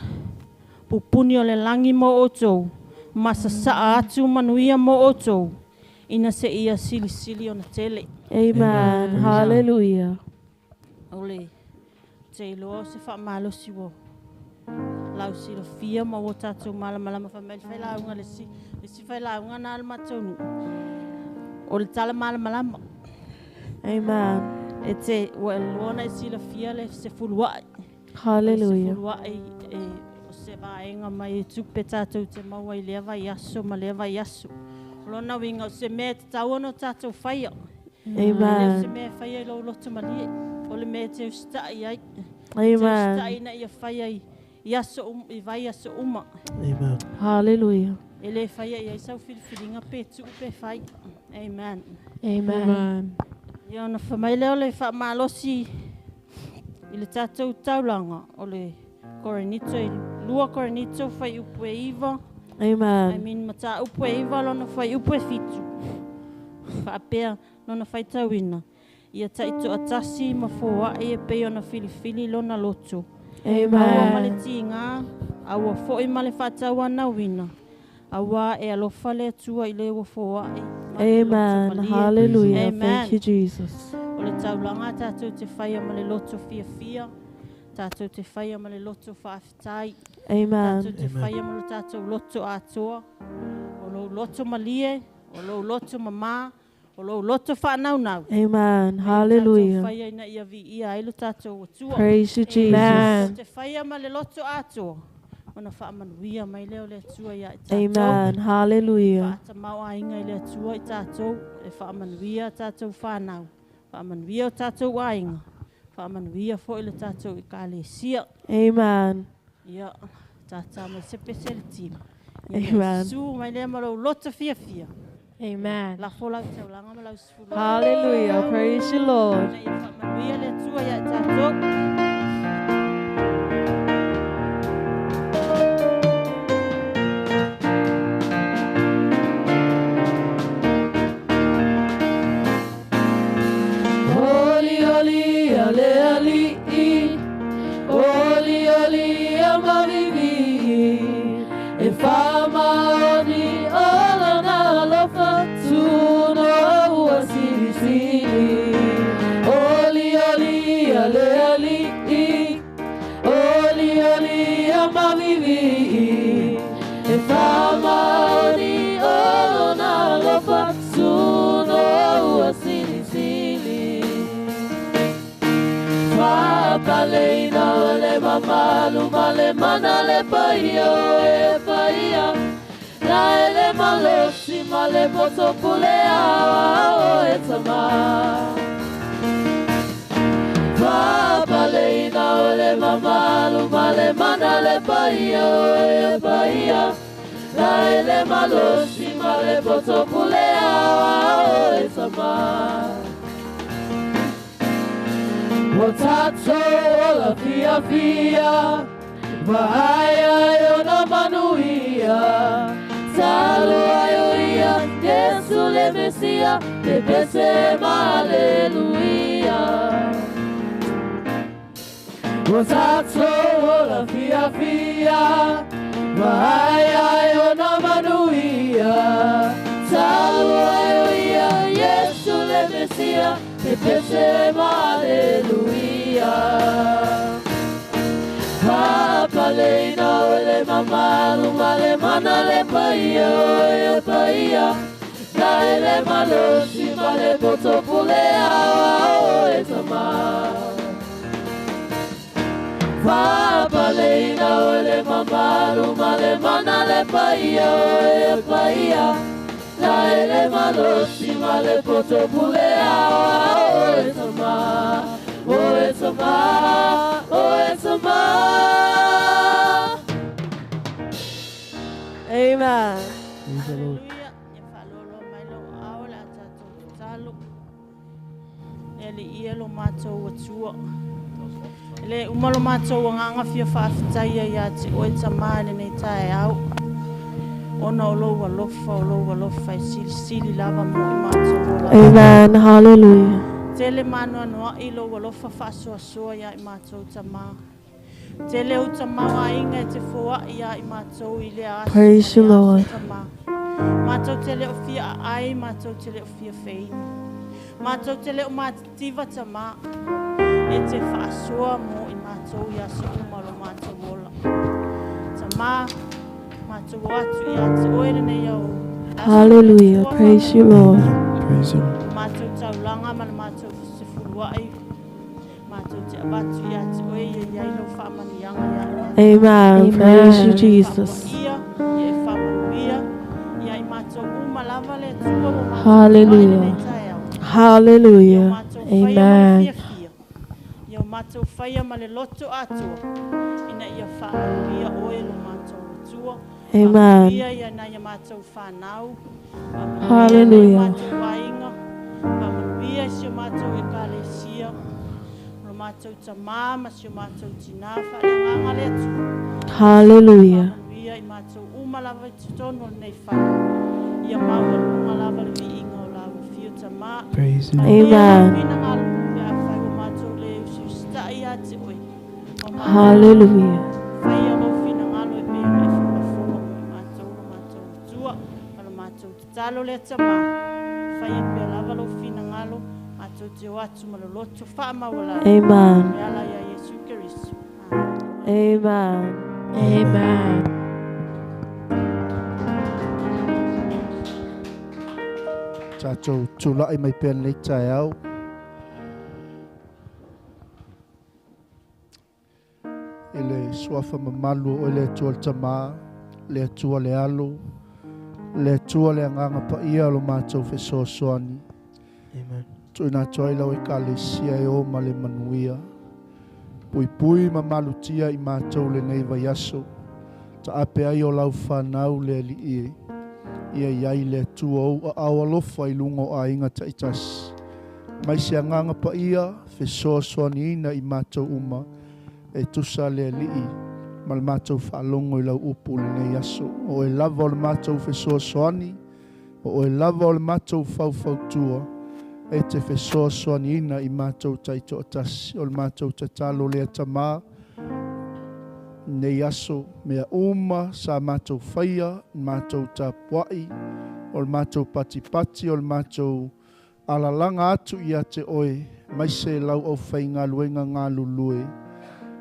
pupuni o le langi mo o tau. Masa saa atu manuia mo o tau. Ina se ia sili o na tele. Amen. Hallelujah. Ole, te iloa se wha malo si wo. Lau si lo fia ma wo tātou malama wha mele whai launga le si whai launga na alma taunu. O le tala malama. Amen. E te wa luona e si lo fia le se fuluai. Hallelujah. Se fuluai o se vaenga mai e tupe tātou te maua i lea vai aso ma lea vai aso. Lona winga o se mea te tauano tātou whaia. Amen. Se mea whaia i lau loto malie. O le mea te ustai ai. Amen. Te ustai na ia whaia i vai aso uma. Amen. Hallelujah. E le whaia i sau whiriwhiringa pe tu pe whai. Amen. Amen. Ia ona whamai leo le wha malosi i le tātou taulanga o le Korinito i lua Korinito whai upu e iwa. Amen. I mean, mata upu e iwa lona whai upu e fitu. Whaapea lona whai tauina. Ia taito atasi ma fōa e pe ona filifili lona loto. Amen. Aua male tinga, aua fo i male whatau ana wina. Awa e alofa le atua i le ua fōa e. Amen. Hallelujah. Amen. Thank you, Jesus. O le taulanga tātou te whaia ma le loto fia. Tātou te whaia ma le loto whaafitai. Amen. Tātou te whaia ma le tātou loto atoa. O lo loto malie, o lo loto mama, o lo loto whanaunau. Amen. Tātou Hallelujah. whaia ina ia vi ia ailu tātou atua. Praise you, Jesus. Tātou te whaia ma le loto atoa. Ona whaamanuia mai leo le atua ia i tātou. Amen. Hallelujah. Whaata mau ainga i le atua i tātou. E whaamanuia tātou whanau. Whaamanuia o tātou ainga. Whaamanuia fo i le tātou i ka le sia. Amen. Ia, tātou mai sepe se le tima. Amen. Su mai lea ma lau lota fia. Amen. La fo lau tau langa ma lau sifuru. Hallelujah. Praise you, Lord. Ia whaamanuia le atua ia i tātou. Malu male mana le paia e paia la ele malosi male poto pulea o e tama va paleina ole mamalu male mana le paia e paia la ele malosi male poto pulea o e tama o tato o la fia fia Bahaya yo na manuia Salo ayo ia Yesu le Mesia Te pese ma aleluia O tātou o la fia fia, Vai ai o na manuia, Talu ai o ia, Yesu le Mesia, Te pese ma aleluia. Papa leina o le mamalu, ma le mana le paia, o e paia, Na ele malosi, ma le poto pulea, o e tama. Papa leina o le mamalu, ma le mana le paia, o e paia, Na ele malosi, ma le poto pulea, o e tama. O e tama, o e tama. Amen. Hallelujah. E whalolo mai lo aola tātou talo. E le ia lo mātou atua. E le umalo mātou nganga fia whaafitaia ia te oe tamāne nei tae au. Ona o lou alofa e sili lava mo i mātou. Amen. Hallelujah. Te le manu anoa i lou alofa whaasoasoa ia i mātou tamā. Te leo tamawa inga te fua ia i mātou i lea aso. Praise you, Lord. Mātou te leo fia ai, mātou te leo fia feini. Mātou te leo mātiva tamā. E te whaasua mo i mātou i aso umaro mātou wola. Tamā, mātou atu i atu oere nei au. Hallelujah. Praise you, Lord. Praise you. Mātou taulanga mana mātou se furuai. Mātou te abatu i atu oe i ailo whamani anga i atu. Amen. Praise you, Jesus. Hallelujah. Hallelujah. Amen. Yo matou faia ma le loto atu. Ina ia whaia oe lo matou tua. Amen. Ia ia na ia matou whanau. Hallelujah. Matou wainga. Ia si matou e kalesia. Lo matou tamā ma si matou tina whaanga le atu. Hallelujah. Ia i matou umalava i tutono nei whana. Ia maua lunga lava le inga o lava fio tamā. Praise you. Amen. Hallelujah. Talo le tama fai pe lava lo fina ngalo atu te watu maloloto fa mawala. Amen. Yala ya Yesu Kristo. Amen. Amen. Tātou tula i mai pen le tai au. E le suafa mamalu o le atua le tamā, le atua le alo, le atua le anganga pa ia lo mātou fesoasoani. Amen. Tui nā toi lau e ka le sia e o ma le manuia. Pui pui mamalu tia i mātou le nei vai aso. Ta ape ai o lau whanau le ali ie. Ia iai le atua o a awalofa i lungo a inga ta itas. Mai se anganga pa ia, fesoasoani ina i mātou uma. E tusa le alii, ma le mātou whaalongo i lau upu le nei aso. O e lava o le mātou fesoasoani, o e lava o le mātou whauwhautua, e te fesoasoani ina i mātou taito atasi, o le mātou tatalo le atamā, nei aso mea uma sa mātou whaia, mātou tapuai, o le mātou patipati, o le mātou alalanga atu i a te oe, mai se lau au whainga luenga ngā lulue,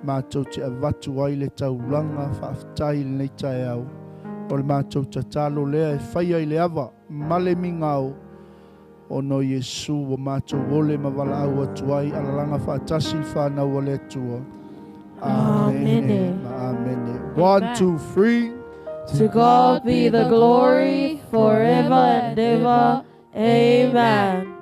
mātou te avatu ai le taulanga whaaftai le nei tae au. O le mātou tatalo lea e whaia i le awa, male mingao, o no Yesu o mātou ole mawala au atu ai, alalanga whaatasi whanau o le atua. Amen. Amen. 1, 2, 3. To God be the glory forever and ever. Amen.